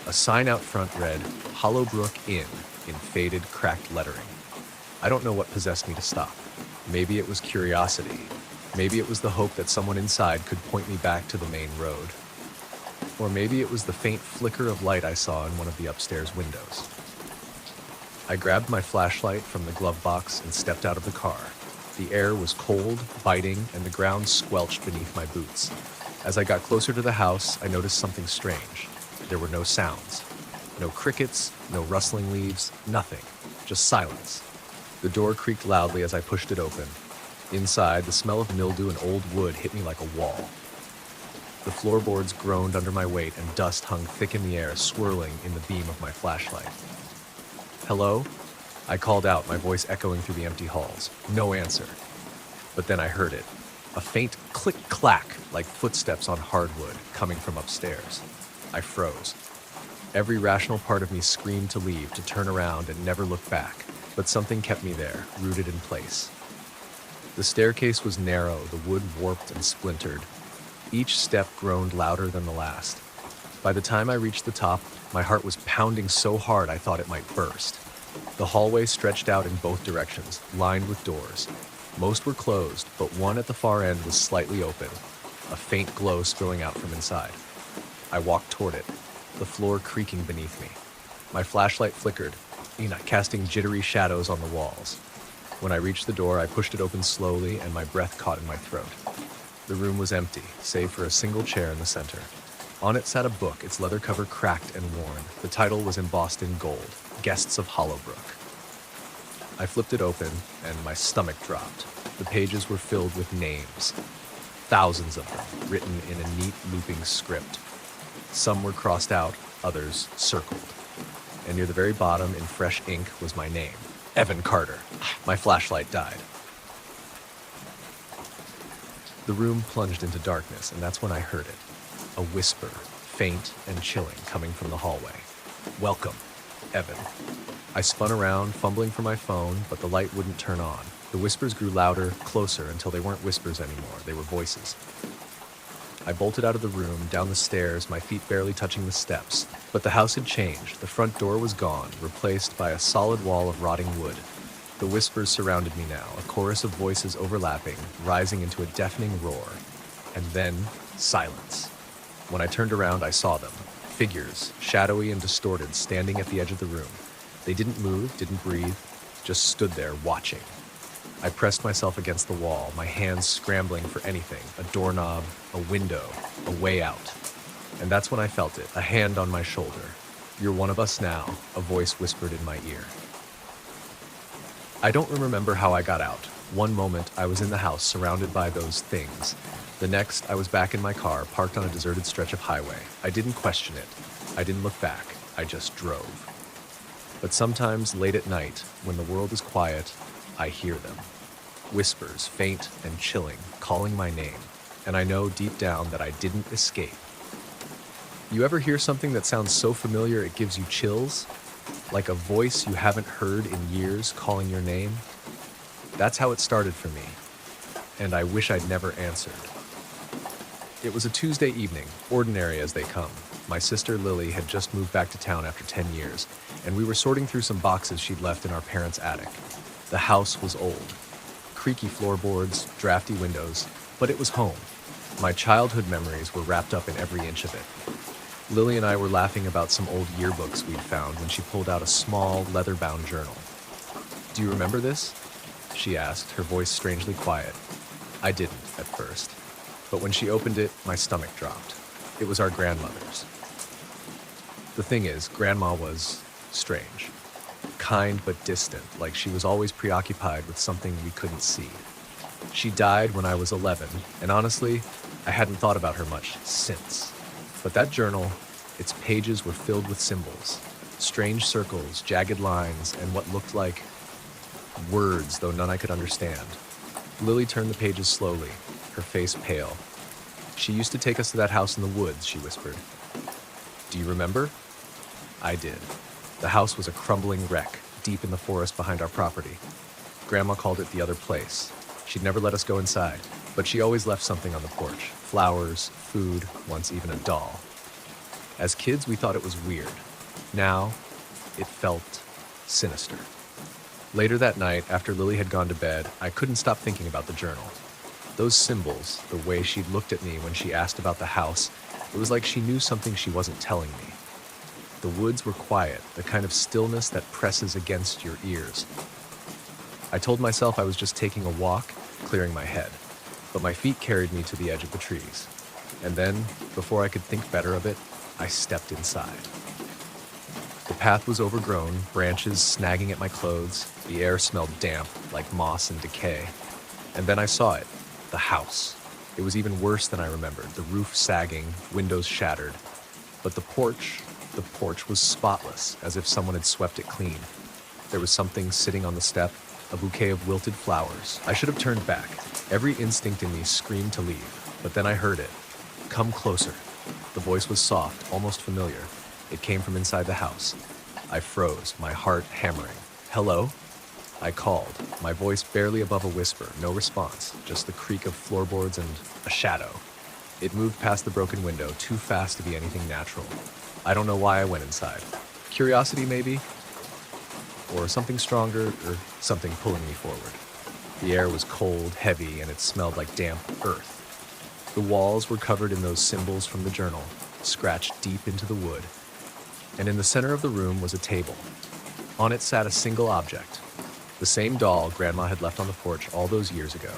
S1: A sign out front read, Hollowbrook Inn, in faded, cracked lettering. I don't know what possessed me to stop. Maybe it was curiosity. Maybe it was the hope that someone inside could point me back to the main road. Or maybe it was the faint flicker of light I saw in one of the upstairs windows. I grabbed my flashlight from the glove box and stepped out of the car. The air was cold, biting, and the ground squelched beneath my boots. As I got closer to the house, I noticed something strange. There were no sounds. No crickets, no rustling leaves, nothing. Just silence. The door creaked loudly as I pushed it open. Inside, the smell of mildew and old wood hit me like a wall. The floorboards groaned under my weight and dust hung thick in the air, swirling in the beam of my flashlight. Hello? I called out, my voice echoing through the empty halls. No answer. But then I heard it. A faint click-clack, like footsteps on hardwood, coming from upstairs. I froze. Every rational part of me screamed to leave, to turn around and never look back. But something kept me there, rooted in place. The staircase was narrow, the wood warped and splintered. Each step groaned louder than the last. By the time I reached the top, my heart was pounding so hard I thought it might burst. The hallway stretched out in both directions, lined with doors. Most were closed, but one at the far end was slightly open, a faint glow spilling out from inside. I walked toward it, the floor creaking beneath me. My flashlight flickered, casting jittery shadows on the walls. When I reached the door, I pushed it open slowly, and my breath caught in my throat. The room was empty, save for a single chair in the center. On it sat a book, its leather cover cracked and worn. The title was embossed in gold, Guests of Hollowbrook. I flipped it open, and my stomach dropped. The pages were filled with names. Thousands of them, written in a neat, looping script. Some were crossed out, others circled. And near the very bottom, in fresh ink, was my name. Evan Carter. My flashlight died. The room plunged into darkness, and that's when I heard it. A whisper, faint and chilling, coming from the hallway. Welcome, Evan. I spun around, fumbling for my phone, but the light wouldn't turn on. The whispers grew louder, closer, until they weren't whispers anymore. They were voices. I bolted out of the room, down the stairs, my feet barely touching the steps. But the house had changed. The front door was gone, replaced by a solid wall of rotting wood. The whispers surrounded me now, a chorus of voices overlapping, rising into a deafening roar. And then, silence. When I turned around, I saw them. Figures, shadowy and distorted, standing at the edge of the room. They didn't move, didn't breathe, just stood there, watching. I pressed myself against the wall, my hands scrambling for anything, a doorknob, a window, a way out. And that's when I felt it, a hand on my shoulder. You're one of us now, a voice whispered in my ear. I don't remember how I got out. One moment, I was in the house, surrounded by those things. The next, I was back in my car, parked on a deserted stretch of highway. I didn't question it. I didn't look back. I just drove. But sometimes, late at night, when the world is quiet, I hear them. Whispers, faint and chilling, calling my name. and I know deep down that I didn't escape. You ever hear something that sounds so familiar it gives you chills? Like a voice you haven't heard in years calling your name? That's how it started for me, and I wish I'd never answered. It was a Tuesday evening, ordinary as they come. My sister Lily had just moved back to town after 10 years, and we were sorting through some boxes she'd left in our parents' attic. The house was old. Creaky floorboards, drafty windows, but it was home. My childhood memories were wrapped up in every inch of it. Lily and I were laughing about some old yearbooks we'd found when she pulled out a small, leather-bound journal. "Do you remember this?" she asked, her voice strangely quiet. I didn't at first, but when she opened it, my stomach dropped. It was our grandmother's. The thing is, Grandma was strange. Kind but distant, like she was always preoccupied with something we couldn't see. She died when I was 11, and honestly, I hadn't thought about her much since. But that journal, its pages were filled with symbols, strange circles, jagged lines, and what looked like words, though none I could understand. Lily turned the pages slowly, her face pale. "She used to take us to that house in the woods," she whispered. "Do you remember?" I did. The house was a crumbling wreck, deep in the forest behind our property. Grandma called it the other place. She'd never let us go inside, but she always left something on the porch. Flowers, food, once even a doll. As kids, we thought it was weird. Now, it felt sinister. Later that night, after Lily had gone to bed, I couldn't stop thinking about the journal. Those symbols, the way she'd looked at me when she asked about the house, it was like she knew something she wasn't telling me. The woods were quiet, the kind of stillness that presses against your ears. I told myself I was just taking a walk, clearing my head, but my feet carried me to the edge of the trees. And then, before I could think better of it, I stepped inside. The path was overgrown, branches snagging at my clothes. The air smelled damp, like moss and decay. And then I saw it, the house. It was even worse than I remembered, the roof sagging, windows shattered. But the porch was spotless, as if someone had swept it clean. There was something sitting on the step, a bouquet of wilted flowers. I should have turned back. Every instinct in me screamed to leave, but then I heard it. "Come closer." The voice was soft, almost familiar. It came from inside the house. I froze, my heart hammering. "Hello?" I called, my voice barely above a whisper, no response, just the creak of floorboards and a shadow. It moved past the broken window, too fast to be anything natural. I don't know why I went inside. Curiosity, maybe? Or something stronger, or something pulling me forward. The air was cold, heavy, and it smelled like damp earth. The walls were covered in those symbols from the journal, scratched deep into the wood. And in the center of the room was a table. On it sat a single object, the same doll Grandma had left on the porch all those years ago.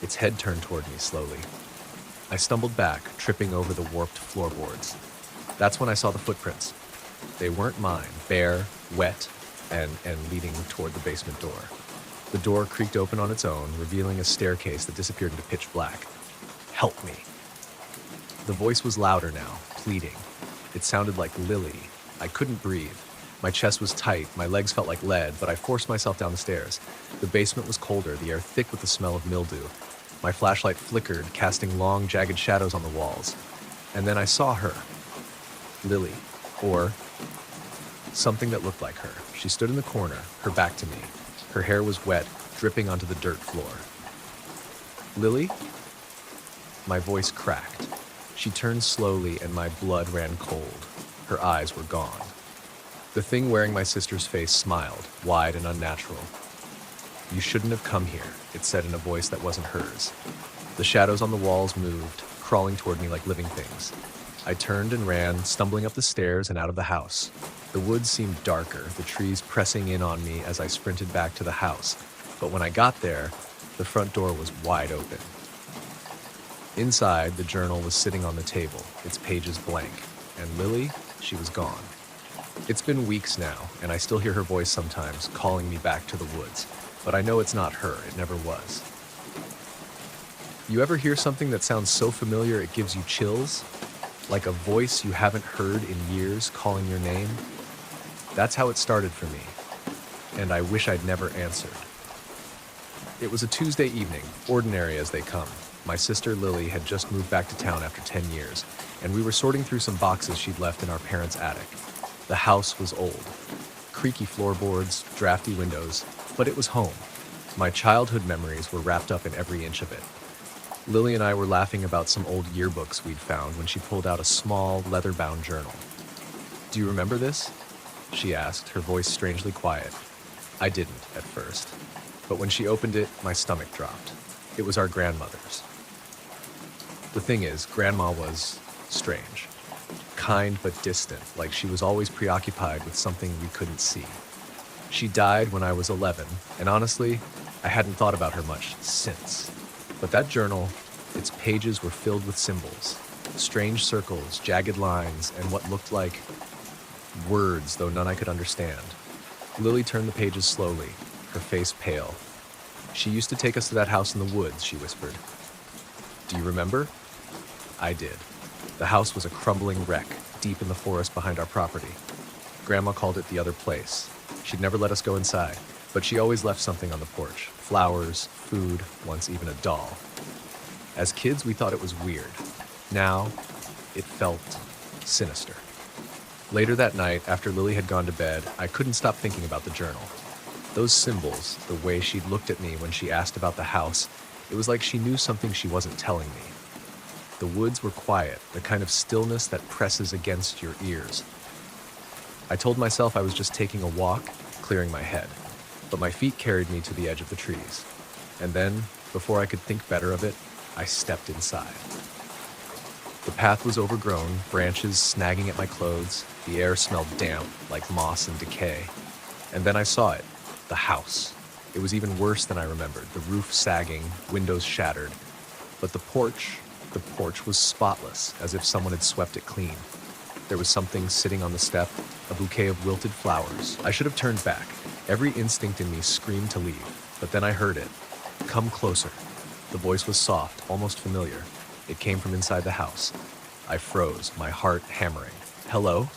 S1: Its head turned toward me slowly. I stumbled back, tripping over the warped floorboards. That's when I saw the footprints. They weren't mine, bare, wet, and leading toward the basement door. The door creaked open on its own, revealing a staircase that disappeared into pitch black. "Help me." The voice was louder now, pleading. It sounded like Lily. I couldn't breathe. My chest was tight, my legs felt like lead, but I forced myself down the stairs. The basement was colder, the air thick with the smell of mildew. My flashlight flickered, casting long, jagged shadows on the walls. And then I saw her. Lily. Or something that looked like her. She stood in the corner, her back to me. Her hair was wet, dripping onto the dirt floor. "Lily?" My voice cracked. She turned slowly and my blood ran cold. Her eyes were gone. The thing wearing my sister's face smiled, wide and unnatural. "You shouldn't have come here," it said in a voice that wasn't hers. The shadows on the walls moved, crawling toward me like living things. I turned and ran, stumbling up the stairs and out of the house. The woods seemed darker, the trees pressing in on me as I sprinted back to the house. But when I got there, the front door was wide open. Inside, the journal was sitting on the table, its pages blank. And Lily, she was gone. It's been weeks now, and I still hear her voice sometimes, calling me back to the woods. But I know it's not her, it never was. You ever hear something that sounds so familiar it gives you chills? Like a voice you haven't heard in years calling your name? That's how it started for me, and I wish I'd never answered. It was a Tuesday evening, ordinary as they come. My sister Lily had just moved back to town after 10 years, and we were sorting through some boxes she'd left in our parents' attic. The house was old. Creaky floorboards, drafty windows, but it was home. My childhood memories were wrapped up in every inch of it. Lily and I were laughing about some old yearbooks we'd found when she pulled out a small, leather-bound journal. "Do you remember this?" she asked, her voice strangely quiet. I didn't at first, but when she opened it, my stomach dropped. It was our grandmother's. The thing is, Grandma was strange. Kind but distant, like she was always preoccupied with something we couldn't see. She died when I was 11, and honestly, I hadn't thought about her much since. But that journal, its pages were filled with symbols, strange circles, jagged lines, and what looked like words, though none I could understand. Lily turned the pages slowly, her face pale. "She used to take us to that house in the woods," she whispered. "Do you remember?" I did. The house was a crumbling wreck, deep in the forest behind our property. Grandma called it the other place. She'd never let us go inside, but she always left something on the porch. Flowers, food, once even a doll. As kids, we thought it was weird. Now, it felt sinister. Later that night, after Lily had gone to bed, I couldn't stop thinking about the journal. Those symbols, the way she'd looked at me when she asked about the house, it was like she knew something she wasn't telling me. The woods were quiet, the kind of stillness that presses against your ears. I told myself I was just taking a walk, clearing my head, but my feet carried me to the edge of the trees. And then, before I could think better of it, I stepped inside. The path was overgrown, branches snagging at my clothes. The air smelled damp, like moss and decay. And then I saw it, the house. It was even worse than I remembered, the roof sagging, windows shattered. But the porch was spotless, as if someone had swept it clean. There was something sitting on the step, a bouquet of wilted flowers. I should have turned back. Every instinct in me screamed to leave, but then I heard it. "Come closer." The voice was soft, almost familiar. It came from inside the house. I froze, my heart hammering. "Hello?"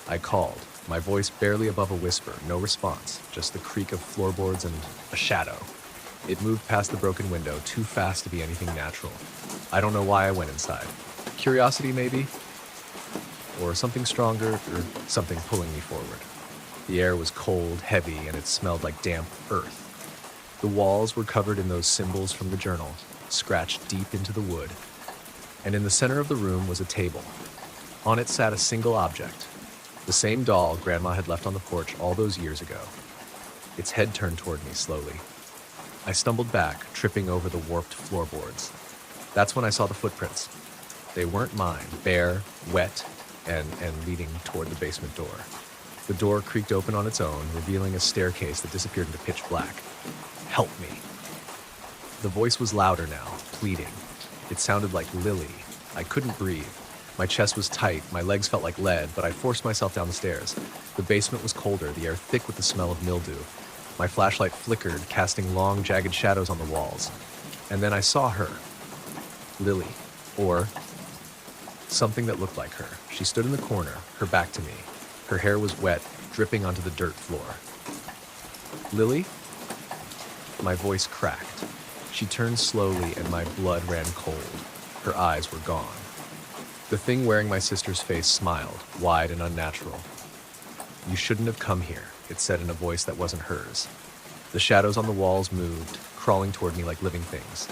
S1: I called, my voice barely above a whisper, no response, just the creak of floorboards and a shadow. It moved past the broken window, too fast to be anything natural. I don't know why I went inside. Curiosity, maybe? Or something stronger, or something pulling me forward. The air was cold, heavy, and it smelled like damp earth. The walls were covered in those symbols from the journal, scratched deep into the wood. And in the center of the room was a table. On it sat a single object, the same doll Grandma had left on the porch all those years ago. Its head turned toward me slowly. I stumbled back, tripping over the warped floorboards. That's when I saw the footprints. They weren't mine, bare, wet, and leading toward the basement door. The door creaked open on its own, revealing a staircase that disappeared into pitch black. "Help me." The voice was louder now, pleading. It sounded like Lily. I couldn't breathe. My chest was tight, my legs felt like lead, but I forced myself down the stairs. The basement was colder, the air thick with the smell of mildew. My flashlight flickered, casting long, jagged shadows on the walls. And then I saw her. Lily. Or something that looked like her. She stood in the corner, her back to me. Her hair was wet, dripping onto the dirt floor. "Lily?" My voice cracked. She turned slowly and my blood ran cold. Her eyes were gone. The thing wearing my sister's face smiled, wide and unnatural. "You shouldn't have come here," it said in a voice that wasn't hers. The shadows on the walls moved, crawling toward me like living things.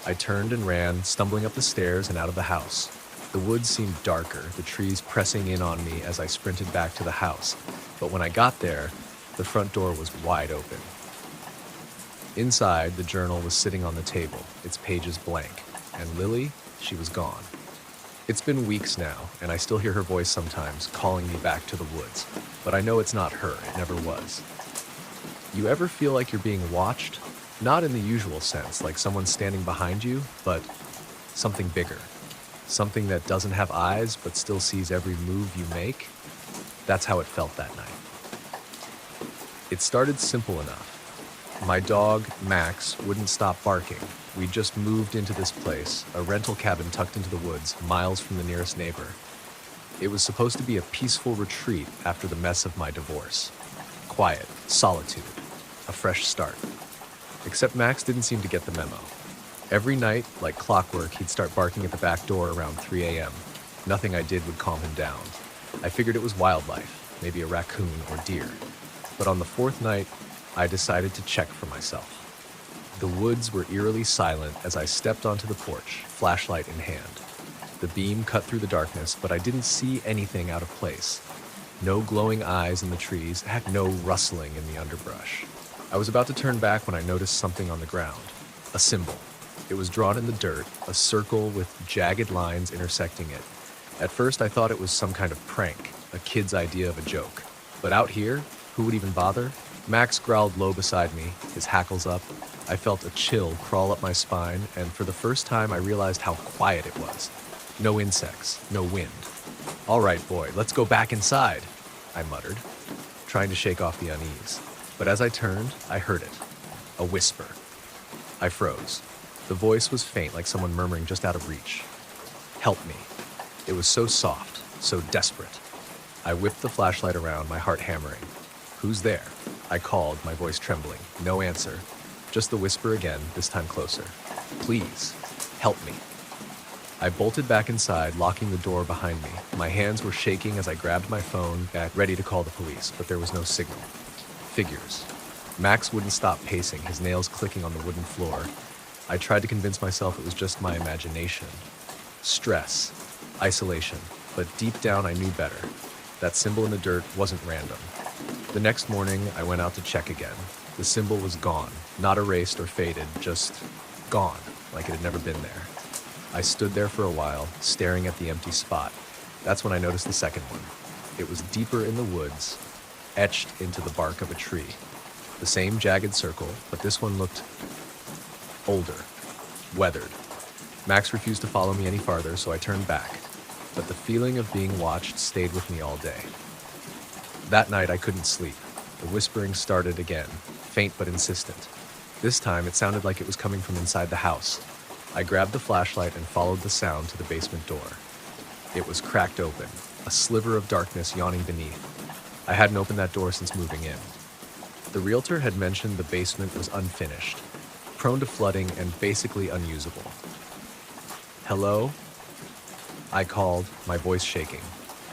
S1: I turned and ran, stumbling up the stairs and out of the house. The woods seemed darker, the trees pressing in on me as I sprinted back to the house. But when I got there, the front door was wide open. Inside, the journal was sitting on the table, its pages blank. And Lily, she was gone. It's been weeks now, and I still hear her voice sometimes, calling me back to the woods. But I know it's not her, it never was. You ever feel like you're being watched? Not in the usual sense, like someone standing behind you, but something bigger. Something that doesn't have eyes, but still sees every move you make? That's how it felt that night. It started simple enough. My dog, Max, wouldn't stop barking. We just moved into this place, a rental cabin tucked into the woods, miles from the nearest neighbor. It was supposed to be a peaceful retreat after the mess of my divorce. Quiet, solitude, a fresh start. Except Max didn't seem to get the memo. Every night, like clockwork, he'd start barking at the back door around 3 a.m. Nothing I did would calm him down. I figured it was wildlife, maybe a raccoon or deer. But on the fourth night, I decided to check for myself. The woods were eerily silent as I stepped onto the porch, flashlight in hand. The beam cut through the darkness, but I didn't see anything out of place. No glowing eyes in the trees, heck, no rustling in the underbrush. I was about to turn back when I noticed something on the ground. A symbol. It was drawn in the dirt, a circle with jagged lines intersecting it. At first, I thought it was some kind of prank, a kid's idea of a joke. But out here, who would even bother? Max growled low beside me, his hackles up. I felt a chill crawl up my spine, and for the first time I realized how quiet it was. No insects, no wind. "All right, boy, let's go back inside," I muttered, trying to shake off the unease. But as I turned, I heard it. A whisper. I froze. The voice was faint, like someone murmuring just out of reach. "Help me." It was so soft, so desperate. I whipped the flashlight around, my heart hammering. "Who's there?" I called, my voice trembling. No answer. Just the whisper again, this time closer. "Please, help me." I bolted back inside, locking the door behind me. My hands were shaking as I grabbed my phone, back ready to call the police, but there was no signal. Figures. Max wouldn't stop pacing, his nails clicking on the wooden floor. I tried to convince myself it was just my imagination. Stress. Isolation. But deep down I knew better. That symbol in the dirt wasn't random. The next morning, I went out to check again. The symbol was gone, not erased or faded, just gone, like it had never been there. I stood there for a while, staring at the empty spot. That's when I noticed the second one. It was deeper in the woods, etched into the bark of a tree. The same jagged circle, but this one looked older, weathered. Max refused to follow me any farther, so I turned back. But the feeling of being watched stayed with me all day. That night I couldn't sleep. The whispering started again, faint but insistent. This time it sounded like it was coming from inside the house. I grabbed the flashlight and followed the sound to the basement door. It was cracked open, a sliver of darkness yawning beneath. I hadn't opened that door since moving in. The realtor had mentioned the basement was unfinished, prone to flooding and basically unusable. "Hello?" I called, my voice shaking.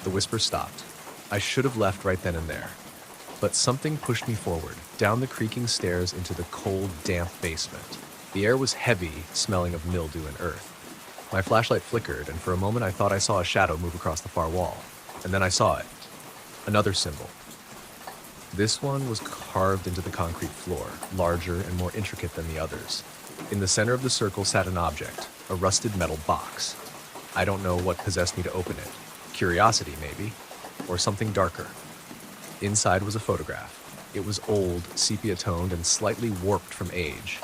S1: The whisper stopped. I should have left right then and there. But something pushed me forward, down the creaking stairs into the cold, damp basement. The air was heavy, smelling of mildew and earth. My flashlight flickered, and for a moment I thought I saw a shadow move across the far wall. And then I saw it. Another symbol. This one was carved into the concrete floor, larger and more intricate than the others. In the center of the circle sat an object, a rusted metal box. I don't know what possessed me to open it. Curiosity, maybe, or something darker. Inside was a photograph. It was old, sepia-toned, and slightly warped from age.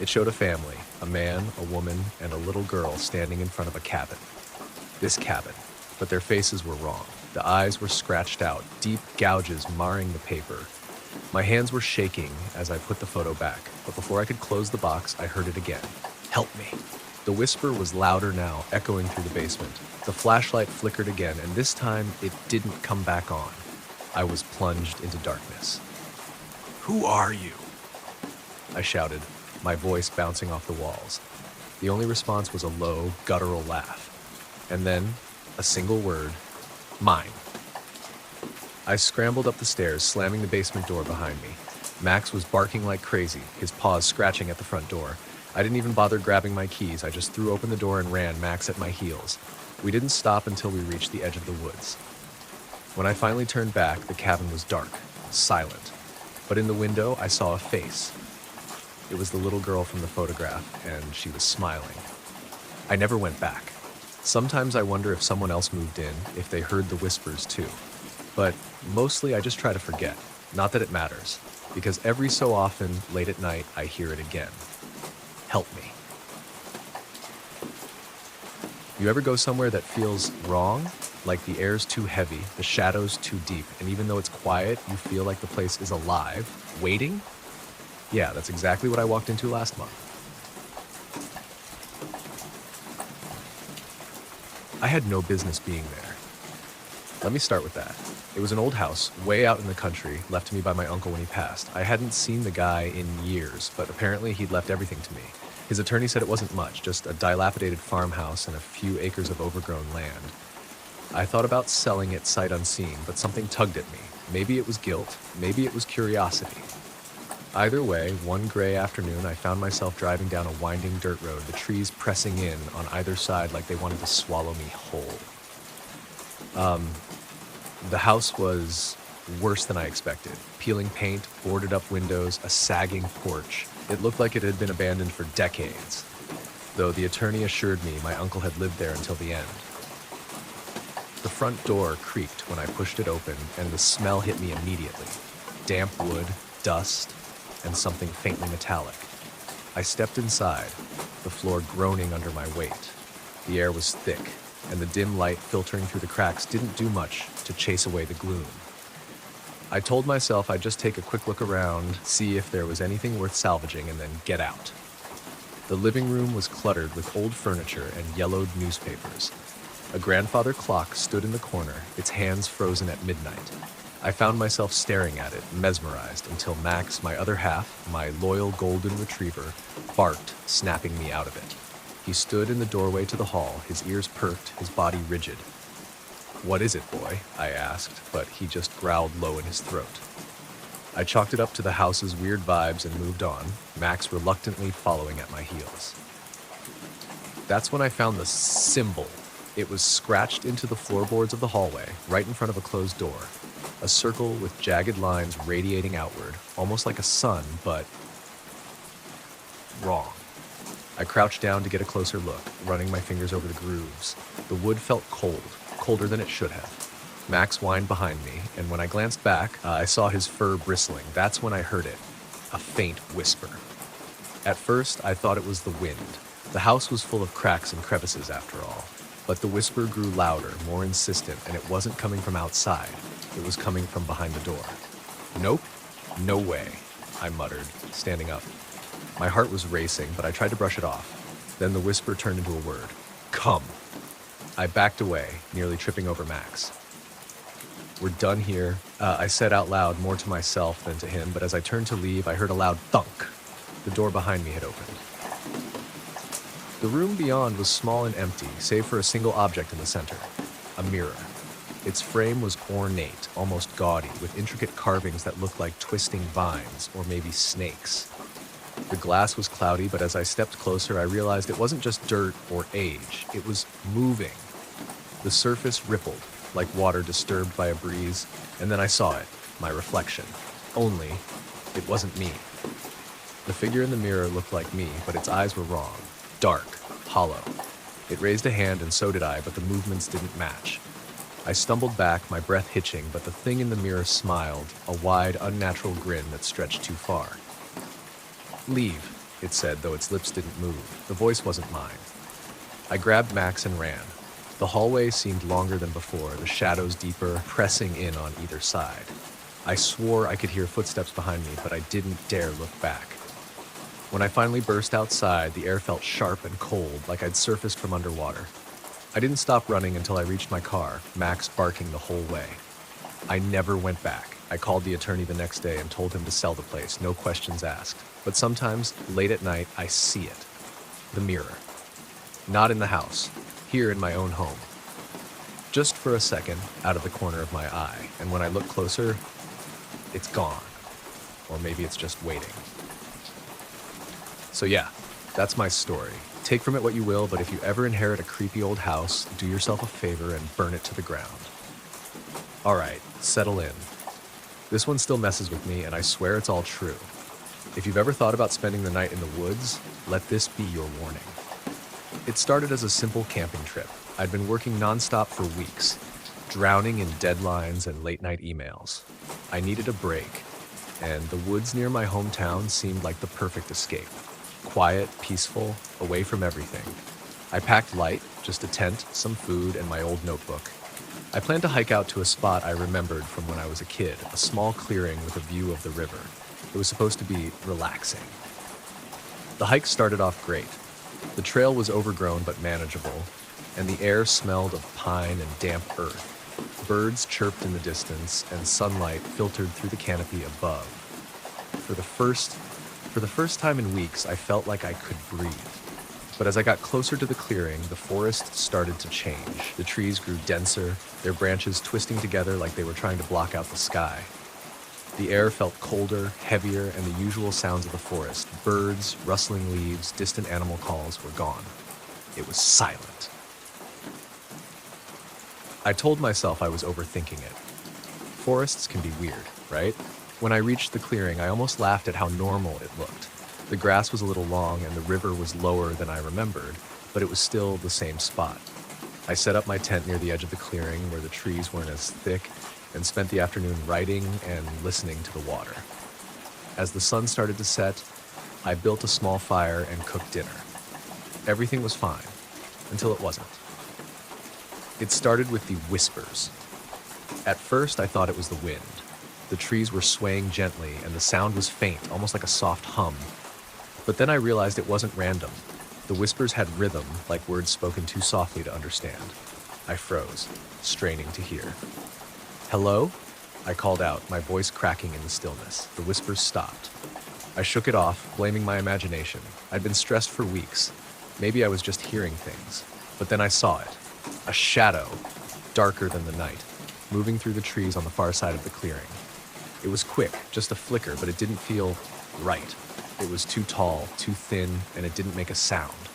S1: It showed a family, a man, a woman, and a little girl standing in front of a cabin. This cabin, but their faces were wrong. The eyes were scratched out, deep gouges marring the paper. My hands were shaking as I put the photo back, but before I could close the box, I heard it again. "Help me." The whisper was louder now, echoing through the basement. The flashlight flickered again, and this time it didn't come back on. I was plunged into darkness. "Who are you?" I shouted, my voice bouncing off the walls. The only response was a low, guttural laugh. And then, a single word, "Mine." I scrambled up the stairs, slamming the basement door behind me. Max was barking like crazy, his paws scratching at the front door. I didn't even bother grabbing my keys. I just threw open the door and ran, Max at my heels. We didn't stop until we reached the edge of the woods. When I finally turned back, the cabin was dark, silent. But in the window, I saw a face. It was the little girl from the photograph, and she was smiling. I never went back. Sometimes I wonder if someone else moved in, if they heard the whispers too. But mostly I just try to forget. Not that it matters, because every so often, late at night, I hear it again. "Help me." You ever go somewhere that feels wrong? Like the air's too heavy, the shadow's too deep, and even though it's quiet, you feel like the place is alive, waiting? Yeah, that's exactly what I walked into last month. I had no business being there. Let me start with that. It was an old house, way out in the country, left to me by my uncle when he passed. I hadn't seen the guy in years, but apparently he'd left everything to me. His attorney said it wasn't much, just a dilapidated farmhouse and a few acres of overgrown land. I thought about selling it sight unseen, but something tugged at me. Maybe it was guilt, maybe it was curiosity. Either way, one gray afternoon, I found myself driving down a winding dirt road, the trees pressing in on either side like they wanted to swallow me whole. The house was worse than I expected. Peeling paint, boarded up windows, a sagging porch. It looked like it had been abandoned for decades, though the attorney assured me my uncle had lived there until the end. The front door creaked when I pushed it open, and the smell hit me immediately. Damp wood, dust, and something faintly metallic. I stepped inside, the floor groaning under my weight. The air was thick, and the dim light filtering through the cracks didn't do much to chase away the gloom. I told myself I'd just take a quick look around, see if there was anything worth salvaging, and then get out. The living room was cluttered with old furniture and yellowed newspapers. A grandfather clock stood in the corner, its hands frozen at midnight. I found myself staring at it, mesmerized, until Max, my other half, my loyal golden retriever, barked, snapping me out of it. He stood in the doorway to the hall, his ears perked, his body rigid. "What is it, boy?" I asked, but he just growled low in his throat. I chalked it up to the house's weird vibes and moved on, Max reluctantly following at my heels. That's when I found the symbol. It was scratched into the floorboards of the hallway, right in front of a closed door. A circle with jagged lines radiating outward, almost like a sun, but wrong. I crouched down to get a closer look, running my fingers over the grooves. The wood felt cold, colder than it should have. Max whined behind me, and when I glanced back, I saw his fur bristling. That's when I heard it, a faint whisper. At first, I thought it was the wind. The house was full of cracks and crevices after all. But the whisper grew louder, more insistent, and it wasn't coming from outside. It was coming from behind the door. "Nope, no way," I muttered, standing up. My heart was racing, but I tried to brush it off. Then the whisper turned into a word. "Come." I backed away, nearly tripping over Max. "We're done here," I said out loud, more to myself than to him, but as I turned to leave, I heard a loud thunk. The door behind me had opened. The room beyond was small and empty, save for a single object in the center, a mirror. Its frame was ornate, almost gaudy, with intricate carvings that looked like twisting vines, or maybe snakes. The glass was cloudy, but as I stepped closer, I realized it wasn't just dirt or age. It was moving. The surface rippled, like water disturbed by a breeze, and then I saw it, my reflection. Only, it wasn't me. The figure in the mirror looked like me, but its eyes were wrong. Dark, hollow. It raised a hand and so did I, but the movements didn't match. I stumbled back, my breath hitching, but the thing in the mirror smiled, a wide, unnatural grin that stretched too far. "Leave," it said, though its lips didn't move. The voice wasn't mine. I grabbed Max and ran. The hallway seemed longer than before, the shadows deeper, pressing in on either side. I swore I could hear footsteps behind me, but I didn't dare look back. When I finally burst outside, the air felt sharp and cold, like I'd surfaced from underwater. I didn't stop running until I reached my car, Max barking the whole way. I never went back. I called the attorney the next day and told him to sell the place, no questions asked. But sometimes, late at night, I see it. The mirror. Not in the house. Here in my own home. Just for a second, out of the corner of my eye, and when I look closer, it's gone. Or maybe it's just waiting. So yeah, that's my story. Take from it what you will, but if you ever inherit a creepy old house, do yourself a favor and burn it to the ground. All right, settle in. This one still messes with me, and I swear it's all true. If you've ever thought about spending the night in the woods, let this be your warning. It started as a simple camping trip. I'd been working nonstop for weeks, drowning in deadlines and late-night emails. I needed a break, and the woods near my hometown seemed like the perfect escape. Quiet, peaceful, away from everything. I packed light, just a tent, some food, and my old notebook. I planned to hike out to a spot I remembered from when I was a kid, a small clearing with a view of the river. It was supposed to be relaxing. The hike started off great. The trail was overgrown but manageable, and the air smelled of pine and damp earth. Birds chirped in the distance, and sunlight filtered through the canopy above. For the first For the first time in weeks, I felt like I could breathe. But as I got closer to the clearing, the forest started to change. The trees grew denser, their branches twisting together like they were trying to block out the sky. The air felt colder, heavier, and the usual sounds of the forest, birds, rustling leaves, distant animal calls, were gone. It was silent. I told myself I was overthinking it. Forests can be weird, right? When I reached the clearing, I almost laughed at how normal it looked. The grass was a little long and the river was lower than I remembered, but it was still the same spot. I set up my tent near the edge of the clearing where the trees weren't as thick and spent the afternoon writing and listening to the water. As the sun started to set, I built a small fire and cooked dinner. Everything was fine, until it wasn't. It started with the whispers. At first, I thought it was the wind. The trees were swaying gently and the sound was faint, almost like a soft hum. But then I realized it wasn't random. The whispers had rhythm, like words spoken too softly to understand. I froze, straining to hear. "Hello?" I called out, my voice cracking in the stillness. The whispers stopped. I shook it off, blaming my imagination. I'd been stressed for weeks. Maybe I was just hearing things. But then I saw it. A shadow, darker than the night, moving through the trees on the far side of the clearing. It was quick, just a flicker, but it didn't feel right. It was too tall, too thin, and it didn't make a sound.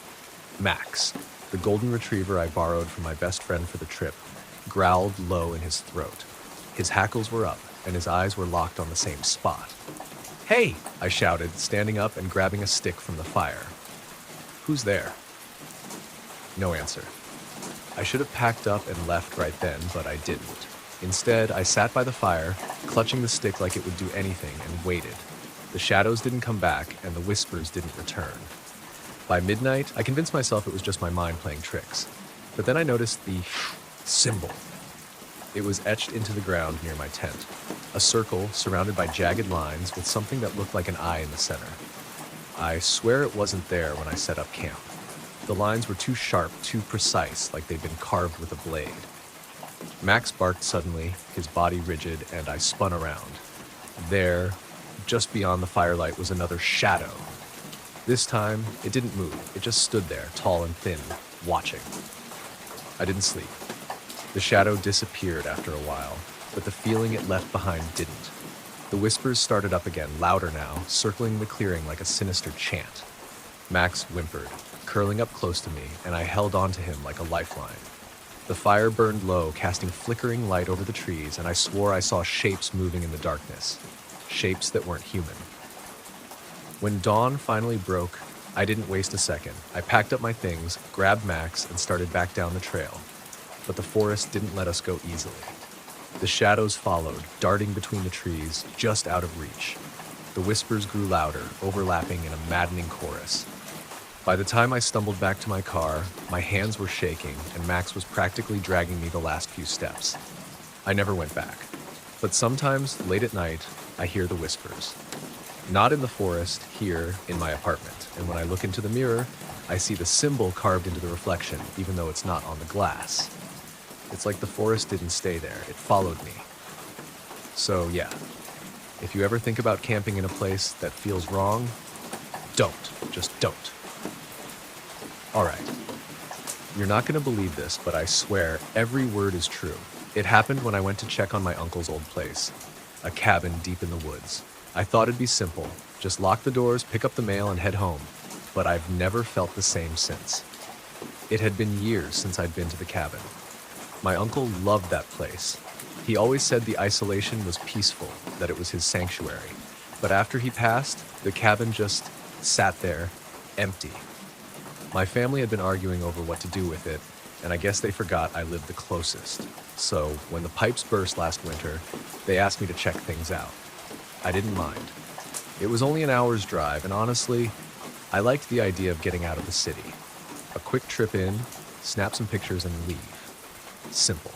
S1: Max, the golden retriever I borrowed from my best friend for the trip, growled low in his throat. His hackles were up, and his eyes were locked on the same spot. "Hey!" I shouted, standing up and grabbing a stick from the fire. "Who's there?" No answer. I should have packed up and left right then, but I didn't. Instead, I sat by the fire, clutching the stick like it would do anything, and waited. The shadows didn't come back, and the whispers didn't return. By midnight, I convinced myself it was just my mind playing tricks. But then I noticed the symbol. It was etched into the ground near my tent. A circle surrounded by jagged lines with something that looked like an eye in the center. I swear it wasn't there when I set up camp. The lines were too sharp, too precise, like they'd been carved with a blade. Max barked suddenly, his body rigid, and I spun around. There, just beyond the firelight, was another shadow. This time, it didn't move. It just stood there, tall and thin, watching. I didn't sleep. The shadow disappeared after a while, but the feeling it left behind didn't. The whispers started up again, louder now, circling the clearing like a sinister chant. Max whimpered, curling up close to me, and I held on to him like a lifeline. The fire burned low, casting flickering light over the trees, and I swore I saw shapes moving in the darkness. Shapes that weren't human. When dawn finally broke, I didn't waste a second. I packed up my things, grabbed Max, and started back down the trail. But the forest didn't let us go easily. The shadows followed, darting between the trees, just out of reach. The whispers grew louder, overlapping in a maddening chorus. By the time I stumbled back to my car, my hands were shaking, and Max was practically dragging me the last few steps. I never went back. But sometimes, late at night, I hear the whispers. Not in the forest, here, in my apartment. And when I look into the mirror, I see the symbol carved into the reflection, even though it's not on the glass. It's like the forest didn't stay there, it followed me. So yeah, if you ever think about camping in a place that feels wrong, don't. Just don't. Alright, you're not going to believe this, but I swear every word is true. It happened when I went to check on my uncle's old place, a cabin deep in the woods. I thought it'd be simple, just lock the doors, pick up the mail, and head home. But I've never felt the same since. It had been years since I'd been to the cabin. My uncle loved that place. He always said the isolation was peaceful, that it was his sanctuary. But after he passed, the cabin just sat there, empty. My family had been arguing over what to do with it, and I guess they forgot I lived the closest. So, when the pipes burst last winter, they asked me to check things out. I didn't mind. It was only an hour's drive, and honestly, I liked the idea of getting out of the city. A quick trip in, snap some pictures, and leave. Simple.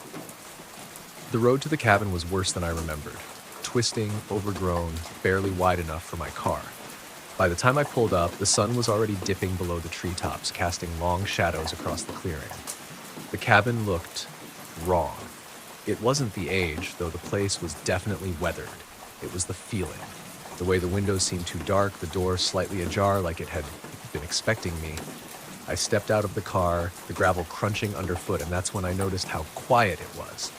S1: The road to the cabin was worse than I remembered. Twisting, overgrown, barely wide enough for my car. By the time I pulled up, the sun was already dipping below the treetops, casting long shadows across the clearing. The cabin looked wrong. It wasn't the age, though the place was definitely weathered. It was the feeling. The way the windows seemed too dark, the door slightly ajar like it had been expecting me. I stepped out of the car, the gravel crunching underfoot, and that's when I noticed how quiet it was.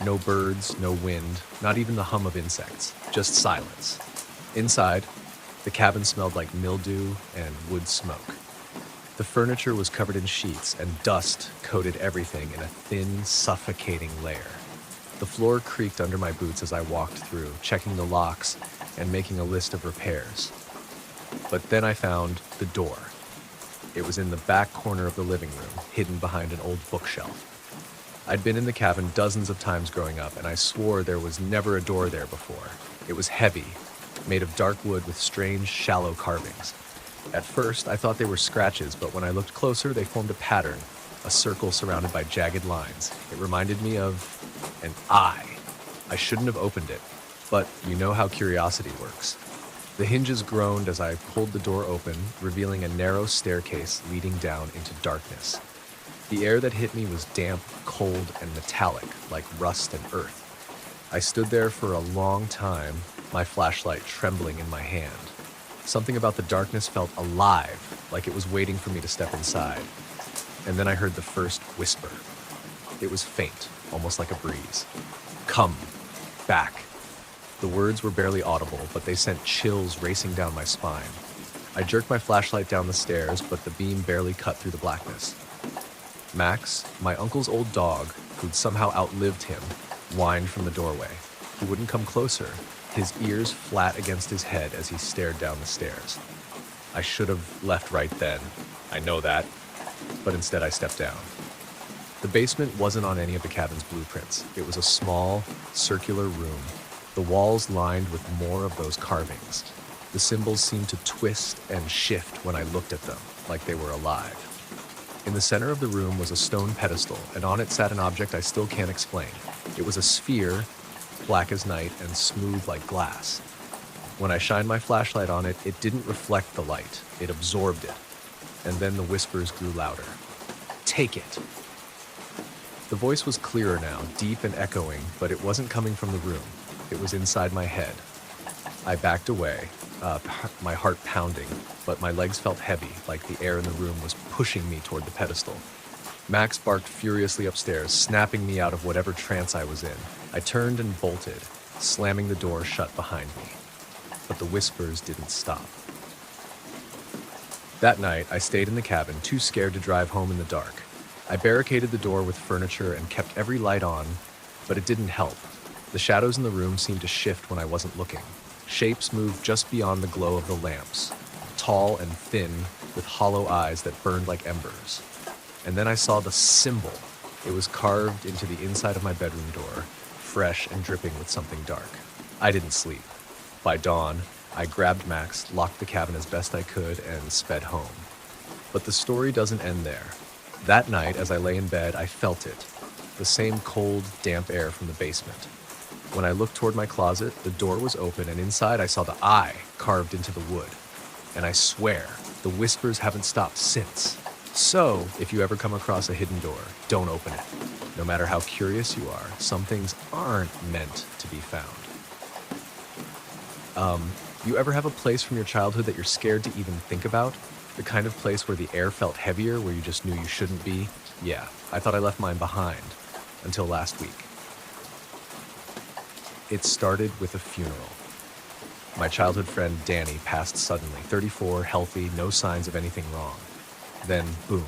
S1: No birds, no wind, not even the hum of insects, just silence. Inside, the cabin smelled like mildew and wood smoke. The furniture was covered in sheets, and dust coated everything in a thin, suffocating layer. The floor creaked under my boots as I walked through, checking the locks and making a list of repairs. But then I found the door. It was in the back corner of the living room, hidden behind an old bookshelf. I'd been in the cabin dozens of times growing up, and I swore there was never a door there before. It was heavy, made of dark wood with strange, shallow carvings. At first, I thought they were scratches, but when I looked closer, they formed a pattern, a circle surrounded by jagged lines. It reminded me of an eye. I shouldn't have opened it, but you know how curiosity works. The hinges groaned as I pulled the door open, revealing a narrow staircase leading down into darkness. The air that hit me was damp, cold, and metallic, like rust and earth. I stood there for a long time, my flashlight trembling in my hand. Something about the darkness felt alive, like it was waiting for me to step inside. And then I heard the first whisper. It was faint, almost like a breeze. "Come back." The words were barely audible, but they sent chills racing down my spine. I jerked my flashlight down the stairs, but the beam barely cut through the blackness. Max, my uncle's old dog, who'd somehow outlived him, whined from the doorway. He wouldn't come closer, his ears flat against his head as he stared down the stairs. I should have left right then. I know that. But instead I stepped down. The basement wasn't on any of the cabin's blueprints. It was a small, circular room, the walls lined with more of those carvings. The symbols seemed to twist and shift when I looked at them, like they were alive. In the center of the room was a stone pedestal, and on it sat an object I still can't explain. It was a sphere, black as night and smooth like glass. When I shined my flashlight on it, it didn't reflect the light. It absorbed it. And then the whispers grew louder. "Take it." The voice was clearer now, deep and echoing, but it wasn't coming from the room. It was inside my head. I backed away, my heart pounding, but my legs felt heavy, like the air in the room was pushing me toward the pedestal. Max barked furiously upstairs, snapping me out of whatever trance I was in. I turned and bolted, slamming the door shut behind me. But the whispers didn't stop. That night, I stayed in the cabin, too scared to drive home in the dark. I barricaded the door with furniture and kept every light on, but it didn't help. The shadows in the room seemed to shift when I wasn't looking. Shapes moved just beyond the glow of the lamps, tall and thin, with hollow eyes that burned like embers. And then I saw the symbol. It was carved into the inside of my bedroom door, fresh and dripping with something dark. I didn't sleep. By dawn, I grabbed Max, locked the cabin as best I could, and sped home. But the story doesn't end there. That night, as I lay in bed, I felt it. The same cold, damp air from the basement. When I looked toward my closet, the door was open, and inside I saw the eye carved into the wood. And I swear, the whispers haven't stopped since. So, if you ever come across a hidden door, don't open it. No matter how curious you are, some things aren't meant to be found. You ever have a place from your childhood that you're scared to even think about? The kind of place where the air felt heavier, where you just knew you shouldn't be? Yeah, I thought I left mine behind, until last week. It started with a funeral. My childhood friend Danny passed suddenly, 34, healthy, no signs of anything wrong. Then, boom,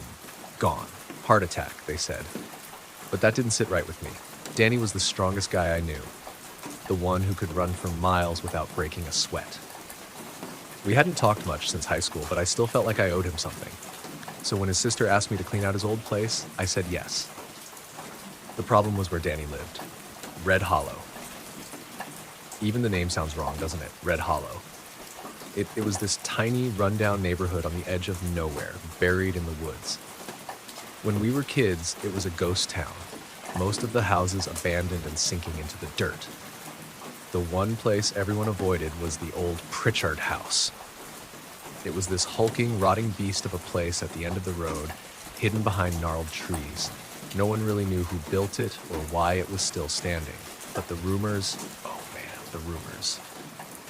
S1: gone. Heart attack, they said. But that didn't sit right with me. Danny was the strongest guy I knew, the one who could run for miles without breaking a sweat. We hadn't talked much since high school, but I still felt like I owed him something. So when his sister asked me to clean out his old place, I said yes. The problem was where Danny lived. Red Hollow. Even the name sounds wrong, doesn't it? Red Hollow. It was this tiny, rundown neighborhood on the edge of nowhere, buried in the woods. When we were kids, it was a ghost town. Most of the houses abandoned and sinking into the dirt. The one place everyone avoided was the old Pritchard house. It was this hulking, rotting beast of a place at the end of the road, hidden behind gnarled trees. No one really knew who built it or why it was still standing. But the rumors, oh man, the rumors.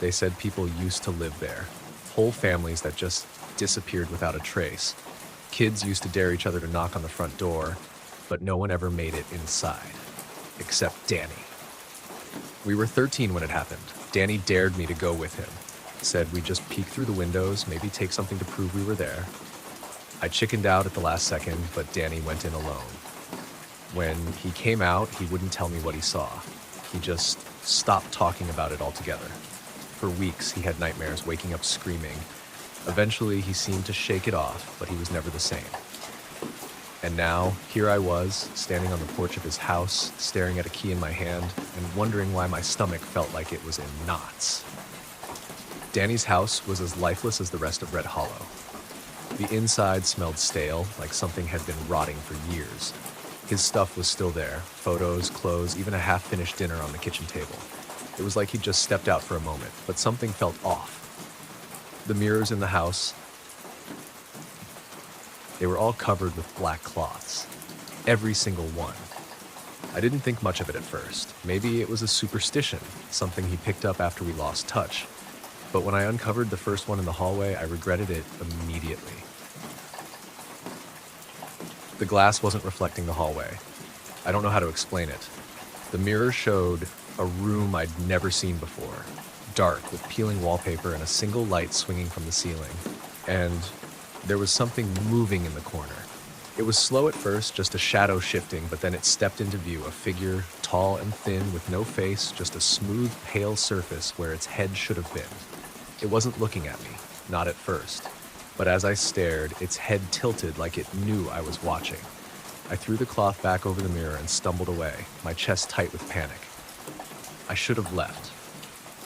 S1: They said people used to live there, whole families that just disappeared without a trace. Kids used to dare each other to knock on the front door, but no one ever made it inside, except Danny. We were 13 when it happened. Danny dared me to go with him. Said we'd just peek through the windows, maybe take something to prove we were there. I chickened out at the last second, but Danny went in alone. When he came out, he wouldn't tell me what he saw. He just stopped talking about it altogether. For weeks, he had nightmares, waking up screaming. Eventually, he seemed to shake it off, but he was never the same. And now, here I was, standing on the porch of his house, staring at a key in my hand, and wondering why my stomach felt like it was in knots. Danny's house was as lifeless as the rest of Red Hollow. The inside smelled stale, like something had been rotting for years. His stuff was still there, photos, clothes, even a half-finished dinner on the kitchen table. It was like he'd just stepped out for a moment, but something felt off. The mirrors in the house, they were all covered with black cloths. Every single one. I didn't think much of it at first. Maybe it was a superstition, something he picked up after we lost touch. But when I uncovered the first one in the hallway, I regretted it immediately. The glass wasn't reflecting the hallway. I don't know how to explain it. The mirror showed a room I'd never seen before. Dark, with peeling wallpaper and a single light swinging from the ceiling. And there was something moving in the corner. It was slow at first, just a shadow shifting, but then it stepped into view, a figure, tall and thin, with no face, just a smooth, pale surface where its head should have been. It wasn't looking at me, not at first. But as I stared, its head tilted like it knew I was watching. I threw the cloth back over the mirror and stumbled away, my chest tight with panic. I should have left.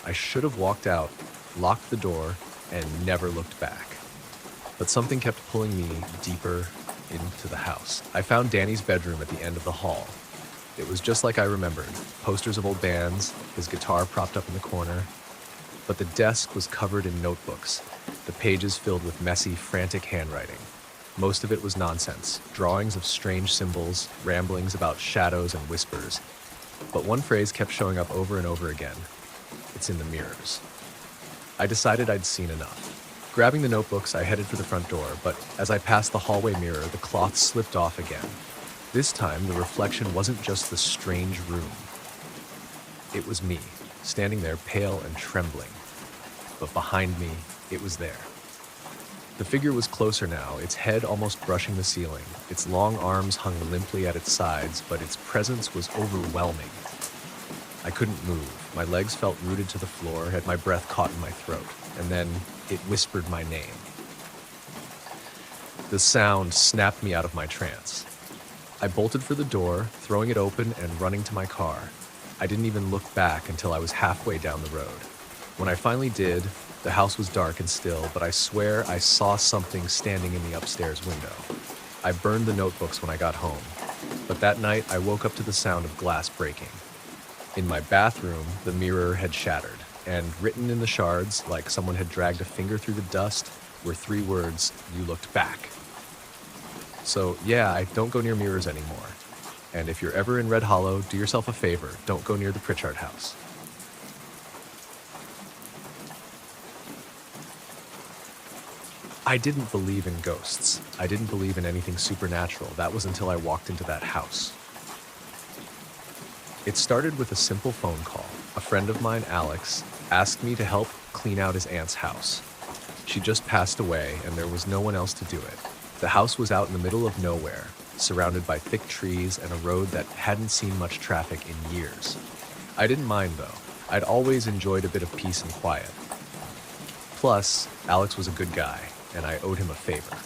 S1: I should have walked out, locked the door, and never looked back. But something kept pulling me deeper into the house. I found Danny's bedroom at the end of the hall. It was just like I remembered. Posters of old bands, his guitar propped up in the corner. But the desk was covered in notebooks, the pages filled with messy, frantic handwriting. Most of it was nonsense, drawings of strange symbols, ramblings about shadows and whispers. But one phrase kept showing up over and over again. It's in the mirrors. I decided I'd seen enough. Grabbing the notebooks, I headed for the front door, but as I passed the hallway mirror, the cloth slipped off again. This time, the reflection wasn't just the strange room. It was me, standing there pale and trembling. But behind me, it was there. The figure was closer now, its head almost brushing the ceiling. Its long arms hung limply at its sides, but its presence was overwhelming. I couldn't move. My legs felt rooted to the floor, had my breath caught in my throat, and then it whispered my name. The sound snapped me out of my trance. I bolted for the door, throwing it open and running to my car. I didn't even look back until I was halfway down the road. When I finally did, the house was dark and still, but I swear I saw something standing in the upstairs window. I burned the notebooks when I got home, but that night I woke up to the sound of glass breaking. In my bathroom, the mirror had shattered, and written in the shards, like someone had dragged a finger through the dust, were 3 words, "You looked back." So yeah, I don't go near mirrors anymore. And if you're ever in Red Hollow, do yourself a favor, don't go near the Pritchard house. I didn't believe in ghosts. I didn't believe in anything supernatural. That was until I walked into that house. It started with a simple phone call. A friend of mine, Alex, asked me to help clean out his aunt's house. She just passed away, and there was no one else to do it. The house was out in the middle of nowhere, surrounded by thick trees and a road that hadn't seen much traffic in years. I didn't mind, though. I'd always enjoyed a bit of peace and quiet. Plus, Alex was a good guy, and I owed him a favor.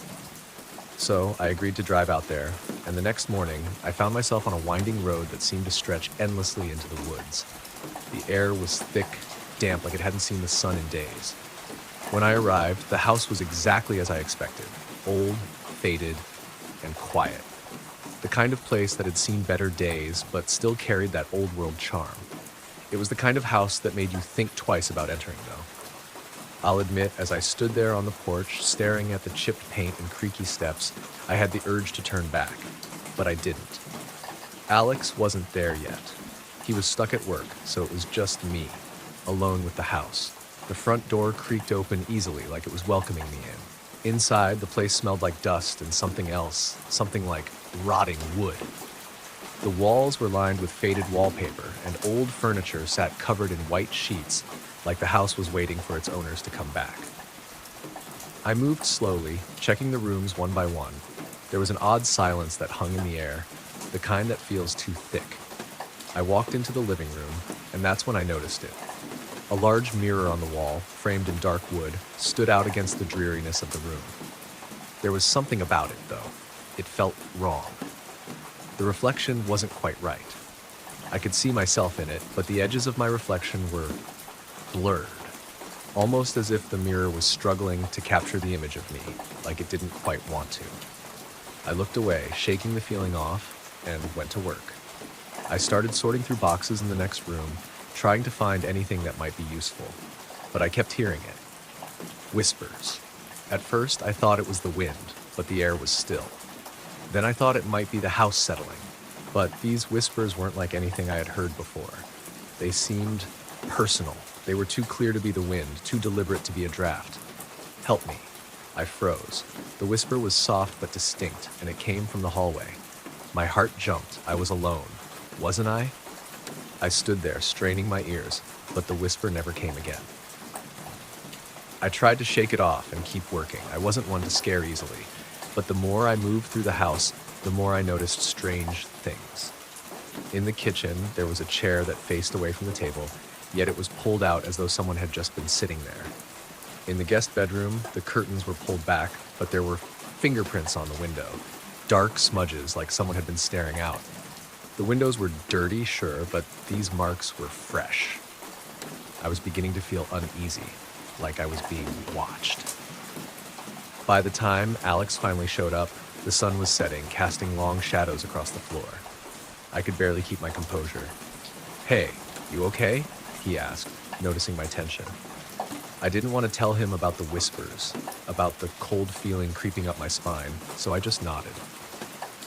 S1: So I agreed to drive out there, and the next morning, I found myself on a winding road that seemed to stretch endlessly into the woods. The air was thick, damp, like it hadn't seen the sun in days. When I arrived, the house was exactly as I expected. Old, faded, and quiet. The kind of place that had seen better days, but still carried that old-world charm. It was the kind of house that made you think twice about entering, though. I'll admit, as I stood there on the porch, staring at the chipped paint and creaky steps, I had the urge to turn back, but I didn't. Alex wasn't there yet. He was stuck at work, so it was just me, alone with the house. The front door creaked open easily, like it was welcoming me in. Inside, the place smelled like dust and something else, something like rotting wood. The walls were lined with faded wallpaper, and old furniture sat covered in white sheets, like the house was waiting for its owners to come back. I moved slowly, checking the rooms one by one. There was an odd silence that hung in the air, the kind that feels too thick. I walked into the living room, and that's when I noticed it. A large mirror on the wall, framed in dark wood, stood out against the dreariness of the room. There was something about it, though. It felt wrong. The reflection wasn't quite right. I could see myself in it, but the edges of my reflection were blurred, almost as if the mirror was struggling to capture the image of me, like it didn't quite want to. I looked away, shaking the feeling off, and went to work. I started sorting through boxes in the next room, trying to find anything that might be useful, but I kept hearing it. Whispers. At first, I thought it was the wind, but the air was still. Then I thought it might be the house settling, but these whispers weren't like anything I had heard before. They seemed personal. They were too clear to be the wind, too deliberate to be a draft. Help me. I froze. The whisper was soft but distinct, and it came from the hallway. My heart jumped. I was alone. Wasn't I? I stood there, straining my ears, but the whisper never came again. I tried to shake it off and keep working. I wasn't one to scare easily, but the more I moved through the house, the more I noticed strange things. In the kitchen, there was a chair that faced away from the table, yet it was pulled out as though someone had just been sitting there. In the guest bedroom, the curtains were pulled back, but there were fingerprints on the window, dark smudges like someone had been staring out. The windows were dirty, sure, but these marks were fresh. I was beginning to feel uneasy, like I was being watched. By the time Alex finally showed up, the sun was setting, casting long shadows across the floor. I could barely keep my composure. "Hey, you okay?" he asked, noticing my tension. I didn't want to tell him about the whispers, about the cold feeling creeping up my spine, so I just nodded.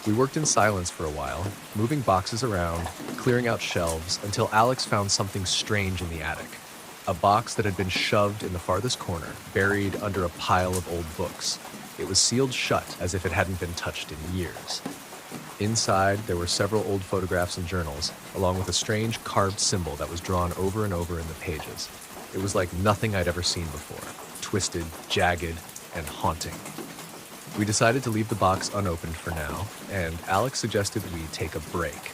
S1: We worked in silence for a while, moving boxes around, clearing out shelves, until Alex found something strange in the attic. A box that had been shoved in the farthest corner, buried under a pile of old books. It was sealed shut, as if it hadn't been touched in years. Inside, there were several old photographs and journals, along with a strange carved symbol that was drawn over and over in the pages. It was like nothing I'd ever seen before, twisted, jagged, and haunting. We decided to leave the box unopened for now, and Alex suggested we take a break.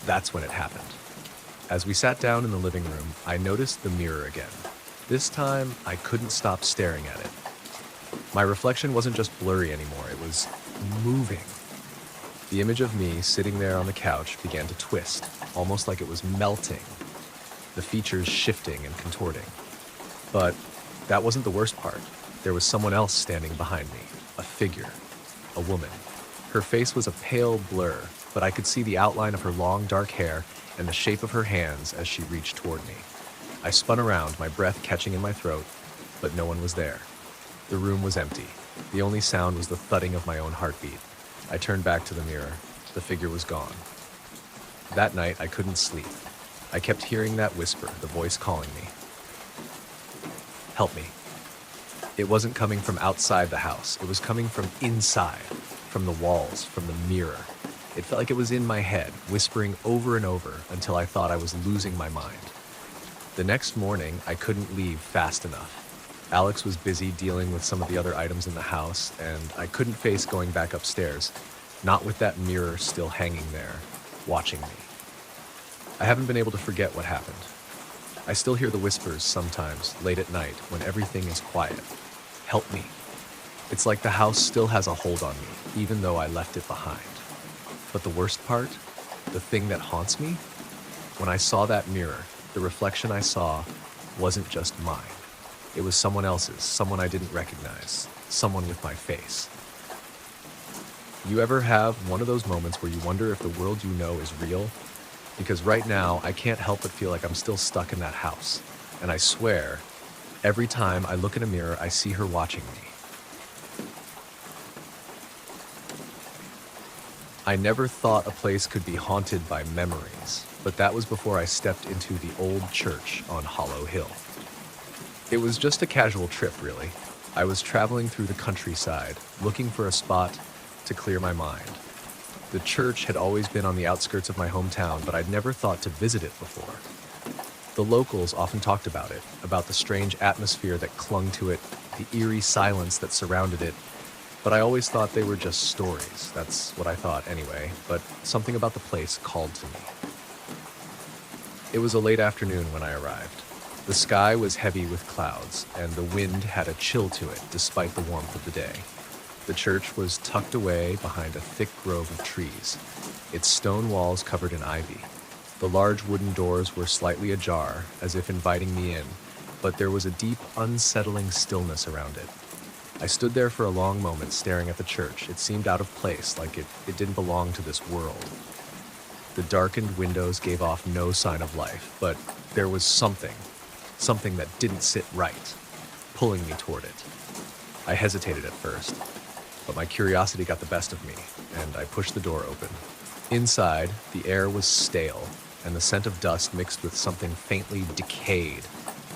S1: That's when it happened. As we sat down in the living room, I noticed the mirror again. This time, I couldn't stop staring at it. My reflection wasn't just blurry anymore, it was moving. The image of me sitting there on the couch began to twist, almost like it was melting, the features shifting and contorting. But that wasn't the worst part. There was someone else standing behind me, a figure, a woman. Her face was a pale blur, but I could see the outline of her long dark hair and the shape of her hands as she reached toward me. I spun around, my breath catching in my throat, but no one was there. The room was empty. The only sound was the thudding of my own heartbeat. I turned back to the mirror. The figure was gone. That night, I couldn't sleep. I kept hearing that whisper, the voice calling me. Help me. It wasn't coming from outside the house. It was coming from inside, from the walls, from the mirror. It felt like it was in my head, whispering over and over until I thought I was losing my mind. The next morning, I couldn't leave fast enough. Alex was busy dealing with some of the other items in the house, and I couldn't face going back upstairs, not with that mirror still hanging there, watching me. I haven't been able to forget what happened. I still hear the whispers sometimes, late at night, when everything is quiet. Help me. It's like the house still has a hold on me, even though I left it behind. But the worst part, the thing that haunts me, when I saw that mirror, the reflection I saw wasn't just mine. It was someone else's, someone I didn't recognize, someone with my face. You ever have one of those moments where you wonder if the world you know is real? Because right now, I can't help but feel like I'm still stuck in that house. And I swear, every time I look in a mirror, I see her watching me. I never thought a place could be haunted by memories, but that was before I stepped into the old church on Hollow Hill. It was just a casual trip, really. I was traveling through the countryside, looking for a spot to clear my mind. The church had always been on the outskirts of my hometown, but I'd never thought to visit it before. The locals often talked about the strange atmosphere that clung to it, the eerie silence that surrounded it, but I always thought they were just stories. That's what I thought anyway, but something about the place called to me. It was a late afternoon when I arrived. The sky was heavy with clouds, and the wind had a chill to it despite the warmth of the day. The church was tucked away behind a thick grove of trees, its stone walls covered in ivy. The large wooden doors were slightly ajar, as if inviting me in, but there was a deep, unsettling stillness around it. I stood there for a long moment staring at the church. It seemed out of place, like it didn't belong to this world. The darkened windows gave off no sign of life, but there was something that didn't sit right, pulling me toward it. I hesitated at first, but my curiosity got the best of me, and I pushed the door open. Inside, the air was stale, and the scent of dust mixed with something faintly decayed.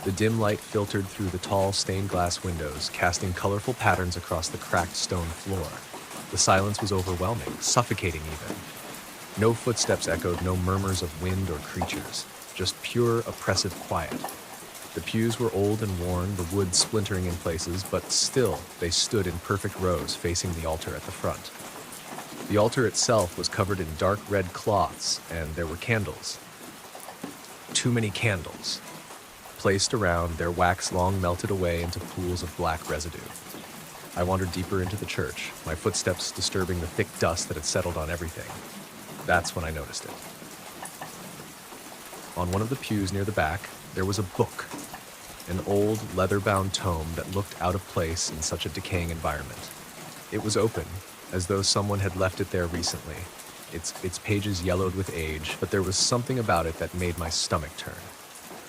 S1: The dim light filtered through the tall stained glass windows, casting colorful patterns across the cracked stone floor. The silence was overwhelming, suffocating even. No footsteps echoed, no murmurs of wind or creatures, just pure, oppressive quiet. The pews were old and worn, the wood splintering in places, but still they stood in perfect rows facing the altar at the front. The altar itself was covered in dark red cloths, and there were candles. Too many candles. Placed around, their wax long melted away into pools of black residue. I wandered deeper into the church, my footsteps disturbing the thick dust that had settled on everything. That's when I noticed it. On one of the pews near the back, there was a book, an old leather-bound tome that looked out of place in such a decaying environment. It was open, as though someone had left it there recently. Its pages yellowed with age, but there was something about it that made my stomach turn.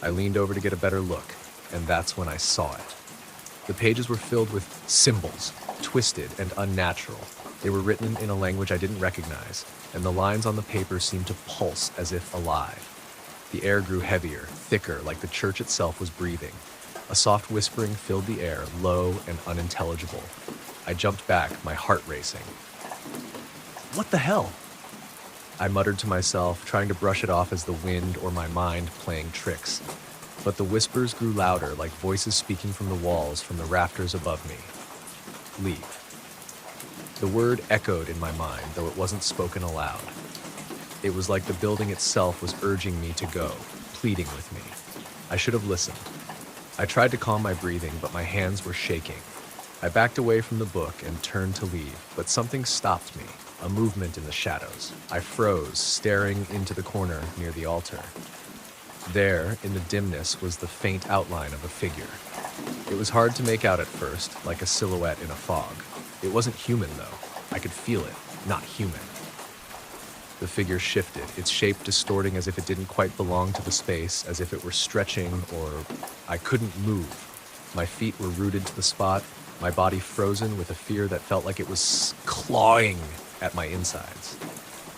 S1: I leaned over to get a better look, and that's when I saw it. The pages were filled with symbols, twisted and unnatural. They were written in a language I didn't recognize, and the lines on the paper seemed to pulse as if alive. The air grew heavier, thicker, like the church itself was breathing. A soft whispering filled the air, low and unintelligible. I jumped back, my heart racing. What the hell? I muttered to myself, trying to brush it off as the wind or my mind playing tricks. But the whispers grew louder, like voices speaking from the walls, from the rafters above me. Leave. The word echoed in my mind, though it wasn't spoken aloud. It was like the building itself was urging me to go, pleading with me. I should have listened. I tried to calm my breathing, but my hands were shaking. I backed away from the book and turned to leave, but something stopped me, a movement in the shadows. I froze, staring into the corner near the altar. There, in the dimness, was the faint outline of a figure. It was hard to make out at first, like a silhouette in a fog. It wasn't human, though. I could feel it, not human. The figure shifted, its shape distorting as if it didn't quite belong to the space, as if it were stretching, or I couldn't move. My feet were rooted to the spot, my body frozen with a fear that felt like it was clawing at my insides.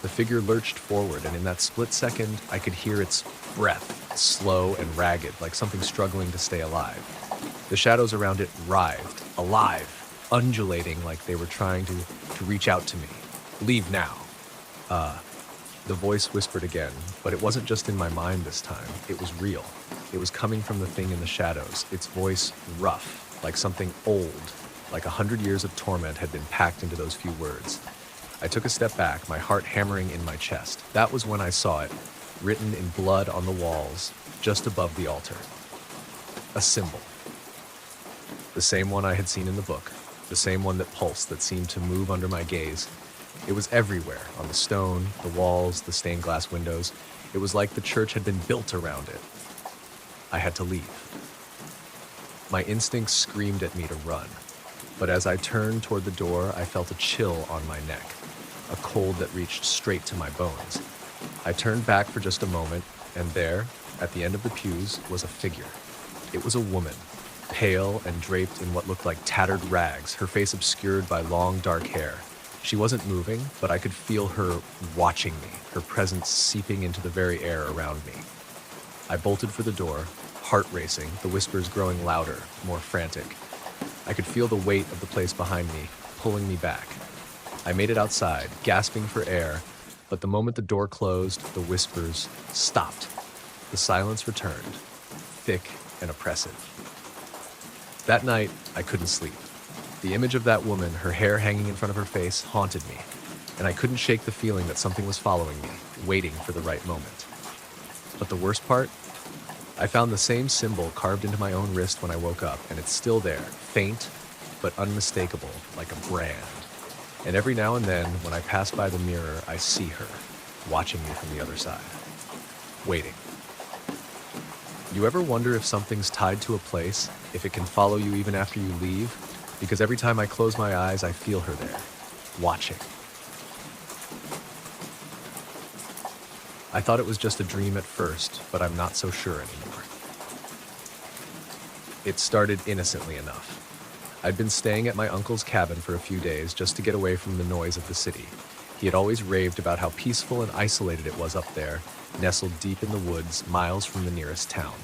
S1: The figure lurched forward, and in that split second, I could hear its breath, slow and ragged, like something struggling to stay alive. The shadows around it writhed, alive, undulating like they were trying to reach out to me. Leave now. The voice whispered again, but it wasn't just in my mind this time. It was real. It was coming from the thing in the shadows, its voice rough, like something old, like 100 years of torment had been packed into those few words. I took a step back, my heart hammering in my chest. That was when I saw it, written in blood on the walls, just above the altar. A symbol. The same one I had seen in the book, the same one that pulsed, that seemed to move under my gaze. It was everywhere, on the stone, the walls, the stained glass windows. It was like the church had been built around it. I had to leave. My instincts screamed at me to run, but as I turned toward the door, I felt a chill on my neck, a cold that reached straight to my bones. I turned back for just a moment, and there, at the end of the pews, was a figure. It was a woman, pale and draped in what looked like tattered rags, her face obscured by long, dark hair. She wasn't moving, but I could feel her watching me, her presence seeping into the very air around me. I bolted for the door, heart racing, the whispers growing louder, more frantic. I could feel the weight of the place behind me, pulling me back. I made it outside, gasping for air, but the moment the door closed, the whispers stopped. The silence returned, thick and oppressive. That night, I couldn't sleep. The image of that woman, her hair hanging in front of her face, haunted me, and I couldn't shake the feeling that something was following me, waiting for the right moment. But the worst part? I found the same symbol carved into my own wrist when I woke up, and it's still there, faint but unmistakable, like a brand. And every now and then, when I pass by the mirror, I see her, watching me from the other side, waiting. You ever wonder if something's tied to a place, if it can follow you even after you leave? Because every time I close my eyes, I feel her there, watching. I thought it was just a dream at first, but I'm not so sure anymore. It started innocently enough. I'd been staying at my uncle's cabin for a few days just to get away from the noise of the city. He had always raved about how peaceful and isolated it was up there, nestled deep in the woods, miles from the nearest town.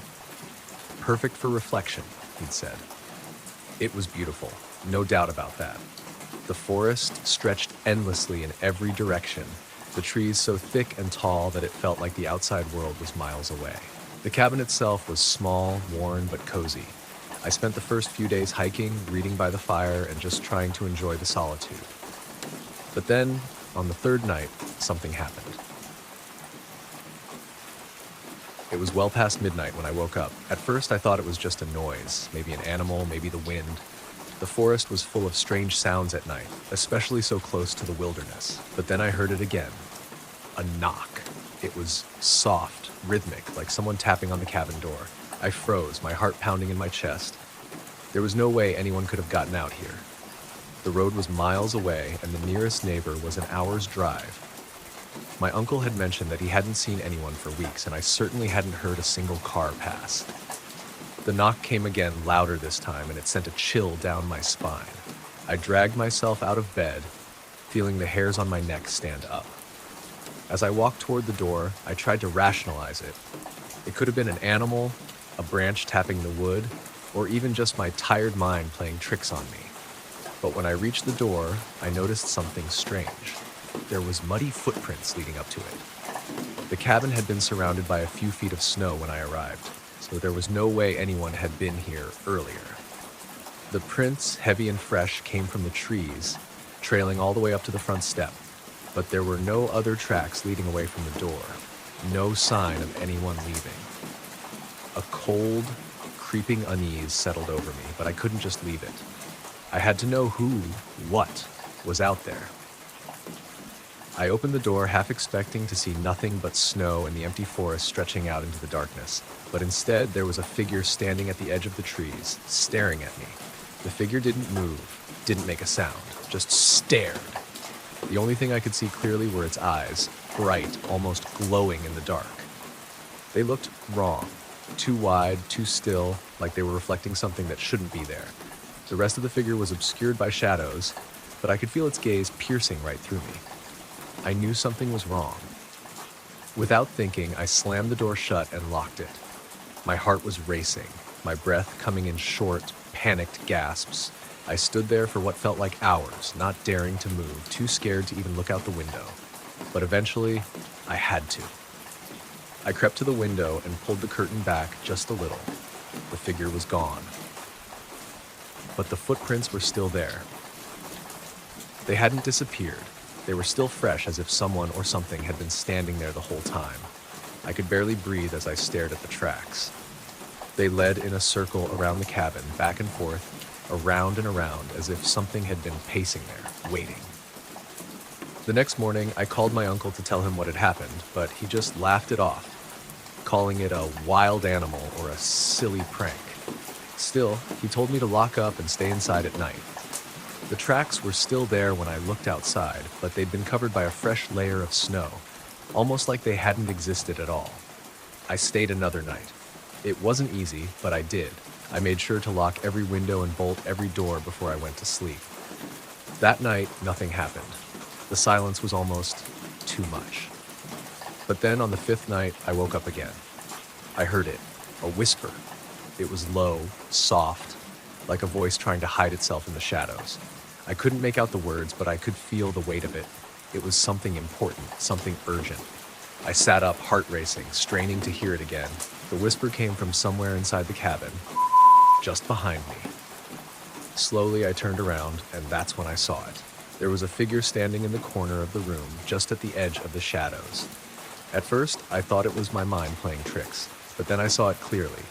S1: Perfect for reflection, he'd said. It was beautiful, no doubt about that. The forest stretched endlessly in every direction, the trees so thick and tall that it felt like the outside world was miles away. The cabin itself was small, worn, but cozy. I spent the first few days hiking, reading by the fire, and just trying to enjoy the solitude. But then, on the third night, something happened. It was well past midnight when I woke up. At first, I thought it was just a noise, maybe an animal, maybe the wind. The forest was full of strange sounds at night, especially so close to the wilderness. But then I heard it again. A knock. It was soft, rhythmic, like someone tapping on the cabin door. I froze, my heart pounding in my chest. There was no way anyone could have gotten out here. The road was miles away, and the nearest neighbor was an hour's drive. My uncle had mentioned that he hadn't seen anyone for weeks, and I certainly hadn't heard a single car pass. The knock came again, louder this time, and it sent a chill down my spine. I dragged myself out of bed, feeling the hairs on my neck stand up. As I walked toward the door, I tried to rationalize it. It could have been an animal, a branch tapping the wood, or even just my tired mind playing tricks on me. But when I reached the door, I noticed something strange. There was muddy footprints leading up to it. The cabin had been surrounded by a few feet of snow when I arrived, so there was no way anyone had been here earlier. The prints, heavy and fresh, came from the trees, trailing all the way up to the front step, but there were no other tracks leading away from the door, no sign of anyone leaving. A cold, creeping unease settled over me, but I couldn't just leave it. I had to know who, what, was out there. I opened the door, half expecting to see nothing but snow and the empty forest stretching out into the darkness, but instead there was a figure standing at the edge of the trees, staring at me. The figure didn't move, didn't make a sound, just stared. The only thing I could see clearly were its eyes, bright, almost glowing in the dark. They looked wrong. Too wide, too still, like they were reflecting something that shouldn't be there. The rest of the figure was obscured by shadows, but I could feel its gaze piercing right through me. I knew something was wrong. Without thinking, I slammed the door shut and locked it. My heart was racing, my breath coming in short, panicked gasps. I stood there for what felt like hours, not daring to move, too scared to even look out the window. But eventually, I had to. I crept to the window and pulled the curtain back just a little. The figure was gone. But the footprints were still there. They hadn't disappeared. They were still fresh, as if someone or something had been standing there the whole time. I could barely breathe as I stared at the tracks. They led in a circle around the cabin, back and forth, around and around, as if something had been pacing there, waiting. The next morning, I called my uncle to tell him what had happened, but he just laughed it off, calling it a wild animal or a silly prank. Still, he told me to lock up and stay inside at night. The tracks were still there when I looked outside, but they'd been covered by a fresh layer of snow, almost like they hadn't existed at all. I stayed another night. It wasn't easy, but I did. I made sure to lock every window and bolt every door before I went to sleep. That night, nothing happened. The silence was almost too much. But then on the fifth night, I woke up again. I heard it, a whisper, It was low, soft, like a voice trying to hide itself in the shadows. I couldn't make out the words, but I could feel the weight of it. It was something important, something urgent. I sat up, heart racing, straining to hear it again. The whisper came from somewhere inside the cabin, just behind me. Slowly, I turned around, and that's when I saw it. There was a figure standing in the corner of the room, just at the edge of the shadows. At first, I thought it was my mind playing tricks, but then I saw it clearly.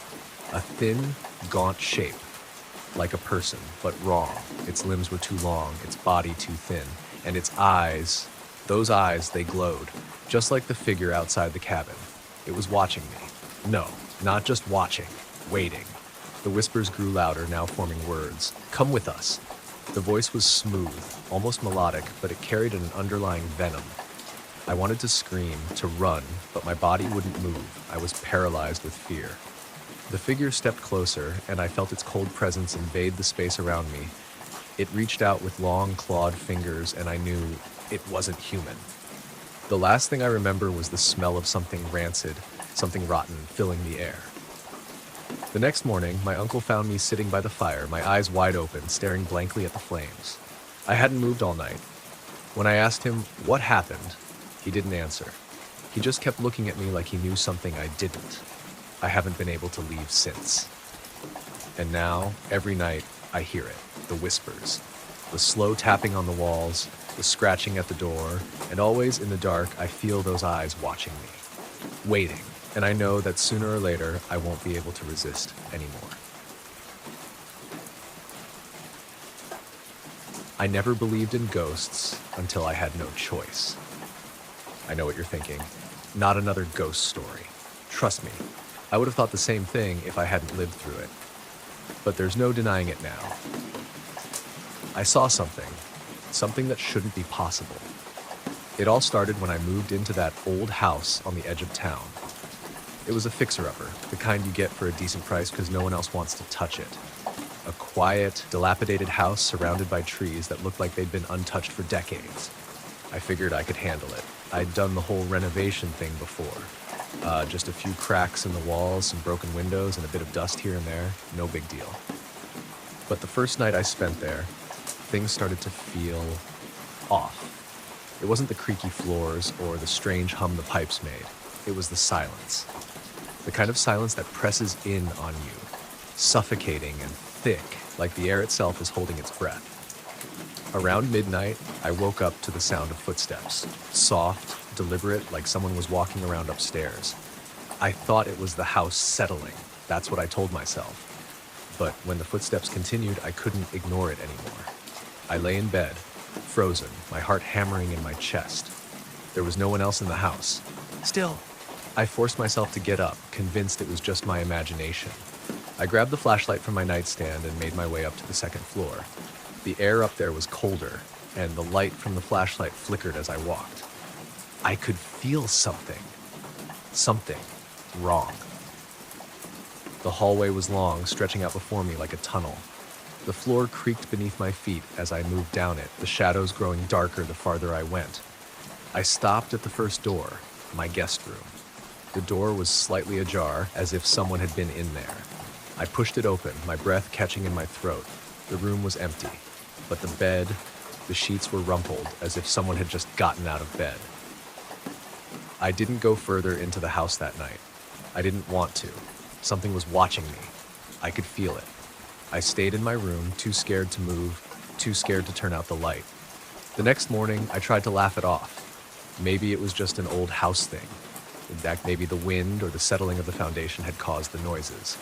S1: A thin, gaunt shape, like a person, but wrong. Its limbs were too long, its body too thin, and its eyes, those eyes, they glowed, just like the figure outside the cabin. It was watching me. No, not just watching, waiting. The whispers grew louder, now forming words. Come with us. The voice was smooth, almost melodic, but it carried an underlying venom. I wanted to scream, to run, but my body wouldn't move. I was paralyzed with fear. The figure stepped closer, and I felt its cold presence invade the space around me. It reached out with long, clawed fingers, and I knew it wasn't human. The last thing I remember was the smell of something rancid, something rotten, filling the air. The next morning, my uncle found me sitting by the fire, my eyes wide open, staring blankly at the flames. I hadn't moved all night. When I asked him what happened, he didn't answer. He just kept looking at me like he knew something I didn't. I haven't been able to leave since. And now, every night, I hear it, the whispers, the slow tapping on the walls, the scratching at the door, and always in the dark, I feel those eyes watching me, waiting, and I know that sooner or later, I won't be able to resist anymore. I never believed in ghosts until I had no choice. I know what you're thinking. Not another ghost story. Trust me, I would have thought the same thing if I hadn't lived through it. But there's no denying it now. I saw something that shouldn't be possible. It all started when I moved into that old house on the edge of town. It was a fixer-upper, the kind you get for a decent price because no one else wants to touch it. A quiet, dilapidated house surrounded by trees that looked like they'd been untouched for decades. I figured I could handle it. I'd done the whole renovation thing before. Just a few cracks in the walls, some broken windows, and a bit of dust here and there. No big deal. But the first night I spent there, things started to feel off. It wasn't the creaky floors or the strange hum the pipes made. It was the silence. The kind of silence that presses in on you, suffocating and thick, like the air itself is holding its breath. Around midnight, I woke up to the sound of footsteps, soft, deliberate, like someone was walking around upstairs. I thought it was the house settling. That's what I told myself. But when the footsteps continued, I couldn't ignore it anymore. I lay in bed, frozen, my heart hammering in my chest. There was no one else in the house. Still, I forced myself to get up, convinced it was just my imagination. I grabbed the flashlight from my nightstand and made my way up to the second floor. The air up there was colder, and the light from the flashlight flickered as I walked. I could feel something wrong. The hallway was long, stretching out before me like a tunnel. The floor creaked beneath my feet as I moved down it, the shadows growing darker the farther I went. I stopped at the first door, my guest room. The door was slightly ajar, as if someone had been in there. I pushed it open, my breath catching in my throat. The room was empty, but the bed, the sheets were rumpled, as if someone had just gotten out of bed. I didn't go further into the house that night. I didn't want to. Something was watching me. I could feel it. I stayed in my room, too scared to move, too scared to turn out the light. The next morning, I tried to laugh it off. Maybe it was just an old house thing. In fact, maybe the wind or the settling of the foundation had caused the noises.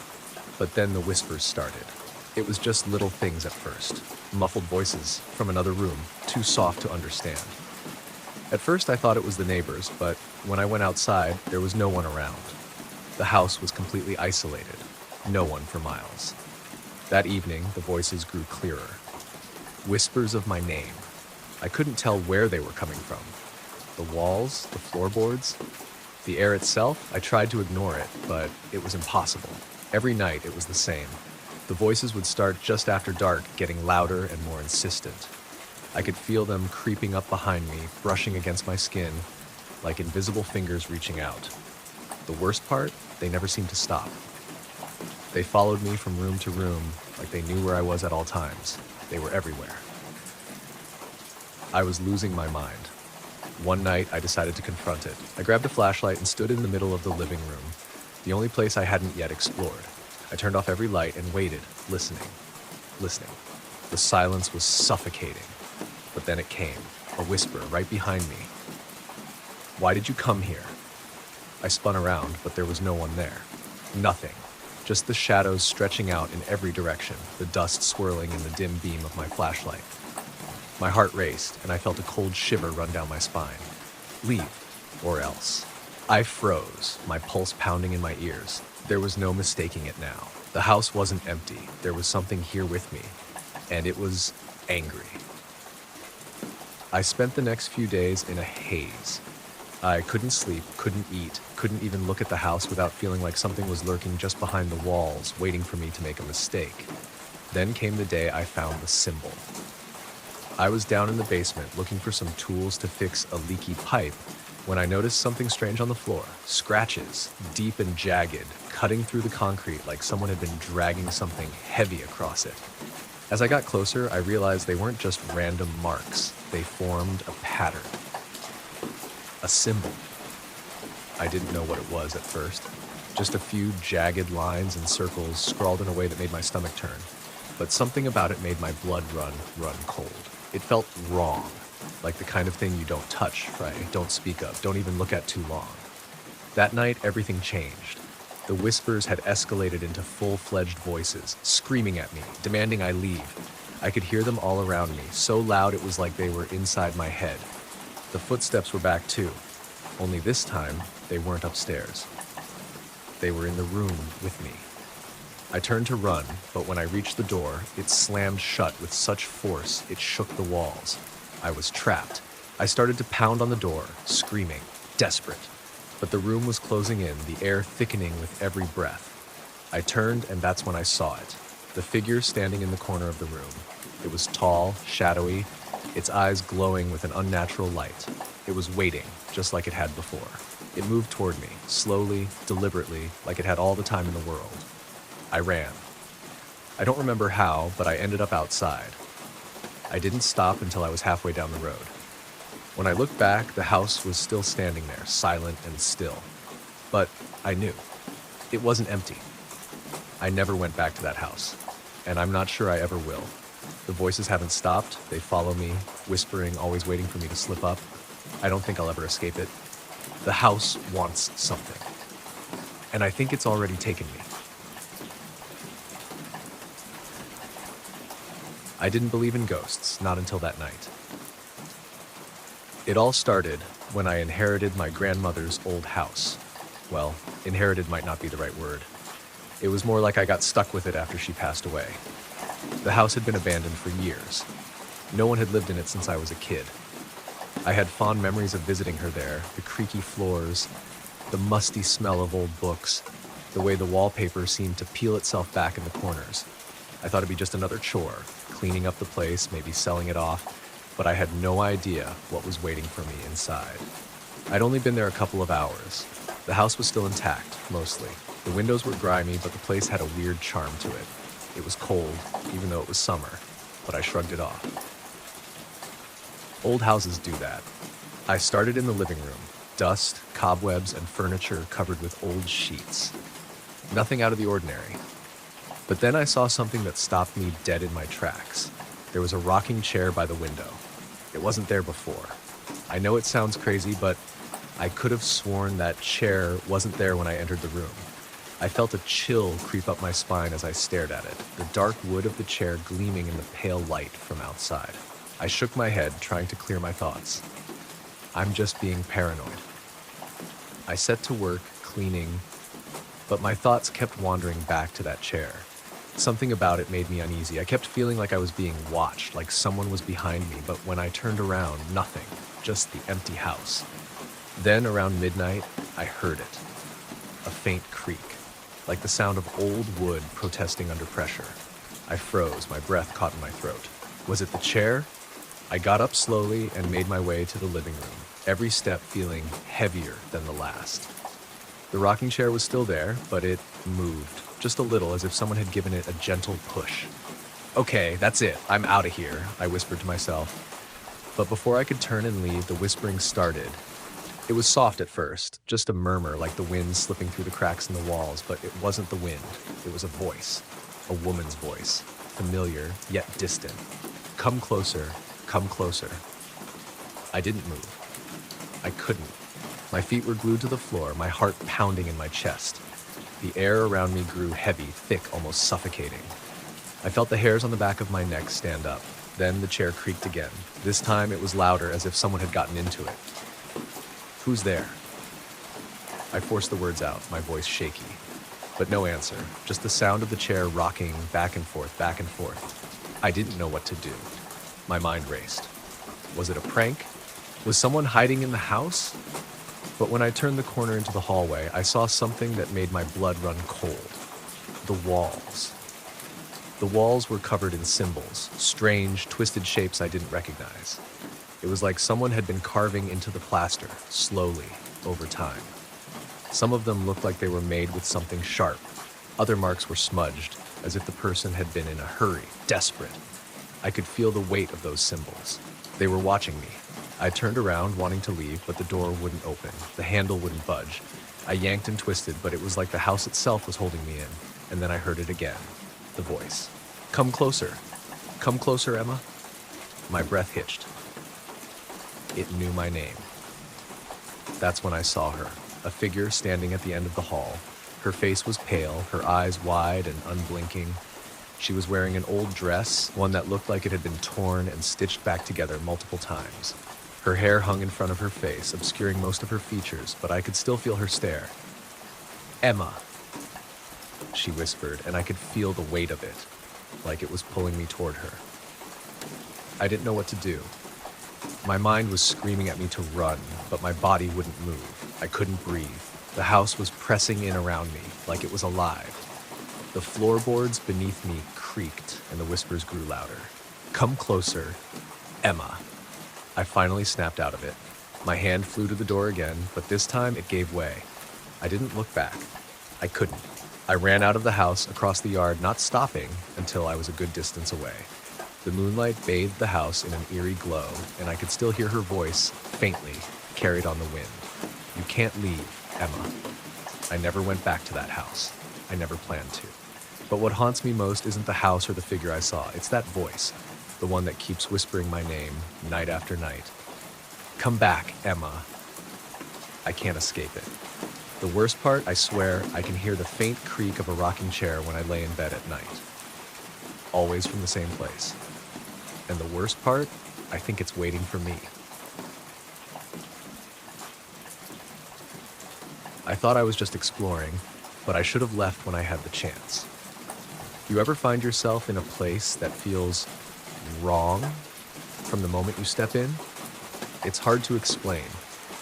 S1: But then the whispers started. It was just little things at first. Muffled voices from another room, too soft to understand. At first I thought it was the neighbors, but when I went outside, there was no one around. The house was completely isolated. No one for miles. That evening, the voices grew clearer. Whispers of my name. I couldn't tell where they were coming from. The walls, the floorboards, the air itself, I tried to ignore it, but it was impossible. Every night it was the same. The voices would start just after dark, getting louder and more insistent. I could feel them creeping up behind me, brushing against my skin, like invisible fingers reaching out. The worst part, they never seemed to stop. They followed me from room to room like they knew where I was at all times. They were everywhere. I was losing my mind. One night, I decided to confront it. I grabbed a flashlight and stood in the middle of the living room, the only place I hadn't yet explored. I turned off every light and waited, listening. The silence was suffocating. But then it came, a whisper right behind me. "Why did you come here?" I spun around, but there was no one there. Nothing. Just the shadows stretching out in every direction, the dust swirling in the dim beam of my flashlight. My heart raced, and I felt a cold shiver run down my spine. Leave, or else. I froze, my pulse pounding in my ears. There was no mistaking it now. The house wasn't empty. There was something here with me, and it was angry. I spent the next few days in a haze. I couldn't sleep, couldn't eat, couldn't even look at the house without feeling like something was lurking just behind the walls, waiting for me to make a mistake. Then came the day I found the symbol. I was down in the basement looking for some tools to fix a leaky pipe when I noticed something strange on the floor. Scratches, deep and jagged, cutting through the concrete like someone had been dragging something heavy across it. As I got closer, I realized they weren't just random marks. They formed a pattern. A symbol. I didn't know what it was at first. Just a few jagged lines and circles scrawled in a way that made my stomach turn. But something about it made my blood run cold. It felt wrong, like the kind of thing you don't touch, right? Don't speak of, don't even look at too long. That night, everything changed. The whispers had escalated into full-fledged voices, screaming at me, demanding I leave. I could hear them all around me, so loud it was like they were inside my head. The footsteps were back too, only this time they weren't upstairs. They were in the room with me. I turned to run, but when I reached the door, it slammed shut with such force it shook the walls. I was trapped. I started to pound on the door, screaming, desperate. But the room was closing in, the air thickening with every breath. I turned, and that's when I saw it. The figure standing in the corner of the room. It was tall, shadowy, its eyes glowing with an unnatural light. It was waiting, just like it had before. It moved toward me, slowly, deliberately, like it had all the time in the world. I ran. I don't remember how, but I ended up outside. I didn't stop until I was halfway down the road. When I looked back, the house was still standing there, silent and still. But I knew. It wasn't empty. I never went back to that house, and I'm not sure I ever will. The voices haven't stopped. They follow me, whispering, always waiting for me to slip up. I don't think I'll ever escape it. The house wants something, and I think it's already taken me. I didn't believe in ghosts, not until that night. It all started when I inherited my grandmother's old house. Well, inherited might not be the right word. It was more like I got stuck with it after she passed away. The house had been abandoned for years. No one had lived in it since I was a kid. I had fond memories of visiting her there, the creaky floors, the musty smell of old books, the way the wallpaper seemed to peel itself back in the corners. I thought it'd be just another chore, cleaning up the place, maybe selling it off, but I had no idea what was waiting for me inside. I'd only been there a couple of hours. The house was still intact, mostly. The windows were grimy, but the place had a weird charm to it. It was cold, even though it was summer, but I shrugged it off. Old houses do that. I started in the living room. Dust, cobwebs, and furniture covered with old sheets. Nothing out of the ordinary. But then I saw something that stopped me dead in my tracks. There was a rocking chair by the window. It wasn't there before. I know it sounds crazy, but I could have sworn that chair wasn't there when I entered the room. I felt a chill creep up my spine as I stared at it, the dark wood of the chair gleaming in the pale light from outside. I shook my head, trying to clear my thoughts. I'm just being paranoid. I set to work, cleaning, but my thoughts kept wandering back to that chair. Something about it made me uneasy. I kept feeling like I was being watched, like someone was behind me, but when I turned around, nothing, just the empty house. Then, around midnight, I heard it. A faint creak, like the sound of old wood protesting under pressure. I froze, my breath caught in my throat. Was it the chair? I got up slowly and made my way to the living room, every step feeling heavier than the last. The rocking chair was still there, but it moved just a little, as if someone had given it a gentle push. Okay, that's it. I'm out of here, I whispered to myself. But before I could turn and leave, the whispering started. It was soft at first, just a murmur like the wind slipping through the cracks in the walls, but it wasn't the wind. It was a voice, a woman's voice, familiar yet distant. Come closer, come closer. I didn't move. I couldn't. My feet were glued to the floor, my heart pounding in my chest. The air around me grew heavy, thick, almost suffocating. I felt the hairs on the back of my neck stand up. Then the chair creaked again. This time it was louder, as if someone had gotten into it. Who's there? I forced the words out, my voice shaky. But no answer, just the sound of the chair rocking back and forth, back and forth. I didn't know what to do. My mind raced. Was it a prank? Was someone hiding in the house? But when I turned the corner into the hallway, I saw something that made my blood run cold. The walls. The walls were covered in symbols, strange, twisted shapes I didn't recognize. It was like someone had been carving into the plaster, slowly, over time. Some of them looked like they were made with something sharp. Other marks were smudged, as if the person had been in a hurry, desperate. I could feel the weight of those symbols. They were watching me. I turned around, wanting to leave, but the door wouldn't open. The handle wouldn't budge. I yanked and twisted, but it was like the house itself was holding me in. And then I heard it again. The voice. Come closer. Come closer, Emma. My breath hitched. It knew my name. That's when I saw her, a figure standing at the end of the hall. Her face was pale, her eyes wide and unblinking. She was wearing an old dress, one that looked like it had been torn and stitched back together multiple times. Her hair hung in front of her face, obscuring most of her features, but I could still feel her stare. Emma, she whispered, and I could feel the weight of it, like it was pulling me toward her. I didn't know what to do. My mind was screaming at me to run, but my body wouldn't move. I couldn't breathe. The house was pressing in around me, like it was alive. The floorboards beneath me creaked, and the whispers grew louder. Come closer, Emma. I finally snapped out of it. My hand flew to the door again, but this time it gave way. I didn't look back. I couldn't. I ran out of the house, across the yard, not stopping until I was a good distance away. The moonlight bathed the house in an eerie glow, and I could still hear her voice, faintly, carried on the wind. You can't leave, Emma. I never went back to that house. I never planned to. But what haunts me most isn't the house or the figure I saw. It's that voice, the one that keeps whispering my name, night after night. Come back, Emma. I can't escape it. The worst part, I swear, I can hear the faint creak of a rocking chair when I lay in bed at night. Always from the same place. And the worst part, I think it's waiting for me. I thought I was just exploring, but I should have left when I had the chance. You ever find yourself in a place that feels wrong from the moment you step in? It's hard to explain,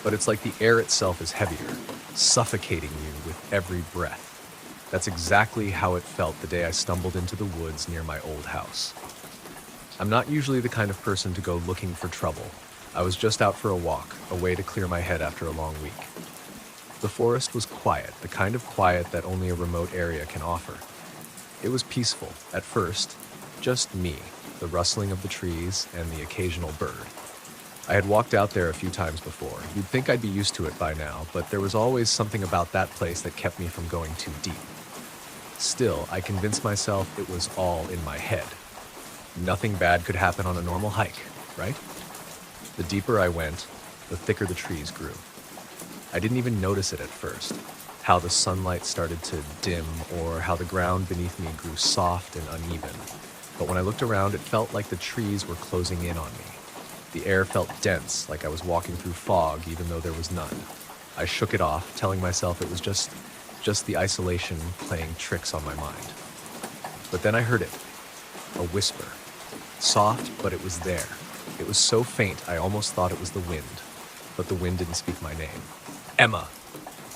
S1: but it's like the air itself is heavier, suffocating you with every breath. That's exactly how it felt the day I stumbled into the woods near my old house. I'm not usually the kind of person to go looking for trouble. I was just out for a walk, a way to clear my head after a long week. The forest was quiet, the kind of quiet that only a remote area can offer. It was peaceful, at first, just me, the rustling of the trees, and the occasional bird. I had walked out there a few times before. You'd think I'd be used to it by now, but there was always something about that place that kept me from going too deep. Still, I convinced myself it was all in my head. Nothing bad could happen on a normal hike, right? The deeper I went, the thicker the trees grew. I didn't even notice it at first, how the sunlight started to dim or how the ground beneath me grew soft and uneven. But when I looked around, it felt like the trees were closing in on me. The air felt dense, like I was walking through fog, even though there was none. I shook it off, telling myself it was just the isolation playing tricks on my mind. But then I heard it, a whisper. Soft, but it was there. It was so faint, I almost thought it was the wind. But the wind didn't speak my name. Emma!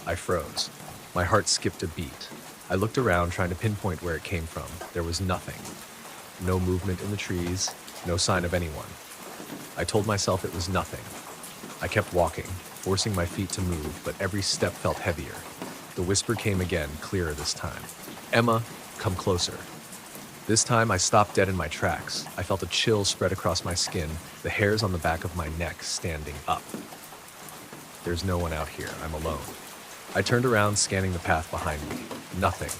S1: I froze. My heart skipped a beat. I looked around, trying to pinpoint where it came from. There was nothing. No movement in the trees, no sign of anyone. I told myself it was nothing. I kept walking, forcing my feet to move, but every step felt heavier. The whisper came again, clearer this time. Emma, come closer. This time I stopped dead in my tracks. I felt a chill spread across my skin, the hairs on the back of my neck standing up. There's no one out here. I'm alone. I turned around, scanning the path behind me. Nothing.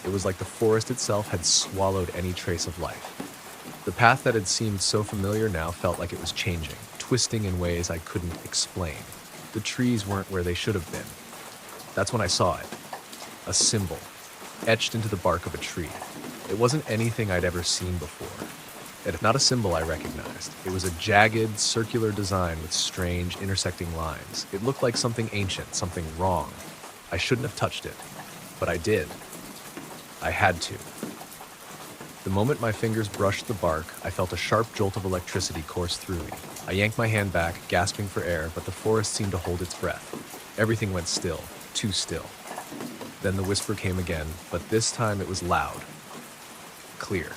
S1: It was like the forest itself had swallowed any trace of life. The path that had seemed so familiar now felt like it was changing, twisting in ways I couldn't explain. The trees weren't where they should have been. That's when I saw it. A symbol, etched into the bark of a tree. It wasn't anything I'd ever seen before. And not a symbol I recognized. It was a jagged, circular design with strange, intersecting lines. It looked like something ancient, something wrong. I shouldn't have touched it, but I did. I had to. The moment my fingers brushed the bark, I felt a sharp jolt of electricity course through me. I yanked my hand back, gasping for air, but the forest seemed to hold its breath. Everything went still, too still. Then the whisper came again, but this time it was loud. Clear.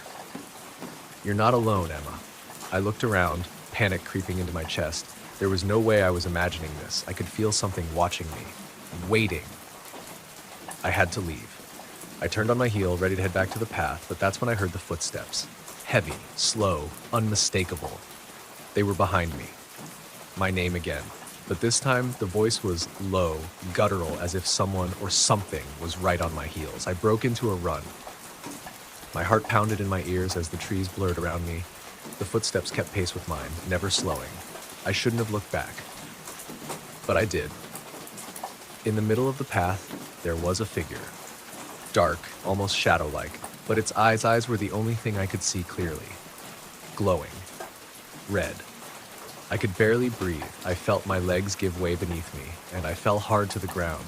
S1: You're not alone, Emma. I looked around, panic creeping into my chest. There was no way I was imagining this. I could feel something watching me, waiting. I had to leave. I turned on my heel, ready to head back to the path, but that's when I heard the footsteps. Heavy, slow, unmistakable. They were behind me. My name again. But this time, the voice was low, guttural, as if someone or something was right on my heels. I broke into a run. My heart pounded in my ears as the trees blurred around me. The footsteps kept pace with mine, never slowing. I shouldn't have looked back. But I did. In the middle of the path, there was a figure. Dark, almost shadow-like, but its eyes were the only thing I could see clearly. Glowing. Red. I could barely breathe. I felt my legs give way beneath me, and I fell hard to the ground.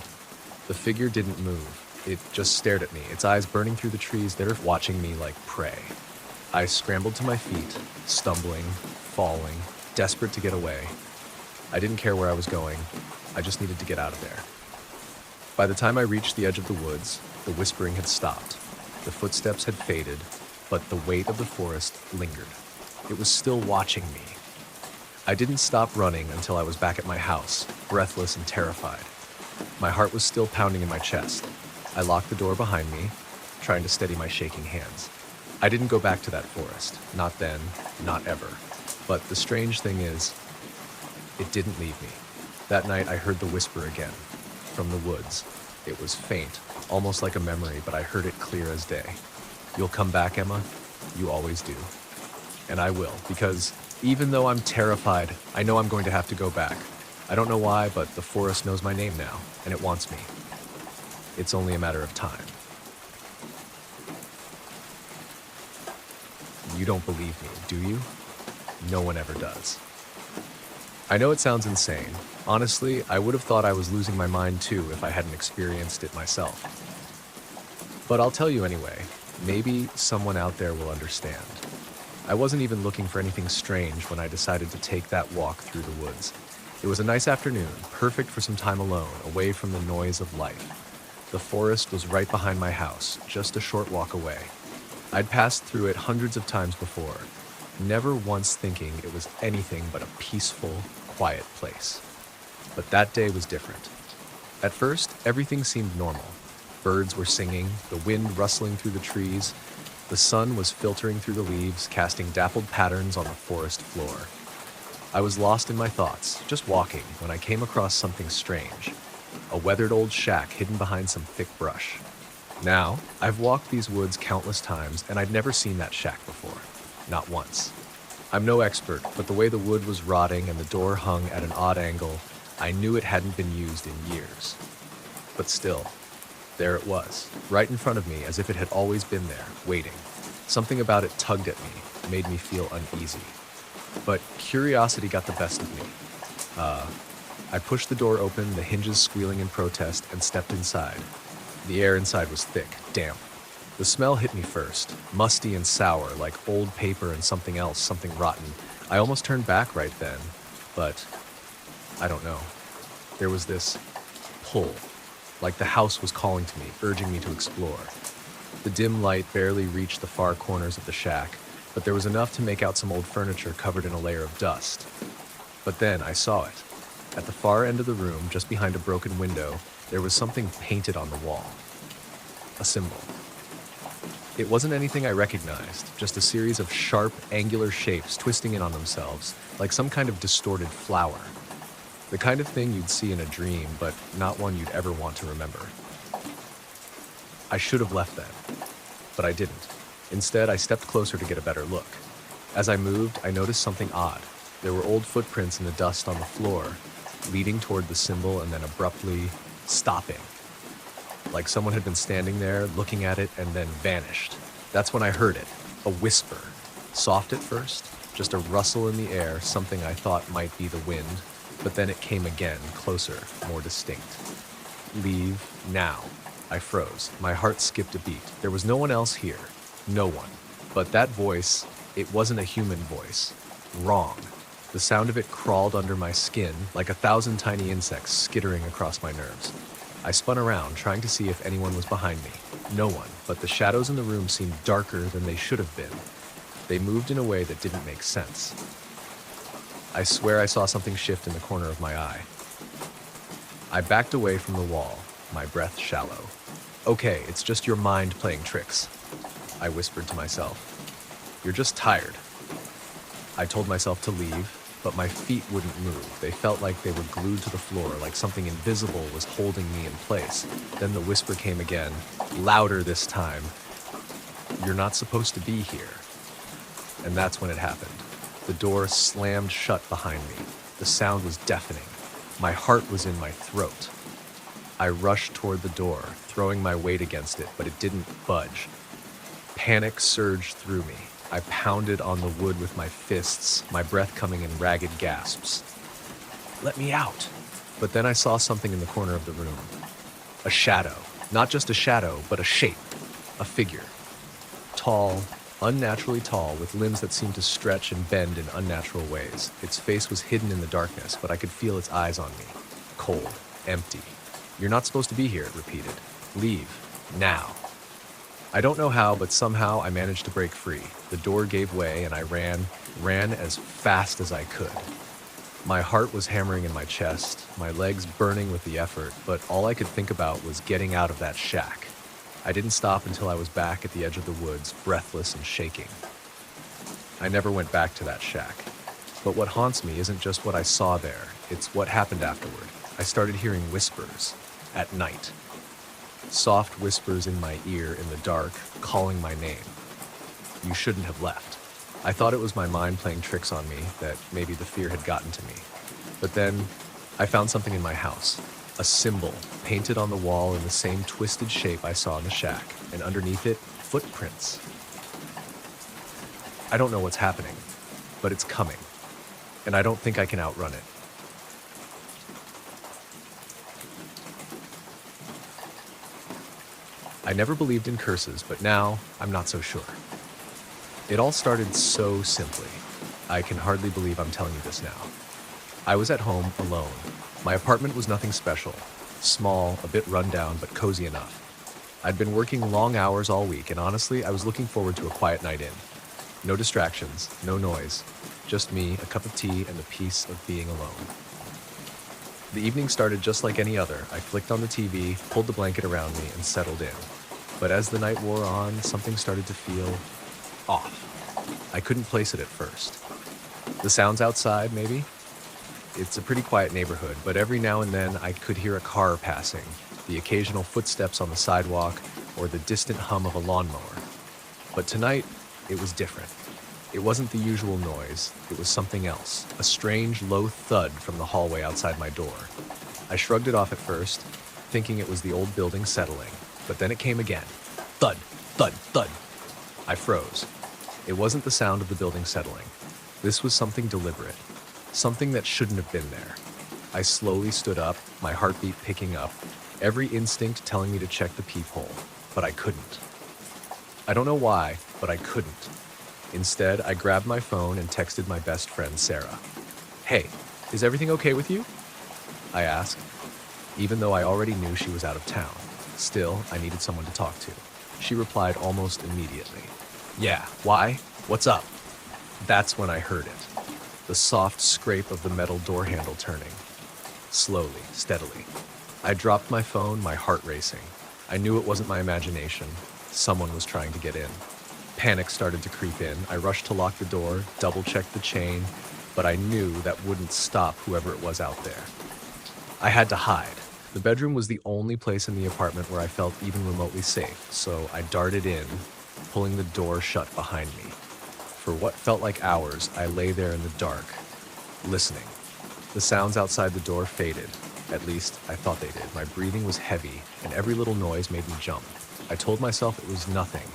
S1: The figure didn't move. It just stared at me, its eyes burning through the trees, there watching me like prey. I scrambled to my feet, stumbling, falling, desperate to get away. I didn't care where I was going. I just needed to get out of there. By the time I reached the edge of the woods, the whispering had stopped. The footsteps had faded, but the weight of the forest lingered. It was still watching me. I didn't stop running until I was back at my house, breathless and terrified. My heart was still pounding in my chest. I locked the door behind me, trying to steady my shaking hands. I didn't go back to that forest. Not then, not ever. But the strange thing is, it didn't leave me. That night I heard the whisper again, from the woods. It was faint, almost like a memory, but I heard it clear as day. You'll come back, Emma. You always do. And I will, because even though I'm terrified, I know I'm going to have to go back. I don't know why, but the forest knows my name now, and it wants me. It's only a matter of time. You don't believe me, do you? No one ever does. I know it sounds insane. Honestly, I would have thought I was losing my mind too if I hadn't experienced it myself. But I'll tell you anyway. Maybe someone out there will understand. I wasn't even looking for anything strange when I decided to take that walk through the woods. It was a nice afternoon, perfect for some time alone, away from the noise of life. The forest was right behind my house, just a short walk away. I'd passed through it hundreds of times before, never once thinking it was anything but a peaceful, quiet place. But that day was different. At first, everything seemed normal. Birds were singing, the wind rustling through the trees. The sun was filtering through the leaves, casting dappled patterns on the forest floor. I was lost in my thoughts, just walking, when I came across something strange. A weathered old shack hidden behind some thick brush. Now, I've walked these woods countless times, and I'd never seen that shack before. Not once. I'm no expert, but the way the wood was rotting and the door hung at an odd angle, I knew it hadn't been used in years. But still, there it was, right in front of me, as if it had always been there, waiting. Something about it tugged at me, made me feel uneasy. But curiosity got the best of me. I pushed the door open, the hinges squealing in protest, and stepped inside. The air inside was thick, damp. The smell hit me first, musty and sour, like old paper and something else, something rotten. I almost turned back right then, but I don't know. There was this pull, like the house was calling to me, urging me to explore. The dim light barely reached the far corners of the shack, but there was enough to make out some old furniture covered in a layer of dust. But then I saw it. At the far end of the room, just behind a broken window, there was something painted on the wall. A symbol. It wasn't anything I recognized, just a series of sharp, angular shapes twisting in on themselves, like some kind of distorted flower. The kind of thing you'd see in a dream, but not one you'd ever want to remember. I should have left then, but I didn't. Instead, I stepped closer to get a better look. As I moved, I noticed something odd. There were old footprints in the dust on the floor, leading toward the symbol and then abruptly stopping. Like someone had been standing there, looking at it, and then vanished. That's when I heard it, a whisper. Soft at first, just a rustle in the air, something I thought might be the wind, but then it came again, closer, more distinct. Leave now. I froze. My heart skipped a beat. There was no one else here. No one. But that voice, it wasn't a human voice. Wrong. The sound of it crawled under my skin like 1,000 tiny insects skittering across my nerves. I spun around, trying to see if anyone was behind me. No one, but the shadows in the room seemed darker than they should have been. They moved in a way that didn't make sense. I swear I saw something shift in the corner of my eye. I backed away from the wall, my breath shallow. Okay, it's just your mind playing tricks, I whispered to myself. You're just tired. I told myself to leave, but my feet wouldn't move. They felt like they were glued to the floor, like something invisible was holding me in place. Then the whisper came again, louder this time. You're not supposed to be here. And that's when it happened. The door slammed shut behind me. The sound was deafening. My heart was in my throat. I rushed toward the door, throwing my weight against it, but it didn't budge. Panic surged through me. I pounded on the wood with my fists, my breath coming in ragged gasps. Let me out. But then I saw something in the corner of the room. A shadow. Not just a shadow, but a shape. A figure. Tall, unnaturally tall, with limbs that seemed to stretch and bend in unnatural ways. Its face was hidden in the darkness, but I could feel its eyes on me. Cold. Empty. You're not supposed to be here, it repeated. Leave. Now. I don't know how, but somehow I managed to break free. The door gave way and I ran as fast as I could. My heart was hammering in my chest, my legs burning with the effort, but all I could think about was getting out of that shack. I didn't stop until I was back at the edge of the woods, breathless and shaking. I never went back to that shack. But what haunts me isn't just what I saw there, it's what happened afterward. I started hearing whispers at night. Soft whispers in my ear in the dark, calling my name. You shouldn't have left. I thought it was my mind playing tricks on me, that maybe the fear had gotten to me. But then, I found something in my house. A symbol, painted on the wall in the same twisted shape I saw in the shack, and underneath it, footprints. I don't know what's happening, but it's coming, and I don't think I can outrun it. I never believed in curses, but now I'm not so sure. It all started so simply. I can hardly believe I'm telling you this now. I was at home alone. My apartment was nothing special. Small, a bit rundown, but cozy enough. I'd been working long hours all week, and honestly, I was looking forward to a quiet night in. No distractions, no noise. Just me, a cup of tea, and the peace of being alone. The evening started just like any other. I flicked on the TV, pulled the blanket around me, and settled in. But as the night wore on, something started to feel off. I couldn't place it at first. The sounds outside, maybe? It's a pretty quiet neighborhood, but every now and then I could hear a car passing, the occasional footsteps on the sidewalk, or the distant hum of a lawnmower. But tonight, it was different. It wasn't the usual noise, it was something else, a strange low thud from the hallway outside my door. I shrugged it off at first, thinking it was the old building settling, but then it came again. Thud, thud, thud. I froze. It wasn't the sound of the building settling. This was something deliberate, something that shouldn't have been there. I slowly stood up, my heartbeat picking up, every instinct telling me to check the peephole, but I couldn't. I don't know why, but I couldn't. Instead, I grabbed my phone and texted my best friend, Sarah. Hey, is everything okay with you? I asked, even though I already knew she was out of town. Still, I needed someone to talk to. She replied almost immediately. Yeah, why? What's up? That's when I heard it. The soft scrape of the metal door handle turning. Slowly, steadily. I dropped my phone, my heart racing. I knew it wasn't my imagination. someone was trying to get in. Panic started to creep in. I rushed to lock the door, double-checked the chain, but I knew that wouldn't stop whoever it was out there. I had to hide. The bedroom was the only place in the apartment where I felt even remotely safe, so I darted in, pulling the door shut behind me. For what felt like hours, I lay there in the dark, listening. The sounds outside the door faded. At least, I thought they did. My breathing was heavy, and every little noise made me jump. I told myself it was nothing.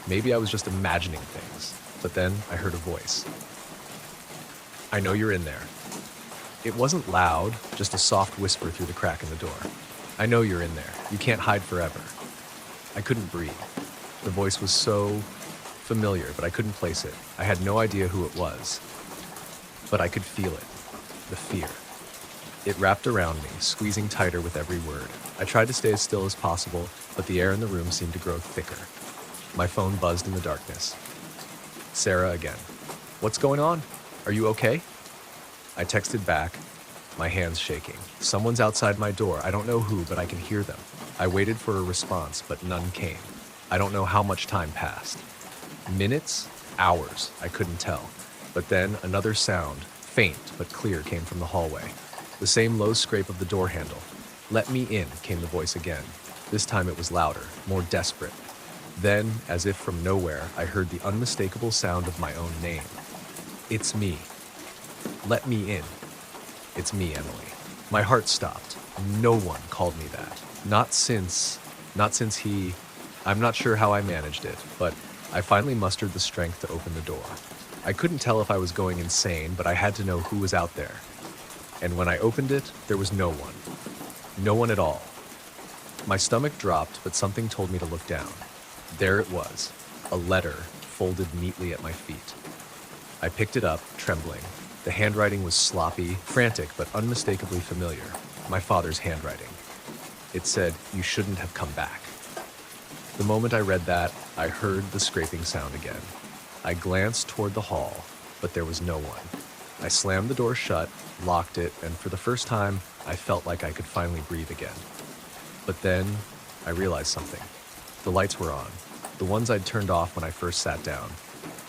S1: Maybe I was just imagining things. But then I heard a voice. "I know you're in there." It wasn't loud, just a soft whisper through the crack in the door. "I know you're in there. You can't hide forever." I couldn't breathe. The voice was so familiar, but I couldn't place it. I had no idea who it was. But I could feel it. The fear. It wrapped around me, squeezing tighter with every word. I tried to stay as still as possible, but the air in the room seemed to grow thicker. My phone buzzed in the darkness. Sarah again. "What's going on? Are you okay?" I texted back, my hands shaking. "Someone's outside my door. I don't know who, but I can hear them." I waited for a response, but none came. I don't know how much time passed. Minutes? Hours? I couldn't tell. But then another sound, faint but clear, came from the hallway. The same low scrape of the door handle. "Let me in," came the voice again. This time it was louder, more desperate. Then, as if from nowhere, I heard the unmistakable sound of my own name. "It's me. Let me in." "It's me, Emily." My heart stopped. No one called me that. Not since he... I'm not sure how I managed it, but I finally mustered the strength to open the door. I couldn't tell if I was going insane, but I had to know who was out there. And when I opened it, there was no one. No one at all. My stomach dropped, but something told me to look down. There it was, a letter folded neatly at my feet. I picked it up, trembling. The handwriting was sloppy, frantic, but unmistakably familiar. My father's handwriting. It said, "You shouldn't have come back." The moment I read that, I heard the scraping sound again. I glanced toward the hall, but there was no one. I slammed the door shut, locked it, and for the first time, I felt like I could finally breathe again. But then, I realized something. The lights were on, the ones I'd turned off when I first sat down.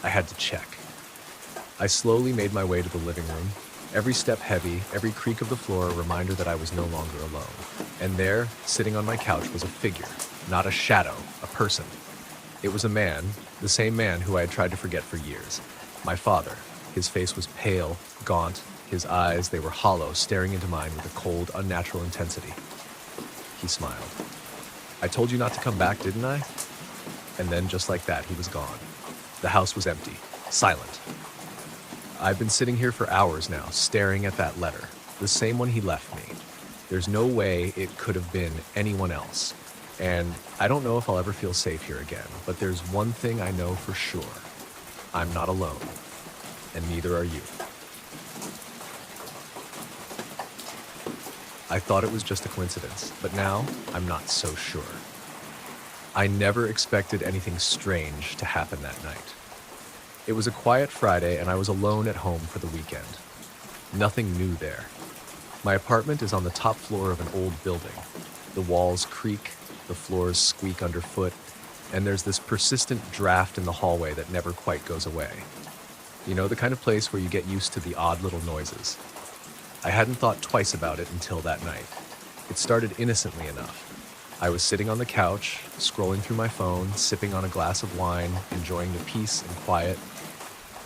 S1: I had to check. I slowly made my way to the living room, every step heavy, every creak of the floor a reminder that I was no longer alone. And there, sitting on my couch, was a figure, not a shadow, a person. It was a man, the same man who I had tried to forget for years. My father. His face was pale, gaunt, his eyes, they were hollow, staring into mine with a cold, unnatural intensity. He smiled. "I told you not to come back, didn't I?" And then, just like that, he was gone. The house was empty, silent. I've been sitting here for hours now, staring at that letter, the same one he left me. There's no way it could have been anyone else. And I don't know if I'll ever feel safe here again, but there's one thing I know for sure. I'm not alone, and neither are you. I thought it was just a coincidence, but now I'm not so sure. I never expected anything strange to happen that night. It was a quiet Friday, and I was alone at home for the weekend. Nothing new there. My apartment is on the top floor of an old building. The walls creak, the floors squeak underfoot, and there's this persistent draft in the hallway that never quite goes away. You know, the kind of place where you get used to the odd little noises. I hadn't thought twice about it until that night. It started innocently enough. I was sitting on the couch, scrolling through my phone, sipping on a glass of wine, enjoying the peace and quiet.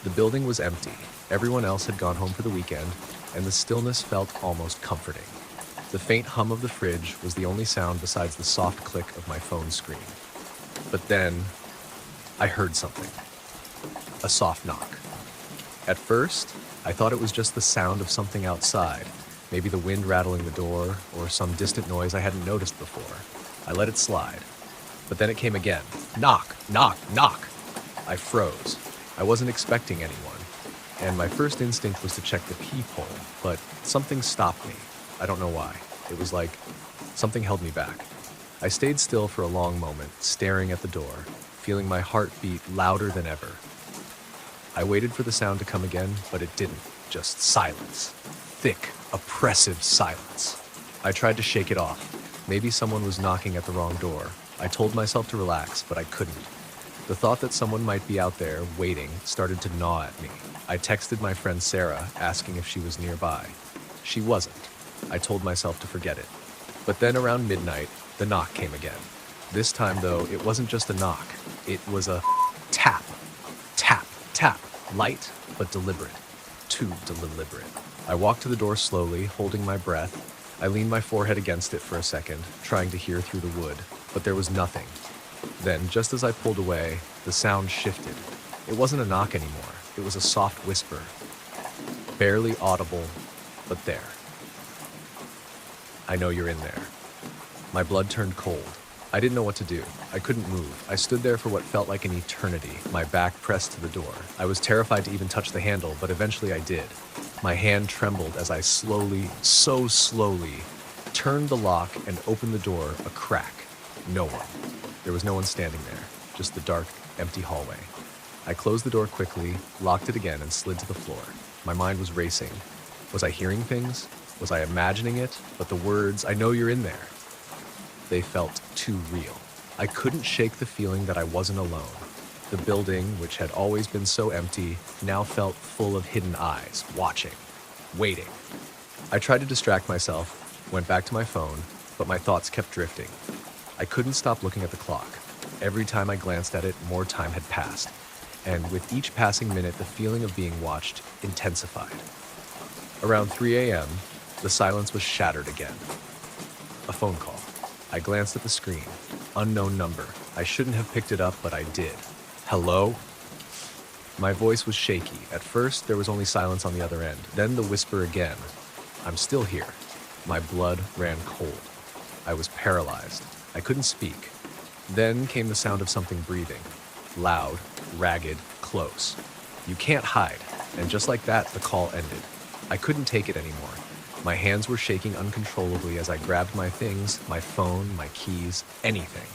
S1: The building was empty. Everyone else had gone home for the weekend, and the stillness felt almost comforting. The faint hum of the fridge was the only sound besides the soft click of my phone screen. But then, I heard something. A soft knock. At first, I thought it was just the sound of something outside, maybe the wind rattling the door, or some distant noise I hadn't noticed before. I let it slide. But then it came again. Knock, knock, knock. I froze. I wasn't expecting anyone, and my first instinct was to check the peephole, but something stopped me. I don't know why. It was like something held me back. I stayed still for a long moment, staring at the door, feeling my heart beat louder than ever. I waited for the sound to come again, but it didn't. Just silence. Thick, oppressive silence. I tried to shake it off. Maybe someone was knocking at the wrong door. I told myself to relax, but I couldn't. The thought that someone might be out there, waiting, started to gnaw at me. I texted my friend Sarah, asking if she was nearby. She wasn't. I told myself to forget it. But then around midnight, the knock came again. This time, though, it wasn't just a knock. It was a tap, tap, tap. Light, but deliberate. Too deliberate. I walked to the door slowly, holding my breath. I leaned my forehead against it for a second, trying to hear through the wood, but there was nothing. Then, just as I pulled away, the sound shifted. It wasn't a knock anymore. It was a soft whisper. Barely audible, but there. I know you're in there. My blood turned cold. I didn't know what to do. I couldn't move. I stood there for what felt like an eternity, my back pressed to the door. I was terrified to even touch the handle, but eventually I did. My hand trembled as I slowly, so slowly, turned the lock and opened the door a crack. No one. There was no one standing there, just the dark, empty hallway. I closed the door quickly, locked it again, and slid to the floor. My mind was racing. Was I hearing things? Was I imagining it? But the words, "I know you're in there," they felt too real. I couldn't shake the feeling that I wasn't alone. The building, which had always been so empty, now felt full of hidden eyes, watching, waiting. I tried to distract myself, went back to my phone, but my thoughts kept drifting. I couldn't stop looking at the clock. Every time I glanced at it, more time had passed. And with each passing minute, the feeling of being watched intensified. Around 3 a.m., the silence was shattered again. A phone call. I glanced at the screen. Unknown number. I shouldn't have picked it up, but I did. Hello? My voice was shaky. At first, there was only silence on the other end. Then the whisper again. I'm still here. My blood ran cold. I was paralyzed. I couldn't speak. Then came the sound of something breathing. Loud, ragged, close. You can't hide. And just like that, the call ended. I couldn't take it anymore. My hands were shaking uncontrollably as I grabbed my things, my phone, my keys, anything.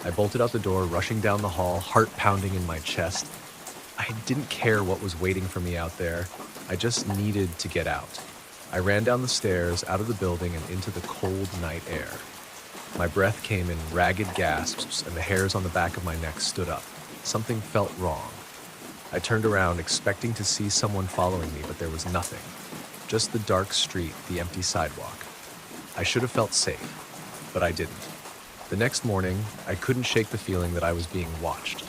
S1: I bolted out the door, rushing down the hall, heart pounding in my chest. I didn't care what was waiting for me out there. I just needed to get out. I ran down the stairs, out of the building, and into the cold night air. My breath came in ragged gasps, and the hairs on the back of my neck stood up. Something felt wrong. I turned around, expecting to see someone following me, but there was nothing. Just the dark street, the empty sidewalk. I should have felt safe, but I didn't. The next morning, I couldn't shake the feeling that I was being watched.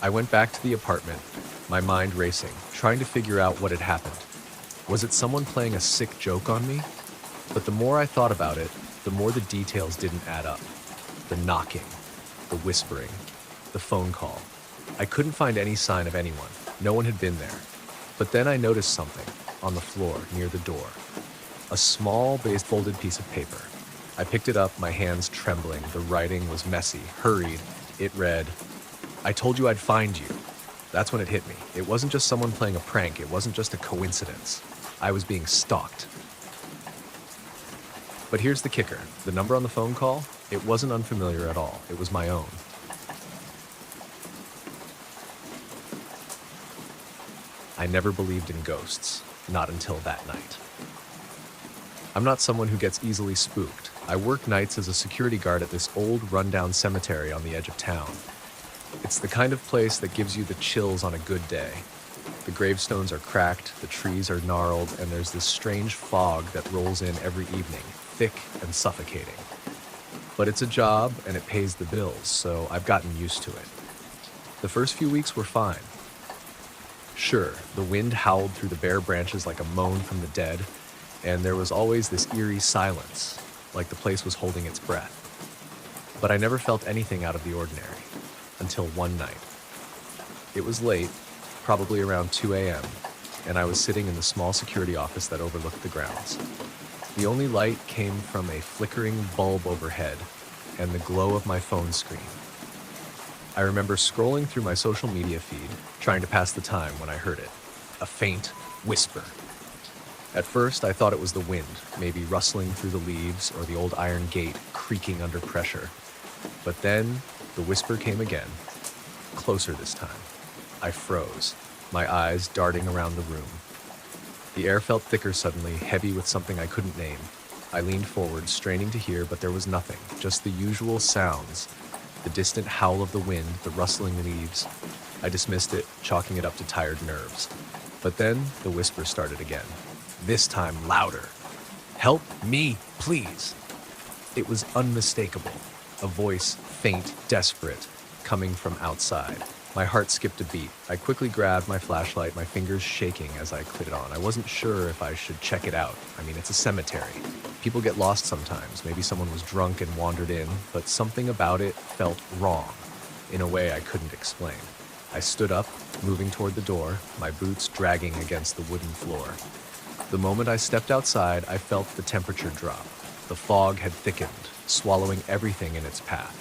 S1: I went back to the apartment, my mind racing, trying to figure out what had happened. Was it someone playing a sick joke on me? But the more I thought about it, the more the details didn't add up. The knocking, the whispering, the phone call. I couldn't find any sign of anyone. No one had been there. But then I noticed something on the floor near the door. A small, folded piece of paper. I picked it up, my hands trembling. The writing was messy, hurried. It read, "I told you I'd find you." That's when it hit me. It wasn't just someone playing a prank. It wasn't just a coincidence. I was being stalked. But here's the kicker. The number on the phone call, it wasn't unfamiliar at all. It was my own. I never believed in ghosts, not until that night. I'm not someone who gets easily spooked. I work nights as a security guard at this old, rundown cemetery on the edge of town. It's the kind of place that gives you the chills on a good day. The gravestones are cracked, the trees are gnarled, and there's this strange fog that rolls in every evening, thick and suffocating. But it's a job, and it pays the bills, so I've gotten used to it. The first few weeks were fine. Sure, the wind howled through the bare branches like a moan from the dead, and there was always this eerie silence, like the place was holding its breath. But I never felt anything out of the ordinary, until one night. It was late, probably around 2 a.m., and I was sitting in the small security office that overlooked the grounds. The only light came from a flickering bulb overhead and the glow of my phone screen. I remember scrolling through my social media feed, trying to pass the time when I heard it. A faint whisper. At first, I thought it was the wind, maybe rustling through the leaves or the old iron gate creaking under pressure. But then, the whisper came again, closer this time. I froze, my eyes darting around the room. The air felt thicker suddenly, heavy with something I couldn't name. I leaned forward, straining to hear, but there was nothing, just the usual sounds. The distant howl of the wind, the rustling leaves. I dismissed it, chalking it up to tired nerves. But then the whisper started again, this time louder. "Help me, please." It was unmistakable, a voice, faint, desperate, coming from outside. My heart skipped a beat. I quickly grabbed my flashlight, my fingers shaking as I put it on. I wasn't sure if I should check it out. I mean, it's a cemetery. People get lost sometimes. Maybe someone was drunk and wandered in, but something about it felt wrong, in a way I couldn't explain. I stood up, moving toward the door, my boots dragging against the wooden floor. The moment I stepped outside, I felt the temperature drop. The fog had thickened, swallowing everything in its path.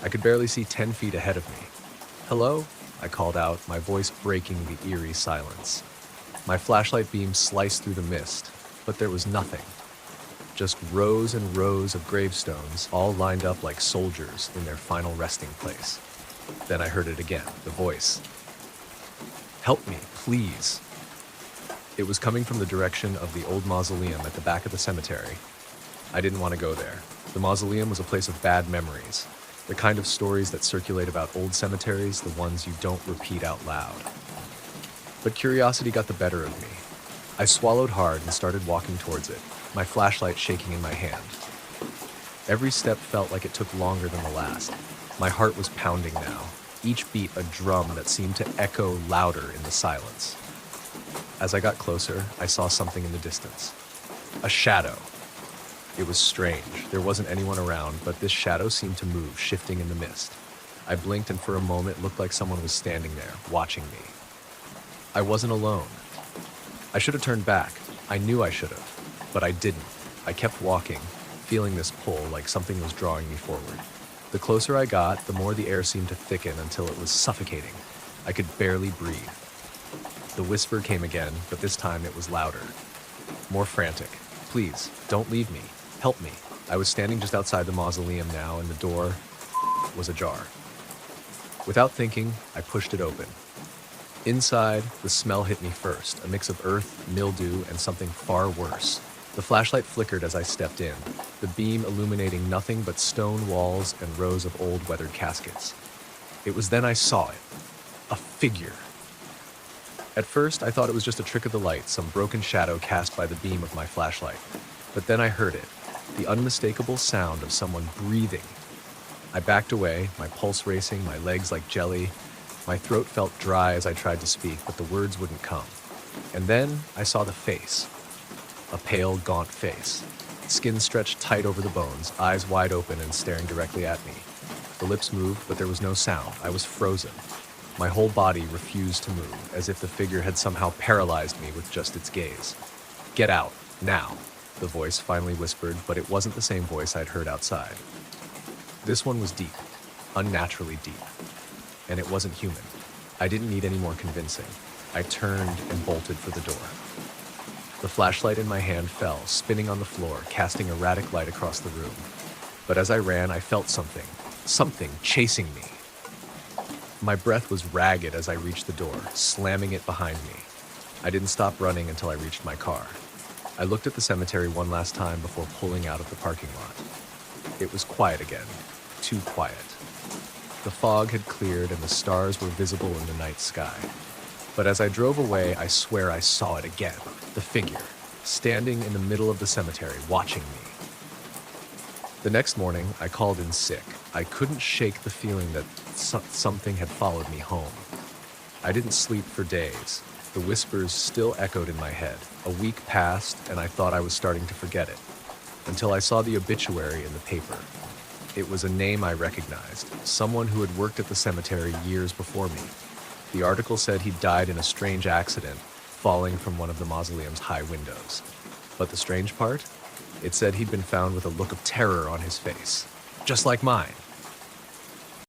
S1: I could barely see 10 feet ahead of me. "Hello?" I called out, my voice breaking the eerie silence. My flashlight beam sliced through the mist, but there was nothing. Just rows and rows of gravestones, all lined up like soldiers in their final resting place. Then I heard it again, the voice. "Help me, please." It was coming from the direction of the old mausoleum at the back of the cemetery. I didn't want to go there. The mausoleum was a place of bad memories, the kind of stories that circulate about old cemeteries, the ones you don't repeat out loud. But curiosity got the better of me. I swallowed hard and started walking towards it, my flashlight shaking in my hand. Every step felt like it took longer than the last. My heart was pounding now, each beat a drum that seemed to echo louder in the silence. As I got closer, I saw something in the distance. A shadow. It was strange. There wasn't anyone around, but this shadow seemed to move, shifting in the mist. I blinked, and for a moment it looked like someone was standing there, watching me. I wasn't alone. I should have turned back. I knew I should have, but I didn't. I kept walking, feeling this pull, like something was drawing me forward. The closer I got, the more the air seemed to thicken until it was suffocating. I could barely breathe. The whisper came again, but this time it was louder, more frantic. "Please, don't leave me. Help me." I was standing just outside the mausoleum now, and the door was ajar. Without thinking, I pushed it open. Inside, the smell hit me first, a mix of earth, mildew, and something far worse. The flashlight flickered as I stepped in, the beam illuminating nothing but stone walls and rows of old weathered caskets. It was then I saw it. A figure. At first, I thought it was just a trick of the light, some broken shadow cast by the beam of my flashlight. But then I heard it, the unmistakable sound of someone breathing. I backed away, my pulse racing, my legs like jelly. My throat felt dry as I tried to speak, but the words wouldn't come. And then I saw the face. A pale, gaunt face. Skin stretched tight over the bones, eyes wide open and staring directly at me. The lips moved, but there was no sound. I was frozen. My whole body refused to move, as if the figure had somehow paralyzed me with just its gaze. "Get out, now," the voice finally whispered, but it wasn't the same voice I'd heard outside. This one was deep, unnaturally deep, and it wasn't human. I didn't need any more convincing. I turned and bolted for the door. The flashlight in my hand fell, spinning on the floor, casting erratic light across the room. But as I ran, I felt something chasing me. My breath was ragged as I reached the door, slamming it behind me. I didn't stop running until I reached my car. I looked at the cemetery one last time before pulling out of the parking lot. It was quiet again, too quiet. The fog had cleared and the stars were visible in the night sky. But as I drove away, I swear I saw it again, the figure, standing in the middle of the cemetery, watching me. The next morning, I called in sick. I couldn't shake the feeling that something had followed me home. I didn't sleep for days. The whispers still echoed in my head. A week passed, and I thought I was starting to forget it, until I saw the obituary in the paper. It was a name I recognized, someone who had worked at the cemetery years before me. The article said he'd died in a strange accident, falling from one of the mausoleum's high windows. But the strange part? It said he'd been found with a look of terror on his face, just like mine.